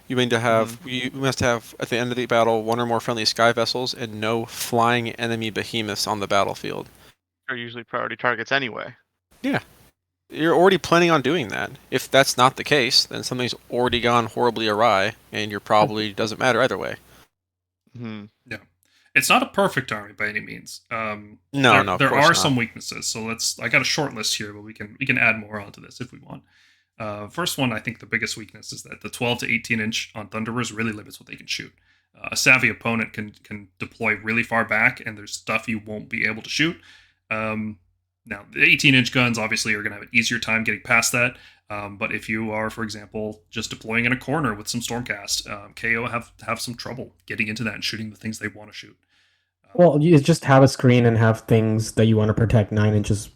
You mean to have you must have at the end of the battle 1 or more friendly sky vessels and no flying enemy behemoths on the battlefield. Are usually priority targets anyway. Yeah. You're already planning on doing that. If that's not the case, then something's already gone horribly awry, and you're probably doesn't matter either way. Yeah, it's not a perfect army by any means. No, there are some weaknesses. So I got a short list here, but we can add more onto this if we want. First one, I think the biggest weakness is that the 12 to 18 inch on Thunderers really limits what they can shoot. A savvy opponent can deploy really far back, and there's stuff you won't be able to shoot. Now, the 18-inch guns obviously are going to have an easier time getting past that. But if you are, for example, just deploying in a corner with some Stormcast, KO have some trouble getting into that and shooting the things they want to shoot. Well, you just have a screen and have things that you want to protect 9 inches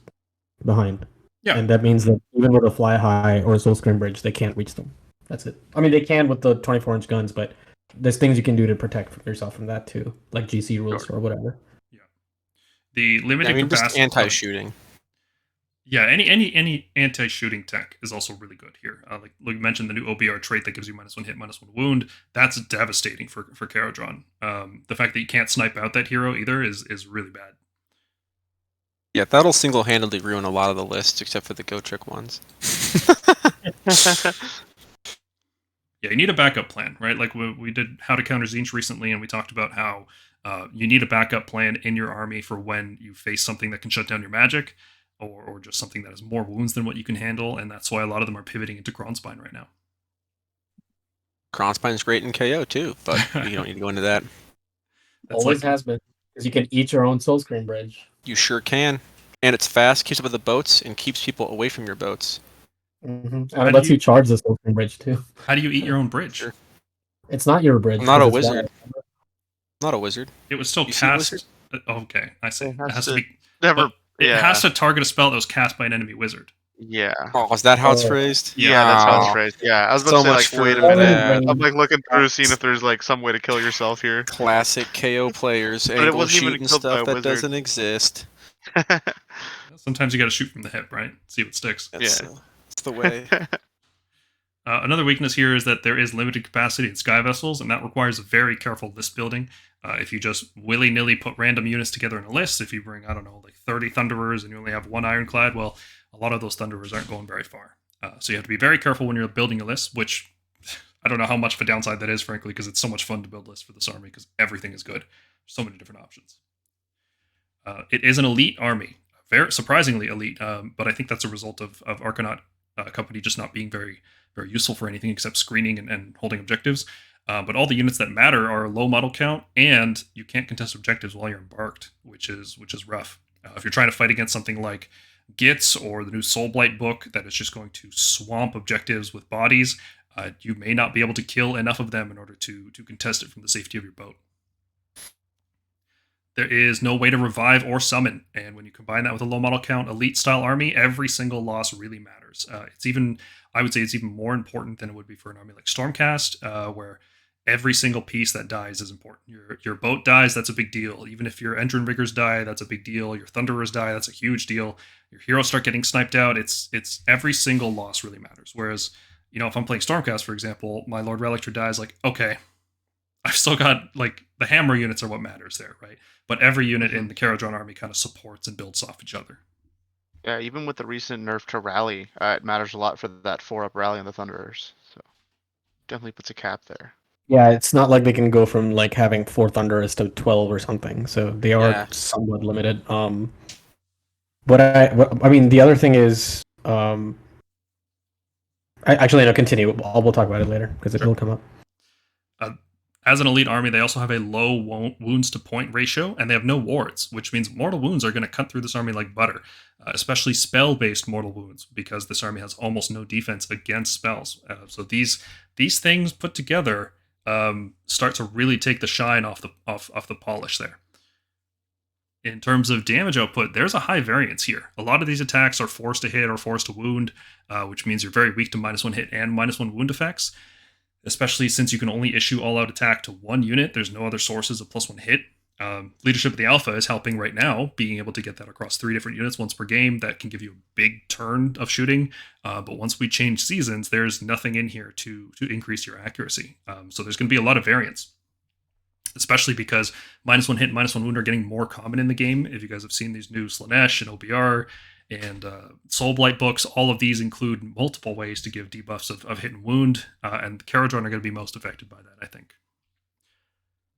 behind. Yeah. And that means that even with a fly high or a soul screen bridge, they can't reach them. That's it. I mean, they can with the 24-inch guns, but there's things you can do to protect yourself from that too, like GC rules or whatever. Yeah. The limited capacity. Just anti-shooting. Yeah, any anti-shooting tech is also really good here. Like you mentioned, the new OBR trait that gives you -1 hit, -1 wound. That's devastating for Kharadron. The fact that you can't snipe out that hero either is really bad. Yeah, that'll single-handedly ruin a lot of the lists, except for the Gotrek ones. Yeah, you need a backup plan, right? Like we did How to Counter Tzeentch recently, and we talked about how you need a backup plan in your army for when you face something that can shut down your magic, or just something that has more wounds than what you can handle, and that's why a lot of them are pivoting into Kronspine right now. Kronspine's great in KO too, but you don't need to go into that. Always has been, because you can eat your own soul screen bridge. You sure can. And it's fast, keeps up with the boats, and keeps people away from your boats. Mm-hmm. And it lets you charge the soul screen bridge too. How do you eat your own bridge? Sure. It's not your bridge. I'm not a 'cause it's wizard. water. Not a wizard. It was still You see a cast. wizard? Okay, I see. It It has to to be. Never. It Yeah. has to target a spell that was cast by an enemy wizard. Yeah. Oh, is that how it's Oh. phrased? Yeah, that's how it's Oh, phrased. Yeah, I was about So to say, much like, wait a for minute. that. I'm like looking through, seeing if there's like some way to kill yourself here. Classic KO players, it angle wasn't even shooting killed by a stuff that wizard. doesn't exist. Sometimes you got to shoot from the hip, right? See what sticks. That's, Yeah. that's the way. Another weakness here is that there is limited capacity in sky vessels, and that requires a very careful list building. If you just willy-nilly put random units together in a list, if you bring, I don't know, like 30 Thunderers and you only have 1 Ironclad, well, a lot of those Thunderers aren't going very far. So you have to be very careful when you're building a list, which I don't know how much of a downside that is, frankly, because it's so much fun to build lists for this army because everything is good. So many different options. It is an elite army, very surprisingly elite, but I think that's a result of Arcanaut Company just not being very useful for anything except screening and holding objectives. But all the units that matter are low model count, and you can't contest objectives while you're embarked, which is rough. If you're trying to fight against something like Gits or the new Soulblight book that is just going to swamp objectives with bodies, you may not be able to kill enough of them in order to contest it from the safety of your boat. There is no way to revive or summon, and when you combine that with a low model count elite style army, every single loss really matters. I would say it's even more important than it would be for an army like Stormcast, where every single piece that dies is important. Your boat dies, that's a big deal. Even if your Endrinriggers die, that's a big deal. Your Thunderers die, that's a huge deal. Your heroes start getting sniped out. It's every single loss really matters. Whereas, if I'm playing Stormcast, for example, my Lord Relictor dies, like, okay, I've still got, like, the hammer units are what matters there, right? But every unit in the Kharadron army kind of supports and builds off each other. Yeah, even with the recent nerf to rally, it matters a lot for that 4-up rally on the Thunderers. So definitely puts a cap there. Yeah, it's not like they can go from like having 4 Thunderers to 12 or something, so they are somewhat limited. But I mean, the other thing is, actually, no, continue. We'll talk about it later because it will come up. As an elite army, they also have a low wounds to point ratio, and they have no wards, which means mortal wounds are going to cut through this army like butter, especially spell-based mortal wounds, because this army has almost no defense against spells. So these things put together start to really take the shine off the polish there. In terms of damage output, there's a high variance here. A lot of these attacks are forced to hit or forced to wound, which means you're very weak to -1 hit and -1 wound effects. Especially since you can only issue all-out attack to one unit, there's no other sources of +1 hit. Leadership of the Alpha is helping right now, being able to get that across 3 different units once per game. That can give you a big turn of shooting. But once we change seasons, there's nothing in here to increase your accuracy. So there's going to be a lot of variance, especially because -1 hit and -1 wound are getting more common in the game. If you guys have seen these new Slanesh and OBR and Soulblight books, all of these include multiple ways to give debuffs of hit and wound, and Kharadron are going to be most affected by that, I think.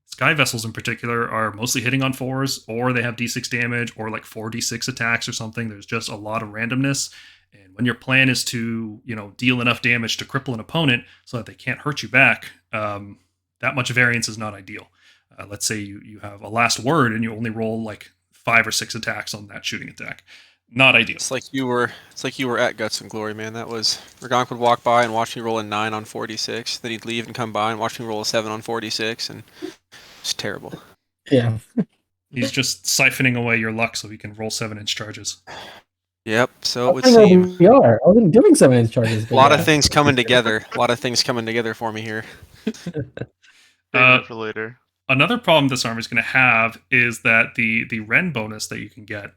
Sky Vessels in particular are mostly hitting on 4s, or they have D6 damage, or like 4d6 attacks or something. There's just a lot of randomness, and when your plan is to, deal enough damage to cripple an opponent so that they can't hurt you back, that much variance is not ideal. Let's say you have a last word and you only roll like 5 or 6 attacks on that shooting attack. Not ideal. It's like you were at Guts and Glory, man. That was Ragonk would walk by and watch me roll a 9 on 46. Then he'd leave and come by and watch me roll a 7 on 46, and it's terrible. Yeah. He's just siphoning away your luck so he can roll 7-inch charges. Yep. So it would seem we are. I wasn't doing 7-inch charges. A lot of things coming together. A lot of things coming together for me here. For later. Another problem this army is going to have is that the Ren bonus that you can get.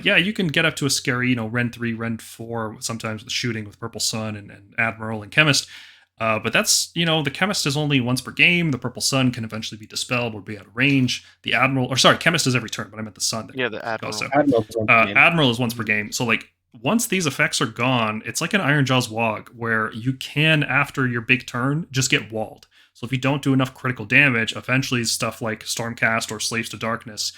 You can get up to a scary, Ren 3, Ren 4, sometimes with shooting with Purple Sun and Admiral and Khemist. But that's, the Khemist is only once per game. The Purple Sun can eventually be dispelled or be out of range. The Khemist is every turn, but I meant the Sun. Yeah, the Admiral. Also. Admiral is once per game. So, once these effects are gone, it's like an Iron Jaws Wog, where you can, after your big turn, just get walled. So if you don't do enough critical damage, eventually stuff like Stormcast or Slaves to Darkness,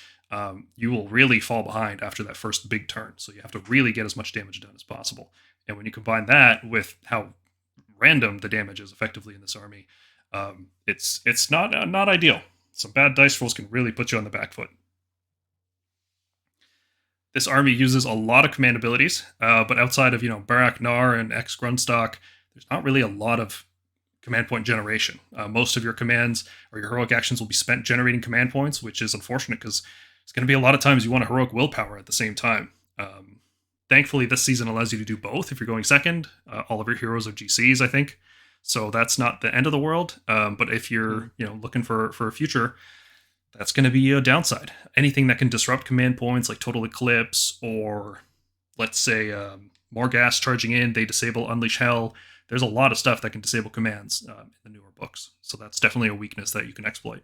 you will really fall behind after that first big turn. So you have to really get as much damage done as possible. And when you combine that with how random the damage is effectively in this army, it's not ideal. Some bad dice rolls can really put you on the back foot. This army uses a lot of command abilities, but outside of Barak Nar and X Grundstock, there's not really a lot of command point generation. Most of your commands or your heroic actions will be spent generating command points, which is unfortunate because it's going to be a lot of times you want a heroic willpower at the same time. Thankfully, this season allows you to do both if you're going second. All of your heroes are GCs, I think. So that's not the end of the world. But if you're looking for a future, that's going to be a downside. Anything that can disrupt command points like Total Eclipse or, let's say, more gas charging in, they disable Unleash Hell. There's a lot of stuff that can disable commands in the newer books. So that's definitely a weakness that you can exploit.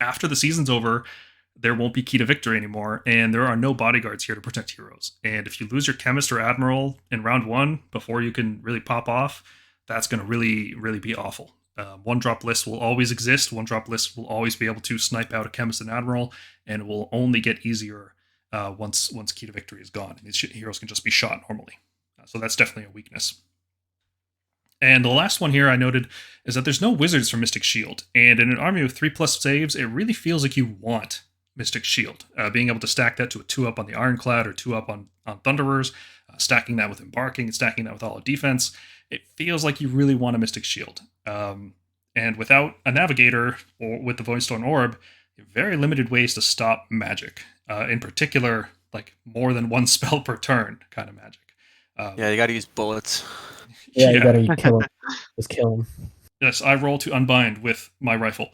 After the season's over, there won't be key to victory anymore, and there are no bodyguards here to protect heroes. And if you lose your Khemist or Admiral in round 1 before you can really pop off, that's going to really, really be awful. One-drop lists will always exist. One-drop lists will always be able to snipe out a Khemist and Admiral, and it will only get easier once key to victory is gone. And these heroes can just be shot normally. So that's definitely a weakness. And the last one here I noted is that there's no wizards for Mystic Shield. And in an army with 3+ saves, it really feels like you want Mystic Shield. Being able to stack that to a 2-up on the Ironclad or 2-up on Thunderers, stacking that with Embarking, and stacking that with all of defense, it feels like you really want a Mystic Shield. And without a Navigator or with the Voidstone Orb, very limited ways to stop magic. In particular, like more than one spell per turn kind of magic. Yeah, you got to use bullets. Yeah, you gotta kill him. Just kill him. Yes, I roll to unbind with my rifle.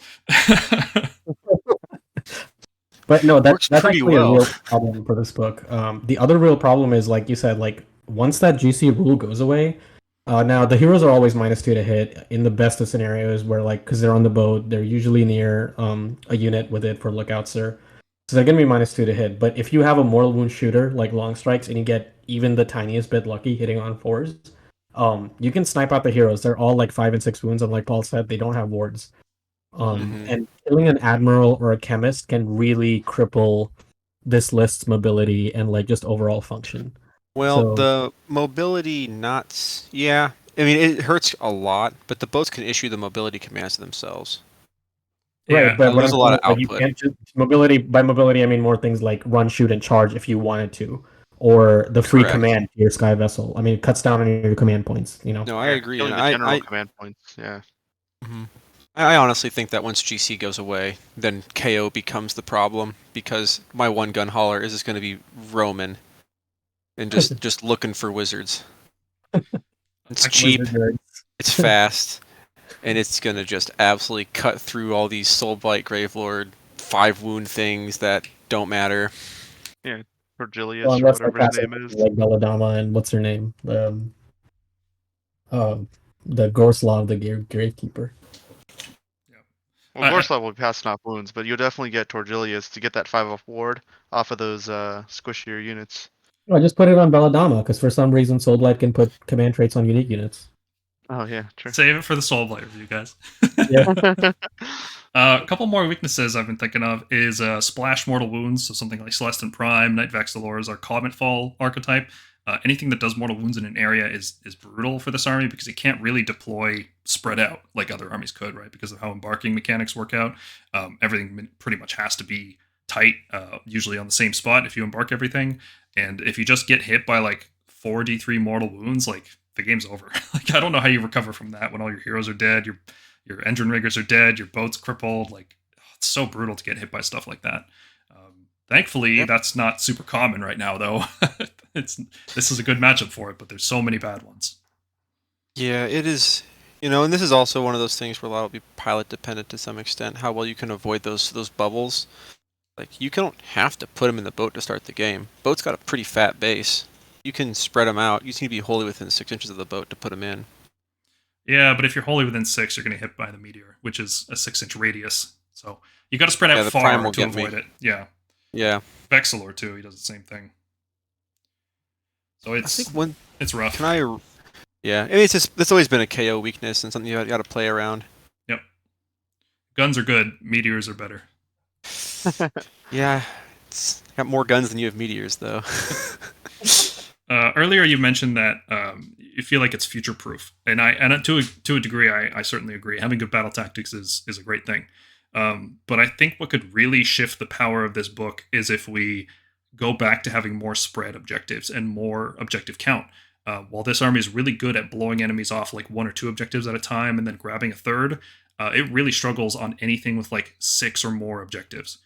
But no, that's pretty actually well. a real problem for this book. The other real problem is, like you said, like once that GC rule goes away, now the heroes are always -2 to hit in the best of scenarios where, like, because they're on the boat, they're usually near a unit with it for lookouts, so they're gonna be -2 to hit. But if you have a mortal wound shooter like long strikes and you get even the tiniest bit lucky hitting on 4s, you can snipe out the heroes. They're all like 5 and 6 wounds, and like Paul said, they don't have wards. And killing an admiral or a chemist can really cripple this list's mobility and like just overall function. Well, the mobility yeah. I mean, it hurts a lot, but the boats can issue the mobility commands to themselves. Right, but lose a lot of output. You can't just mobility. By mobility, I mean more things like run, shoot, and charge if you wanted to, or the free Correct. command to your sky vessel. I mean, it cuts down on your command points. You know. No, I agree. Killing And the general command points. Yeah. I honestly think that once GC goes away, then KO becomes the problem, because my one gun hauler is just going to be roaming and just looking for wizards. It's cheap, it's fast, and it's going to just absolutely cut through all these Soulblight Gravelord 5 wound things that don't matter. Yeah, Torgilius, Well, or unless whatever they his pass name is. like Belladama and what's her name, the Gorslav, the Gravekeeper. Well, Gorslav will be passing off wounds, but you'll definitely get Torgilius to get that 5-off ward off of those squishier units. I just put it on Belladama because for some reason Soulblight can put command traits on unique units. Oh yeah, true. Save it for the Soulblight review, guys. Yeah. A couple more weaknesses I've been thinking of is Splash Mortal Wounds, so something like Celestin Prime, Night Vexillors, or Cometfall archetype. Anything that does mortal wounds in an area is brutal for this army because it can't really deploy spread out like other armies could, right? Because of how embarking mechanics work out. Everything pretty much has to be tight, usually on the same spot if you embark everything. And if you just get hit by like 4d3 mortal wounds, like the game's over. Like I don't know how you recover from that when all your heroes are dead, your engine riggers are dead, your boat's crippled. Like it's so brutal to get hit by stuff like that. Thankfully, that's not super common right now, though. This is a good matchup for it, but there's so many bad ones. Yeah, it is. And this is also one of those things where a lot will be pilot dependent to some extent. How well you can avoid those bubbles. Like you don't have to put them in the boat to start the game. Boat's got a pretty fat base. You can spread them out. You just need to be wholly within 6 inches of the boat to put them in. Yeah, but if you're wholly within 6, you're going to hit by the meteor, which is a 6-inch radius. So you got to spread out far to avoid it. Yeah. Yeah. Vexillor too. He does the same thing. So it's rough. Yeah, I mean, it's always been a KO weakness and something you got to play around. Yep. Guns are good. Meteors are better. Yeah, it's got more guns than you have meteors, though. Earlier, you mentioned that you feel like it's future proof, and to a degree, I certainly agree. Having good battle tactics is a great thing. But I think what could really shift the power of this book is if we go back to having more spread objectives and more objective count. While this army is really good at blowing enemies off like 1 or 2 objectives at a time and then grabbing a third, it really struggles on anything with like 6 or more objectives.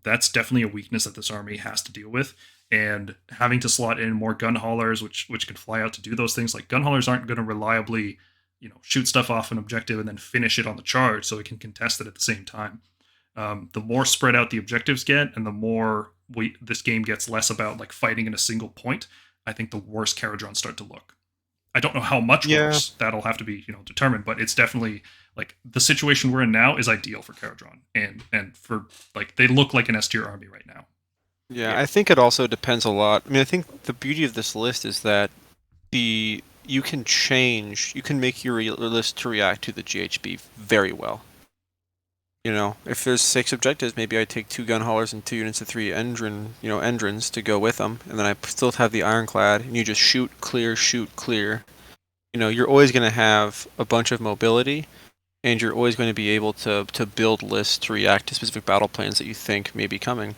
That's definitely a weakness that this army has to deal with. And having to slot in more gun haulers, which can fly out to do those things, like gun haulers aren't going to reliably shoot stuff off an objective and then finish it on the charge so it can contest it at the same time. The more spread out the objectives get and the more this game gets less about like fighting in a single point, I think the worse Kharadrons start to look. I don't know how much worse, that'll have to be determined, but it's definitely like the situation we're in now is ideal for Kharadron and for like they look like an S tier army right now. Yeah, I think it also depends a lot. I mean, I think the beauty of this list is that you can make your list to react to the GHB very well. If there's 6 objectives, maybe I take 2 gun haulers and 2 units of 3 Endrins to go with them, and then I still have the Ironclad, and you just shoot clear. You're always going to have a bunch of mobility, and you're always going to be able to build lists to react to specific battle plans that you think may be coming.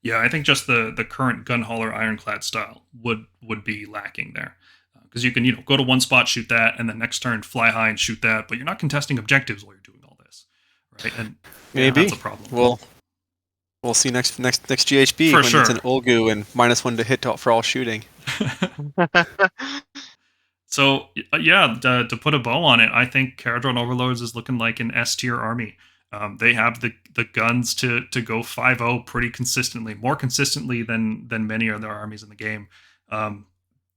Yeah, I think just the current gunhauler ironclad style would be lacking there, because you can go to one spot, shoot that, and then next turn fly high and shoot that, but you're not contesting objectives while you're doing all this, right? And maybe that's a problem. We'll see next GHB For when sure. it's an Olgu and -1 to hit for all shooting. So yeah, to put a bow on it, I think Kharadron Overlords is looking like an S tier army. They have the guns to go 5-0 pretty consistently, more consistently than many other armies in the game.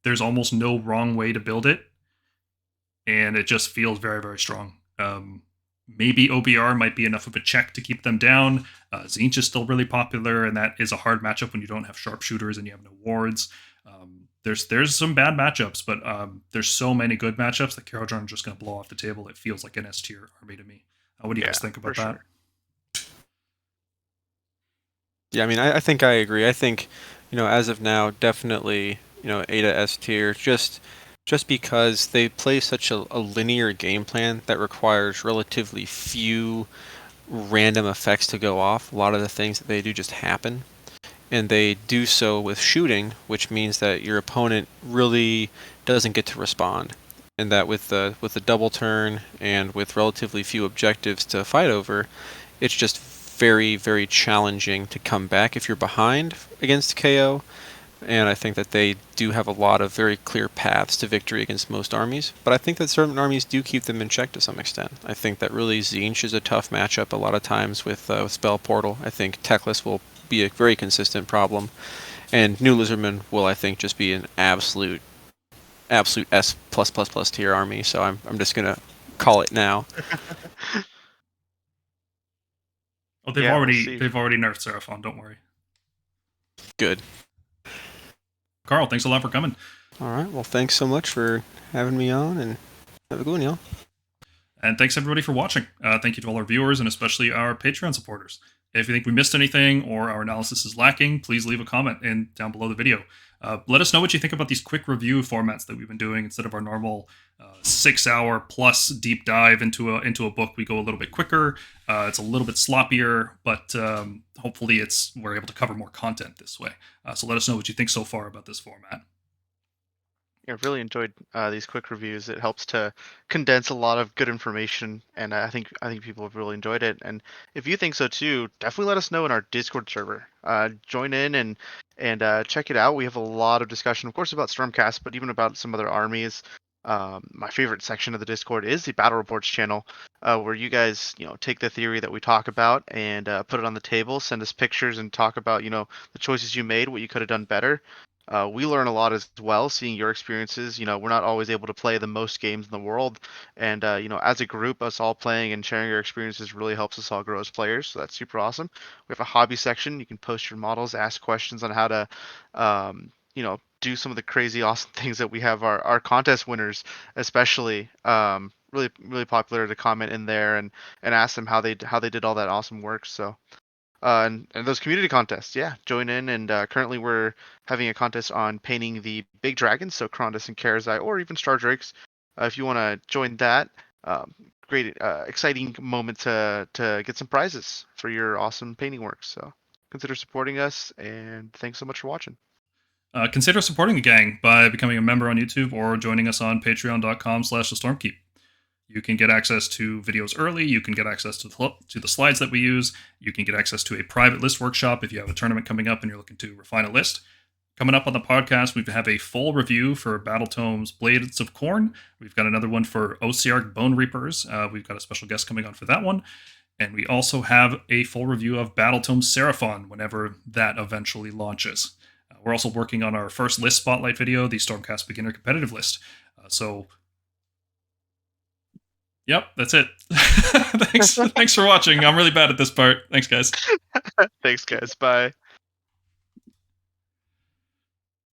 There's almost no wrong way to build it, and it just feels very, very strong. Maybe OBR might be enough of a check to keep them down. Tzeentch is still really popular, and that is a hard matchup when you don't have sharpshooters and you have no wards. There's some bad matchups, but there's so many good matchups that Kharadron is just going to blow off the table. It feels like an S tier army to me. What do you guys think about that? Sure. Yeah, I mean, I think I agree. I think, as of now, definitely, Ada S tier, just because they play such a linear game plan that requires relatively few random effects to go off. A lot of the things that they do just happen. And they do so with shooting, which means that your opponent really doesn't get to respond. And that with the double turn and with relatively few objectives to fight over, it's just very, very challenging to come back if you're behind against KO. And I think that they do have a lot of very clear paths to victory against most armies. But I think that certain armies do keep them in check to some extent. I think that really Tzeentch is a tough matchup a lot of times with Spell Portal. I think Techless will be a very consistent problem. And New Lizardman will, I think, just be an absolute S+++ tier army. So I'm just going to call it now. Oh, they've already nerfed Seraphon, don't worry. Good. Carl, thanks a lot for coming. All right. Well, thanks so much for having me on, and have a good one, y'all. And thanks everybody for watching. Thank you to all our viewers and especially our Patreon supporters. If you think we missed anything or our analysis is lacking, please leave a comment down below the video. Let us know what you think about these quick review formats that we've been doing instead of our normal 6-hour plus deep dive into a book. We go a little bit quicker. It's a little bit sloppier, but hopefully we're able to cover more content this way. So let us know what you think so far about this format. Yeah, I've really enjoyed these quick reviews. It helps to condense a lot of good information, and I think people have really enjoyed it. And if you think so too, definitely let us know in our Discord server. Join in and check it out. We have a lot of discussion, of course, about Stormcast, but even about some other armies. My favorite section of the Discord is the Battle Reports channel, where you guys, take the theory that we talk about and put it on the table, send us pictures, and talk about, the choices you made, what you could have done better. We learn a lot as well, seeing your experiences. We're not always able to play the most games in the world, and as a group, us all playing and sharing our experiences really helps us all grow as players. So that's super awesome. We have a hobby section. You can post your models, ask questions on how to, do some of the crazy awesome things that we have. Our contest winners, especially, really really popular to comment in there and ask them how they did all that awesome work. So. And those community contests, yeah, join in. And currently we're having a contest on painting the big dragons, so Krondus and Karazai, or even Star Drakes. If you want to join that, great, exciting moment to get some prizes for your awesome painting work. So consider supporting us, and thanks so much for watching. Consider supporting the gang by becoming a member on YouTube or joining us on patreon.com/thestormkeep. You can get access to videos early. You can get access to the slides that we use. You can get access to a private list workshop if you have a tournament coming up and you're looking to refine a list. Coming up on the podcast, we have a full review for Battletome's Blades of Khorne. We've got another one for Osiark Bone Reapers. We've got a special guest coming on for that one. And we also have a full review of Battletome Seraphon whenever that eventually launches. We're also working on our first list spotlight video, the Stormcast Beginner Competitive List. Yep, that's it. Thanks for watching. I'm really bad at this part. Thanks, guys. Thanks, guys. Bye.